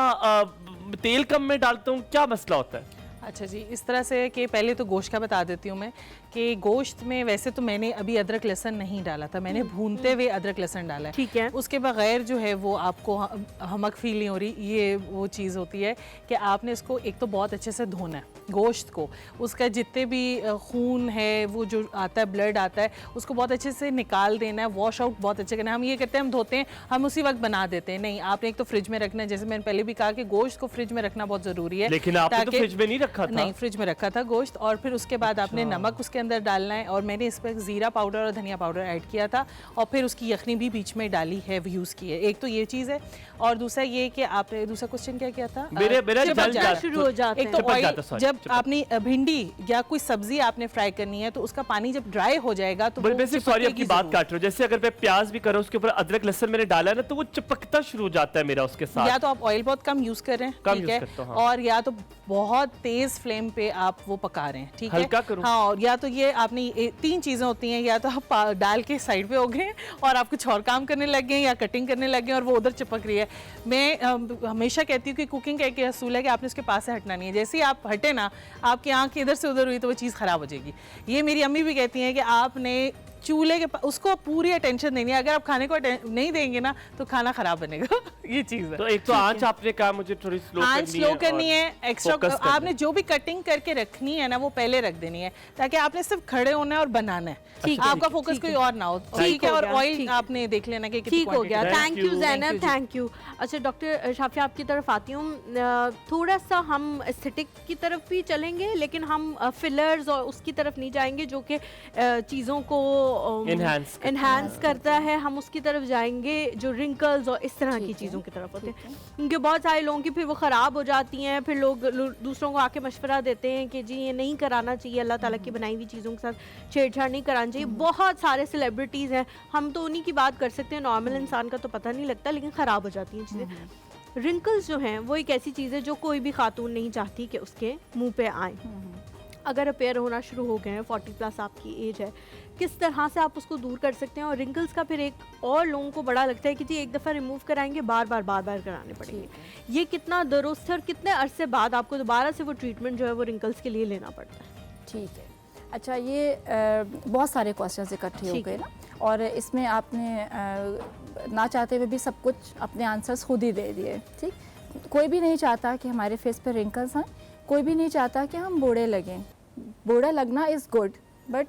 तेल कम में डालता हूँ, क्या मसला होता है? अच्छा जी, इस तरह से कि पहले तो गोश्त का बता देती हूँ मैं कि गोश्त में वैसे तो मैंने अभी अदरक लहसुन नहीं डाला था, मैंने भूनते हुए अदरक लहसुन डाला है। ठीक है। उसके बगैर जो है वो आपको हमक फील नहीं हो रही। ये वो चीज़ होती है कि आपने इसको एक तो बहुत अच्छे से धोना है गोश्त को, उसका जितने भी खून है वो जो आता है, ब्लड आता है, उसको बहुत अच्छे से निकाल देना है, वॉश आउट बहुत अच्छे करना है। हम ये करते हैं, हम धोते हैं, हम उसी वक्त बना देते हैं। नहीं, आपने एक तो फ्रिज में रखना है, जैसे मैंने पहले भी कहा कि गोश्त को फ्रिज में रखना बहुत ज़रूरी है। लेकिन आपने तो फ्रिज में नहीं रखा था। नहीं, फ्रिज में रखा था गोश्त। और फिर उसके बाद आपने नमक उसके अंदर डालना है, और मैंने इस पर जीरा पाउडर और धनिया पाउडर ऐड किया था, और फिर उसकी यखनी भी बीच में डाली है, यूज़ की है। एक तो ये चीज़ है, और दूसरा ये कि आपने दूसरा क्वेश्चन क्या किया था? मेरा शुरू हो जाता है। एक तो ऑयल, जब आपने भिंडी या कोई सब्जी आपने फ्राई करनी है तो उसका पानी जब ड्राई हो जाएगा तो सॉरी आपकी बात काट रहा हूँ, जैसे अगर मैं प्याज भी करूँ उसके ऊपर अदरक लहसुन मैंने डाला है ना, तो वो चिपकता शुरू हो जाता है मेरा उसके साथ। या तो आप ऑयल बहुत कम यूज कर रहे हैं, ठीक है, और या तो बहुत तेज फ्लेम पे आप वो पका रहे हैं, ठीक है, हल्का करूं। हाँ, और या तो ये आपने तीन चीजें होती हैं, या तो आप डाल के साइड पे हो गए और आप कुछ और काम करने लग गए, या कटिंग करने लग गए और वो उधर चिपक रही है। मैं हमेशा कहती हूँ कि कुकिंग का एक असूल है कि आपने उसके पास से हटना नहीं है। जैसे ही आप हटे ना, आपकी आंख इधर से उधर हुई तो वो चीज़ खराब हो जाएगी। ये मेरी अम्मी भी कहती हैं कि आपने चूल्हे के उसको पूरी अटेंशन देनी है। अगर आप खाने को नहीं देंगे ना तो खाना खराब बनेगा। ये चीज़ है। तो एक तो आंच आपने कहा मुझे थोड़ी स्लो करनी है, एक्स्ट्रा आपने जो भी कटिंग करके रखनी है ना वो पहले रख देनी है, ताकि आपने सिर्फ खड़े होना है और बनाना है, आपका फोकस कोई और ना हो, ठीक है। और ऑयल आपने देख लेना कि ठीक हो गया। Thank you Zainab, thank you. अच्छा डॉक्टर शाफिया, आपकी तरफ आती हूँ। थोड़ा सा हम एस्थेटिक की तरफ भी चलेंगे, लेकिन हम फिलर्स और उसकी तरफ नहीं जाएंगे जो कि चीज़ों को एनहांस करता है। हम उसकी तरफ जाएंगे जो रिंकल्स और इस तरह की चीज़ों की तरफ होते हैं, क्योंकि बहुत सारे लोगों की फिर वो ख़राब हो जाती हैं। फिर लोग दूसरों को आके मशवरा देते हैं कि जी ये नहीं कराना चाहिए, अल्लाह ताला की बनाई हुई चीज़ों के साथ छेड़छाड़ नहीं करानी चाहिए। बहुत सारे सेलिब्रिटीज़ हैं, हम तो उन्हीं की बात कर सकते हैं, नॉर्मल इंसान का तो पता नहीं लगता, लेकिन ख़राब हो जाती हैं चीज़ें। रिंकल्स जो हैं वो एक ऐसी चीज़ है जो कोई भी खातून नहीं चाहती कि उसके मुँह पे आए। अगर अपेयर होना शुरू हो गए हैं, 40+ आपकी एज है, किस तरह से आप उसको दूर कर सकते हैं? और रिंकल्स का फिर एक और लोगों को बड़ा लगता है कि जी एक दफ़ा रिमूव कराएंगे, बार बार कराने पड़ेंगे। ये कितना दुरुस्त है और कितने अरसे बाद आपको दोबारा से वो ट्रीटमेंट जो है वो रिंकल्स के लिए लेना पड़ता है? ठीक है, अच्छा, ये बहुत सारे क्वेश्चंस इकट्ठे हो गए ना, और इसमें आपने ना चाहते हुए भी सब कुछ अपने आंसर्स खुद ही दे दिए। ठीक, कोई भी नहीं चाहता कि हमारे फेस पे रिंकल्स आएँ, कोई भी नहीं चाहता कि हम बूढ़े लगें। बूढ़ा लगना इज़ गुड, बट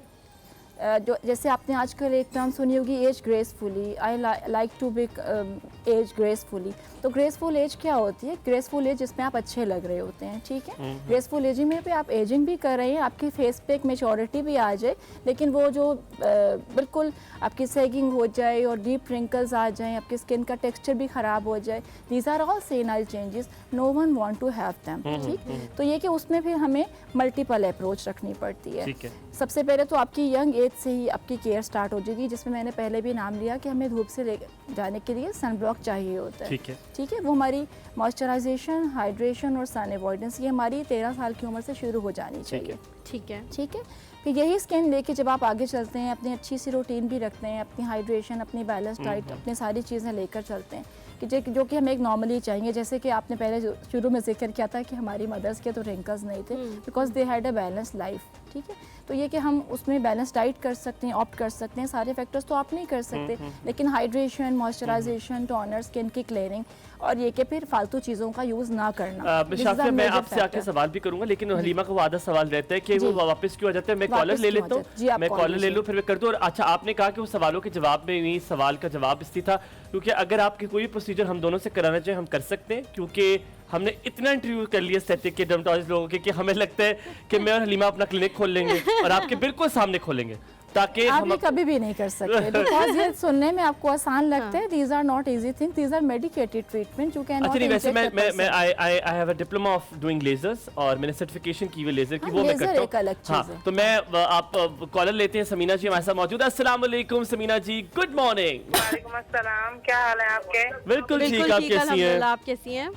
जो जैसे आपने आजकल एक टर्म सुनी होगी, age gracefully, I like to be age gracefully. तो ग्रेसफुल एज क्या होती है? ग्रेसफुल एज जिसमें आप अच्छे लग रहे होते हैं, ठीक है। ग्रेसफुल एजिंग में भी आप एजिंग भी कर रहे हैं, आपके फेस पे एक मेच्योरिटी भी आ जाए, लेकिन वो जो बिल्कुल आपकी सेगिंग हो जाए और डीप रिंकल्स आ जाएं, आपकी स्किन का टेक्सचर भी ख़राब हो जाए, these are all senile changes, no one want to have them. ठीक, तो ये कि उसमें फिर हमें मल्टीपल अप्रोच रखनी पड़ती है। सबसे पहले तो आपकी यंग एज से ही आपकी केयर स्टार्ट हो जाएगी, जिसमें मैंने पहले भी नाम लिया कि हमें धूप से ले जाने के लिए सन ब्लॉक चाहिए होता है। ठीक है, वो हमारी मॉइस्चराइजेशन, हाइड्रेशन और सन अवॉइडेंस, ये हमारी 13 साल की उम्र से शुरू हो जानी चाहिए। ठीक है, फिर यही स्किन लेके जब आप आगे चलते हैं, अपनी अच्छी सी रूटीन भी रखते हैं, अपनी हाइड्रेशन, अपनी बैलेंस डाइट, अपनी सारी चीज़ें लेकर चलते हैं कि जो कि हमें एक नॉर्मली चाहिए। जैसे कि आपने पहले शुरू में जिक्र किया था कि हमारी मदर्स के तो रिंकल्स नहीं थे, because they had a balance life. ठीक है, तो ये कि हम उसमें बैलेंस डाइट कर सकते हैं, ऑप्ट कर सकते हैं, सारे फैक्टर्स तो आप नहीं कर सकते, लेकिन हाइड्रेशन, मॉइस्चराइजेशन, टोनर, स्किन की क्लीनिंग, और ये कि फिर फालतू चीज़ों का यूज़ ना करना। मैं आपसे आके सवाल भी करूंगा, लेकिन हलीमा का आधा सवाल रहता है कि वो वापस क्यों आ जाते हैं। मैं कॉलर ले लेता हूँ, मैं कॉलर ले लूँ, फिर मैं कर दूँ। और अच्छा, आपने कहा कि वो सवालों के जवाब में नहीं, सवाल का जवाब इसलिए था क्योंकि अगर आपके कोई प्रोसीजर हम दोनों से कराना चाहें, हम कर सकते हैं, क्योंकि हमने इतना इंटरव्यू कर लिया एस्थेटिक के, डर्मेटोलॉजिस्ट लोगों के, कि हमें लगता है कि मैं और हलीमा अपना क्लिनिक खोल लेंगे और आपके बिल्कुल सामने खोलेंगे, ताकि आप ये कभी भी नहीं कर सकते, बिकॉज़ ये सुनने में आपको आसान लगता है। These are not easy things, these are medicated treatment you can not. अच्छा, वैसे मैं I have a diploma of doing lasers, और मैंने सर्टिफिकेशन की हुई लेजर की, वो मैं करता हूं। एक अलग चीज है। तो मैं आप कॉलर लेते हैं। समीना जी हमारे साथ मौजूद है। अस्सलाम वालेकुम समीना जी, गुड मॉर्निंग। वालेकुम अस्सलाम, क्या हाल है आपके? बिल्कुल ठीक, आप कैसी हैं? आप कैसी हैं?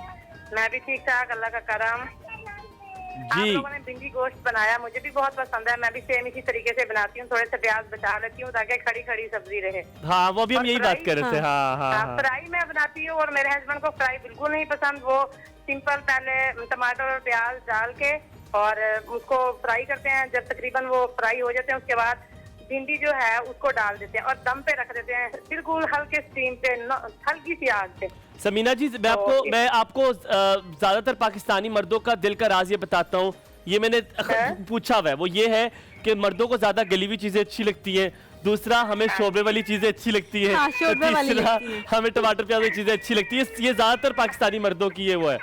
मैं भी ठीक ठाक, अल्लाह का करम। जी, आप लोगों ने भिंडी गोश्त बनाया, मुझे भी बहुत पसंद है। मैं भी सेम इसी तरीके से बनाती हूँ, थोड़े से प्याज बचा लेती हूँ ताकि खड़ी खड़ी सब्जी रहे। हाँ, वो भी हम यही बात कर रहे थे। हाँ, फ्राई मैं बनाती हूँ, और मेरे हस्बैंड को फ्राई बिल्कुल नहीं पसंद। वो सिंपल पहले टमाटर और प्याज डाल के और उसको फ्राई करते हैं। जब तकरीबन वो फ्राई हो जाते हैं, उसके बाद भिंडी जो है उसको डाल देते हैं और दम पे रख देते हैं, बिल्कुल हल्के स्टीम पे, हल्की सी आग पे। समीना जी, मैं आपको ज्यादातर पाकिस्तानी मर्दों का दिल का राज ये बताता हूँ, ये मैंने पूछा हुआ है, वो ये है कि मर्दों को ज्यादा गली हुई चीजें अच्छी लगती हैं, दूसरा हमें शोरबे वाली चीजें अच्छी लगती है, तीसरा हमें टमाटर प्याज वाली चीजें अच्छी लगती है। ये ज्यादातर पाकिस्तानी मर्दों की ये वो है।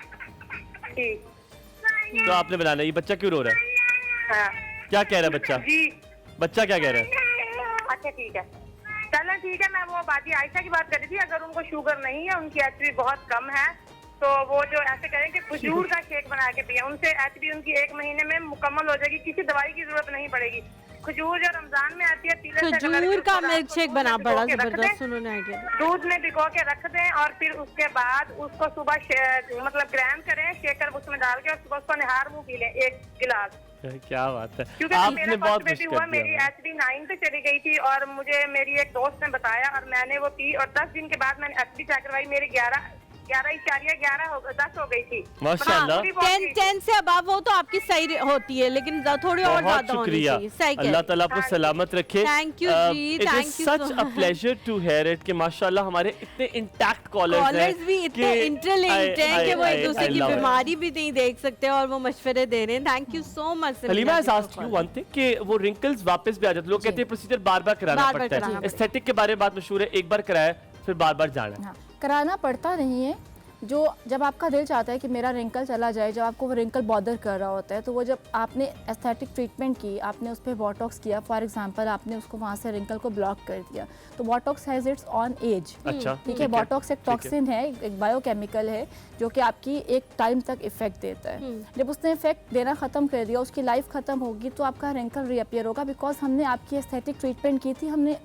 तो आपने बनाना। ये बच्चा क्यों रो रहा है? क्या कह रहा है बच्चा? बच्चा क्या कह रहा है? अच्छा ठीक है, चलो ठीक है। मैं वो बाजी आयशा की बात कर रही थी, अगर उनको शुगर नहीं है, उनकी एचबी बहुत कम है, तो वो जो ऐसे करें कि खजूर का शेक बना के पिए, उनसे एचबी उनकी 1 महीने में मुकम्मल हो जाएगी, किसी दवाई की जरूरत नहीं पड़ेगी। खजूर जो रमजान में आती है, खजूर का मिल्क शेक बना, बड़ा जबरदस्त उन्होंने आइडिया। दूध में भिगो के रख दें और फिर उसके बाद उसको सुबह मतलब ग्राइंड करें, शेकर उसमें डाल के, और सुबह उसको निहार मुंह पी लें 1 गिलास। क्या बात है, क्योंकि आपने बहुत बेटी हुआ, मेरी एचबी 9 पे चली गई थी और मुझे मेरी एक दोस्त ने बताया और मैंने वो पी, और 10 दिन के बाद मैंने एचबी चेक करवाई, मेरी 10 हो गई थी। माशाल्लाह। 10 से अब वो तो आपकी सही होती है, लेकिन थोड़ी और ज्यादा होनी चाहिए। सही कह, अल्लाह ताला आपको सलामत रखे। Thank you ji, thank you such a pleasure to hear it कि माशाल्लाह हमारे इतने इंटैक्ट कॉलर्स भी इतने इंटरलिंक्ड हैं कि वो एक दूसरे की बीमारी भी नहीं देख सकते और वो मशवरे दे रहे हैं। Thank you so much. Halima, I asked you one thing कि वो रिंकल्स वापस भी आ जाते, लोग कहते हैं प्रोसीजर बार-बार कराना पड़ता है। एस्थेटिक के बारे में बात मशहूर है, एक बार कराया फिर बार-बार जाना है। कराना पड़ता नहीं है, जब आपका दिल चाहता है कि मेरा रिंकल चला जाए, जब आपको वो रिंकल बॉदर कर रहा होता है, तो वो जब आपने एस्थेटिक ट्रीटमेंट की, आपने उस पर बॉटॉक्स किया, फॉर एग्जांपल आपने उसको वहाँ से रिंकल को ब्लॉक कर दिया, तो Botox has its on age. अच्छा, ठीक है, बॉटॉक्स एक टॉक्सिन है, एक बायोकेमिकल है जो कि आपकी एक टाइम तक इफेक्ट देता है। जब उसने इफेक्ट देना ख़त्म कर दिया, उसकी लाइफ ख़त्म होगी, तो आपका रिंकल रीअपियर होगा, बिकॉज हमने आपकी एस्थेटिक ट्रीटमेंट की थी, हमने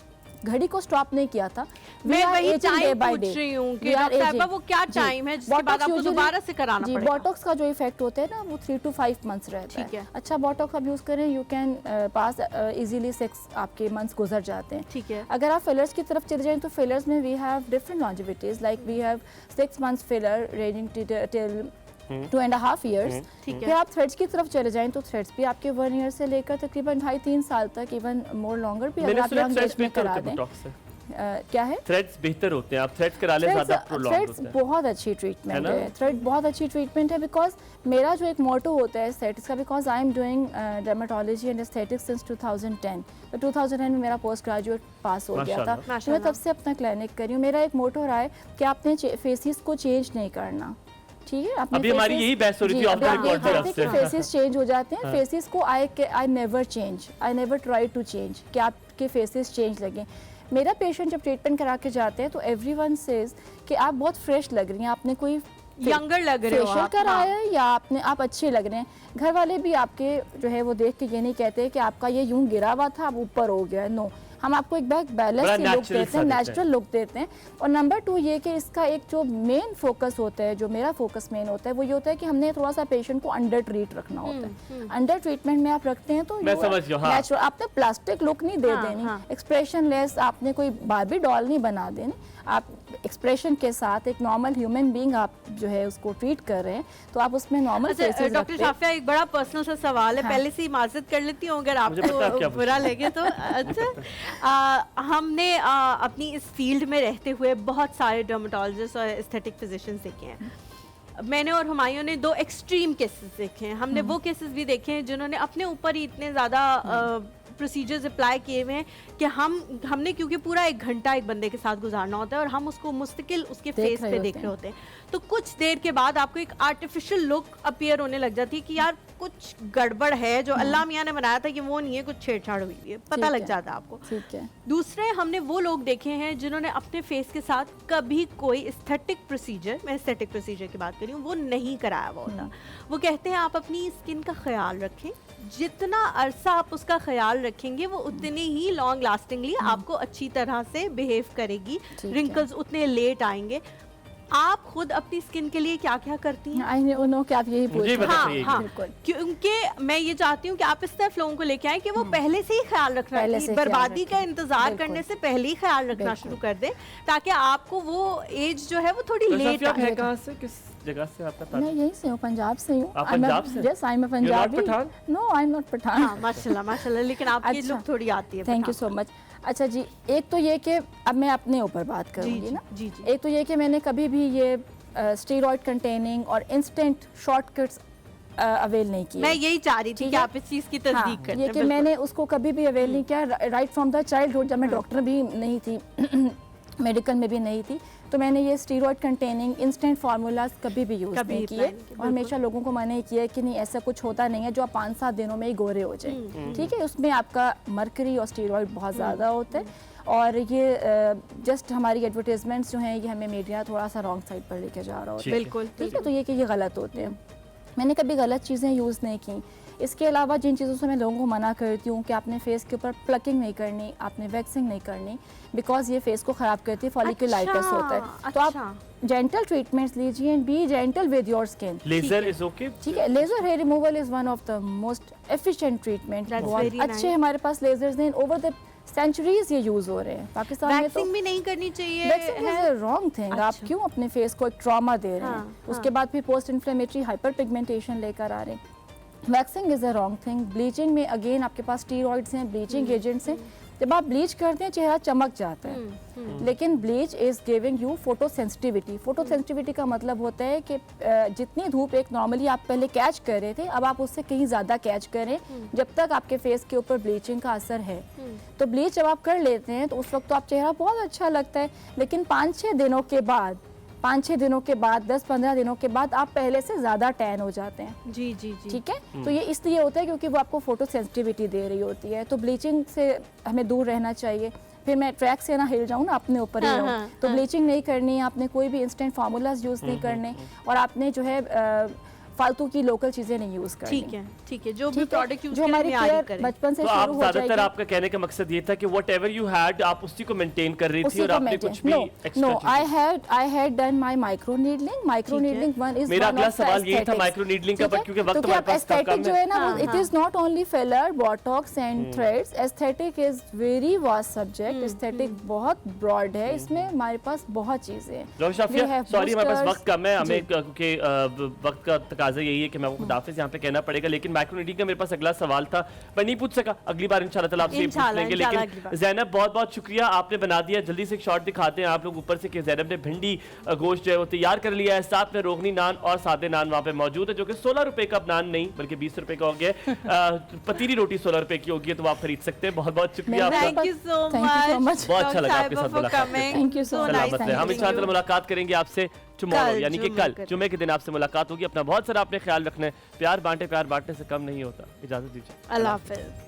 घड़ी को स्टॉप नहीं किया था। मैं वही टाइम पूछ रही हूँ कि डॉक्टर साहब वो क्या टाइम है जिसके बाद आपको दोबारा से कराना पड़ेगा? बॉटॉक्स का जो इफेक्ट होता है ना, वो 3 to 5 मंथ्स रहता है। अच्छा, बॉटॉक्स आप यूज करें, यू कैन पास इजीली 6 आपके मंथ्स गुजर जाते हैं। ठीक है। अगर आप फिलर्स की तरफ चले जाएं तो फिलर्स में we have different longevities, like we have 6 months filler ranging till 2.5 years। ठीक है। फिर आप थ्रेड्स की तरफ चले जाएं तो थ्रेड्स भी आपके 1 ईयर से लेकर तकरीबन 2.5-3 साल तक, इवन मोर लॉन्गर भी अगर आप यंग एज में करा दें। क्या है? थ्रेड्स बेहतर होते हैं, आप थ्रेड्स करा लें, ज़्यादा प्रोलॉन्ग होता है। थ्रेड्स बहुत अच्छी ट्रीटमेंट है, ना? थ्रेड बहुत अच्छी ट्रीटमेंट है, बिकॉज मेरा जो एक मोटो होता है एस्थेटिक्स का, because I am doing dermatology and aesthetics since 2010। तो 2010 में मेरा पोस्ट ग्रेजुएट पास हो गया था, तो मैं तब से अपना क्लिनिक कर रही हूँ। मेरा एक मोटो रहा है कि आपने फेसिस को चेंज नहीं करना, ठीक है? अभी हमारी यही बहस हो रही थी ऑफ द रिकॉर्ड कि फेसेस चेंज हो जाते हैं, फेसेस को I never change, I never try to change कि आपके फेसेस चेंज लगे। मेरा पेशेंट जब ट्रीटमेंट करा के जाते हैं तो एवरीवन सेज कि आप बहुत फ्रेश लग रही हैं, आपने कोई यंगर लग रहे हो, फेशियल कराया है या आप अच्छे लग रहे हैं। घर वाले भी आपके जो है वो देख के ये नहीं कहते कि आपका ये यूं गिरा हुआ था अब ऊपर हो गया, नो, हम आपको एक बैलेंस लुक देते हैं, नेचुरल लुक देते हैं। और नंबर 2 ये कि इसका एक जो मेन फोकस होता है, जो मेरा फोकस मेन होता है, वो ये होता है कि हमने थोड़ा सा पेशेंट को अंडर ट्रीट रखना होता है। अंडर ट्रीटमेंट में आप रखते हैं तो नेचुरल, आपने प्लास्टिक लुक नहीं दे देनी, एक्सप्रेशन लेस, आपने कोई बार्बी डॉल नहीं बना देनी, आप एक्सप्रेशन के साथ एक नॉर्मल ह्यूमन बीइंग आप जो है उसको ट्रीट कर रहे हैं, तो आप उसमें नॉर्मल फेसेस रखते हैं। डॉक्टर शाफिया, एक बड़ा पर्सनल सा सवाल है, पहले से ही माजरत कर लेती हूँ अगर आपको बुरा लगे तो। अच्छा, हमने अपनी इस फील्ड में रहते हुए बहुत सारे डर्मेटोलॉजिस्ट और एस्थेटिक फिजिशियंस देखे हैं। मैंने और हुमायूं ने 2 एक्सट्रीम केसेस देखे हैं। हमने वो केसेस भी देखे हैं जिन्होंने अपने ऊपर ही इतने ज़्यादा प्रोसीजर्स अप्लाई किए हुए हैं कि हमने क्योंकि पूरा 1 घंटा एक बंदे के साथ गुजारना होता है और हम उसको मुस्तकिल उसके फेस पे देख रहे होते हैं, तो कुछ देर के बाद आपको एक आर्टिफिशियल लुक अपीयर होने लग जाती है कि यार कुछ गड़बड़ है, जो अल्लाह मियाँ ने बनाया था कि वो नहीं है, कुछ छेड़छाड़ हुई है, पता लग जाता है आपको। ठीक है। दूसरे हमने वो लोग देखे हैं जिन्होंने अपने फेस के साथ कभी कोई एस्थेटिक प्रोसीजर, मैं एस्थेटिक प्रोसीजर की बात कर रही हूँ, वो नहीं कराया हुआ होता। वो कहते हैं आप अपनी स्किन का ख्याल रखें, जितना अरसा आप उसका ख्याल रखेंगे वो उतने ही लॉन्ग लास्टिंगली आपको अच्छी तरह से बिहेव करेगी, रिंकल्स उतने लेट आएंगे। आप खुद अपनी स्किन के लिए क्या क्या करती हैं? आई नो कि आप यही पूछ रहे हैं। हाँ, क्योंकि मैं ये चाहती हूँ कि आप इस तरह लोगों को लेके आए कि वो पहले से ही ख्याल रखना, बर्बादी का इंतजार करने से पहले ही ख्याल रखना शुरू कर दे, ताकि आपको वो एज जो है वो थोड़ी लेट आए। कहाँ से, किस जगह से आपका? मैं यहीं से हूँ, पंजाब से हूँ। पंजाब से? Yes, I am a Punjabi. No, I am not Pathan. माशाल्लाह माशाल्लाह, लेकिन आपकी लुक थोड़ी आती है। Thank you so much. अच्छा जी, एक तो ये कि अब मैं अपने ऊपर बात करूँगी ना। जी जी। एक तो ये कि मैंने कभी भी ये स्टेरॉइड कंटेनिंग और इंस्टेंट शॉर्टकट्स अवेल नहीं किया। मैं यही चाह रही थी कि आप इस चीज़ की तस्दीक करें। ये कि मैंने उसको कभी भी अवेल नहीं किया, राइट फ्रॉम द चाइल्डहुड, जब मैं डॉक्टर भी नहीं थी, मेडिकल में भी नहीं थी, तो मैंने ये स्टेरॉइड कंटेनिंग इंस्टेंट फार्मूलाज कभी भी यूज़ नहीं किए और हमेशा लोगों को मना किया कि नहीं, ऐसा कुछ होता नहीं है जो आप 5-7 दिनों में ही गोरे हो जाए। ठीक है, उसमें आपका मर्करी और स्टेरॉइड बहुत ज़्यादा होता है और ये जस्ट हमारी एडवर्टाइजमेंट्स जो हैं ये हमें मीडिया थोड़ा सा रॉन्ग साइड पर लेके जा रहा होता है। बिल्कुल ठीक है, तो ये कि ये गलत होते हैं। मैंने कभी गलत चीज़ें यूज़ नहीं की। इसके अलावा जिन चीज़ों से मैं लोगों को मना करती हूँ कि आपने फेस के ऊपर प्लकिंग नहीं करनी, आपने वैक्सिंग नहीं करनी, बिकॉज ये फेस को ख़राब करती है, फॉलिकुलाइटिस होता है। तो आप जेंटल ट्रीटमेंट्स लीजिए and be gentle with your skin. Laser is okay? ठीक है, laser hair removal is one of the most efficient treatment. बहुत अच्छे हमारे पास लेजर्स हैं, ओवर द सेंचुरीज ये यूज हो रहे हैं। पाकिस्तान में तो वैक्सिंग भी नहीं करनी चाहिए। Waxing is a wrong thing. आप क्यों अपने फेस को एक ट्रॉमा दे रहे हैं? उसके बाद फिर पोस्ट इन्फ्लेमेटरी हाइपर पिगमेंटेशन लेकर आ रहे हैं। Waxing is a wrong thing. Bleaching में अगेन आपके पास स्टीरॉइड्स हैं, ब्लीचिंग एजेंट्स हैं। जब आप ब्लीच करते हैं चेहरा चमक जाता है, लेकिन bleach is giving you photo sensitivity. Photo sensitivity का मतलब होता है कि जितनी धूप एक नॉर्मली आप पहले कैच कर रहे थे, अब आप उससे कहीं ज़्यादा कैच करें जब तक आपके फेस के ऊपर ब्लीचिंग का असर है। तो ब्लीच जब आप कर लेते हैं तो उस वक्त तो आप चेहरा बहुत अच्छा लगता है, लेकिन 5-6 दिनों के बाद 10-15 दिनों के बाद आप पहले से ज़्यादा टैन हो जाते हैं। जी जी जी, ठीक है। तो ये इसलिए होता है क्योंकि वो आपको फोटो सेंसिटिविटी दे रही होती है। तो ब्लीचिंग से हमें दूर रहना चाहिए। फिर मैं ट्रैक से ना हिल जाऊँ ना, अपने ऊपर ही रहूँ। तो ब्लीचिंग नहीं करनी है, आपने कोई भी इंस्टेंट फार्मूलाज यूज़ नहीं करने, और आपने जो है फालतू की लोकल चीजें नहीं यूज करनी। ठीक है जो भी ठीक है? प्रोडक्ट यूज जो हमारी केयर करें। बचपन से तो आप शुरू हो ज्यादातर जाएगी। आपका कहने का मकसद ये था कि व्हाटएवर यू हैड आप उसी को मेंटेन कर रही थी और आपने कुछ भी no extra I had done my micro needling. Micro needling one is मेरा अगला सवाल यही था माइक्रो नीडलिंग का, क्योंकि वक्त हमारे पास एस्थेटिक जो है ना it is not only filler Botox and threads. Aesthetic is very vast subject. Aesthetic बहुत ब्रॉड है, इसमें हमारे पास बहुत चीजें हैं। सॉरी हमारे पास वक्त कम है, हमें क्योंकि वक्त का तकाजा यही है कि मैं आपको खुदाफिज यहाँ पे कहना पड़ेगा। लेकिन माइक्रो नीडलिंग का मेरे पास अगला सवाल था, मैं नहीं पूछ सका, अगली बार इंशाल्लाह ताला आपसे पूछ लेंगे। लेकिन ज़ैनब बहुत बहुत शुक्रिया, आपने बना दिया। जल्दी से एक शॉट दिखाते हैं आप लोग ऊपर से कि ज़ैनब ने भिंडी गोश्त जो है वो तैयार कर लिया है, साथ में रोगनी नान और सादे नान वहाँ पे मौजूद है, जो कि 16 रुपए का नान नहीं बल्कि 20 रुपए का हो गया। पतीली रोटी 16 रुपए की होगी, तो आप खरीद सकते हैं। बहुत बहुत शुक्रिया आपका, थैंक यू सो मच, बहुत अच्छा लगा आपके साथ मुलाकात करके। Thank you so much. हम इंशाल्लाह मुलाकात करेंगे आपसे टुमारो, यानी कि कल जुमे के दिन आपसे मुलाकात होगी। अपना बहुत सारा आपने ख्याल रखना है। प्यार बांटे, प्यार बांटने से कम नहीं होता। इजाजत दीजिए, अल्लाह हाफिज।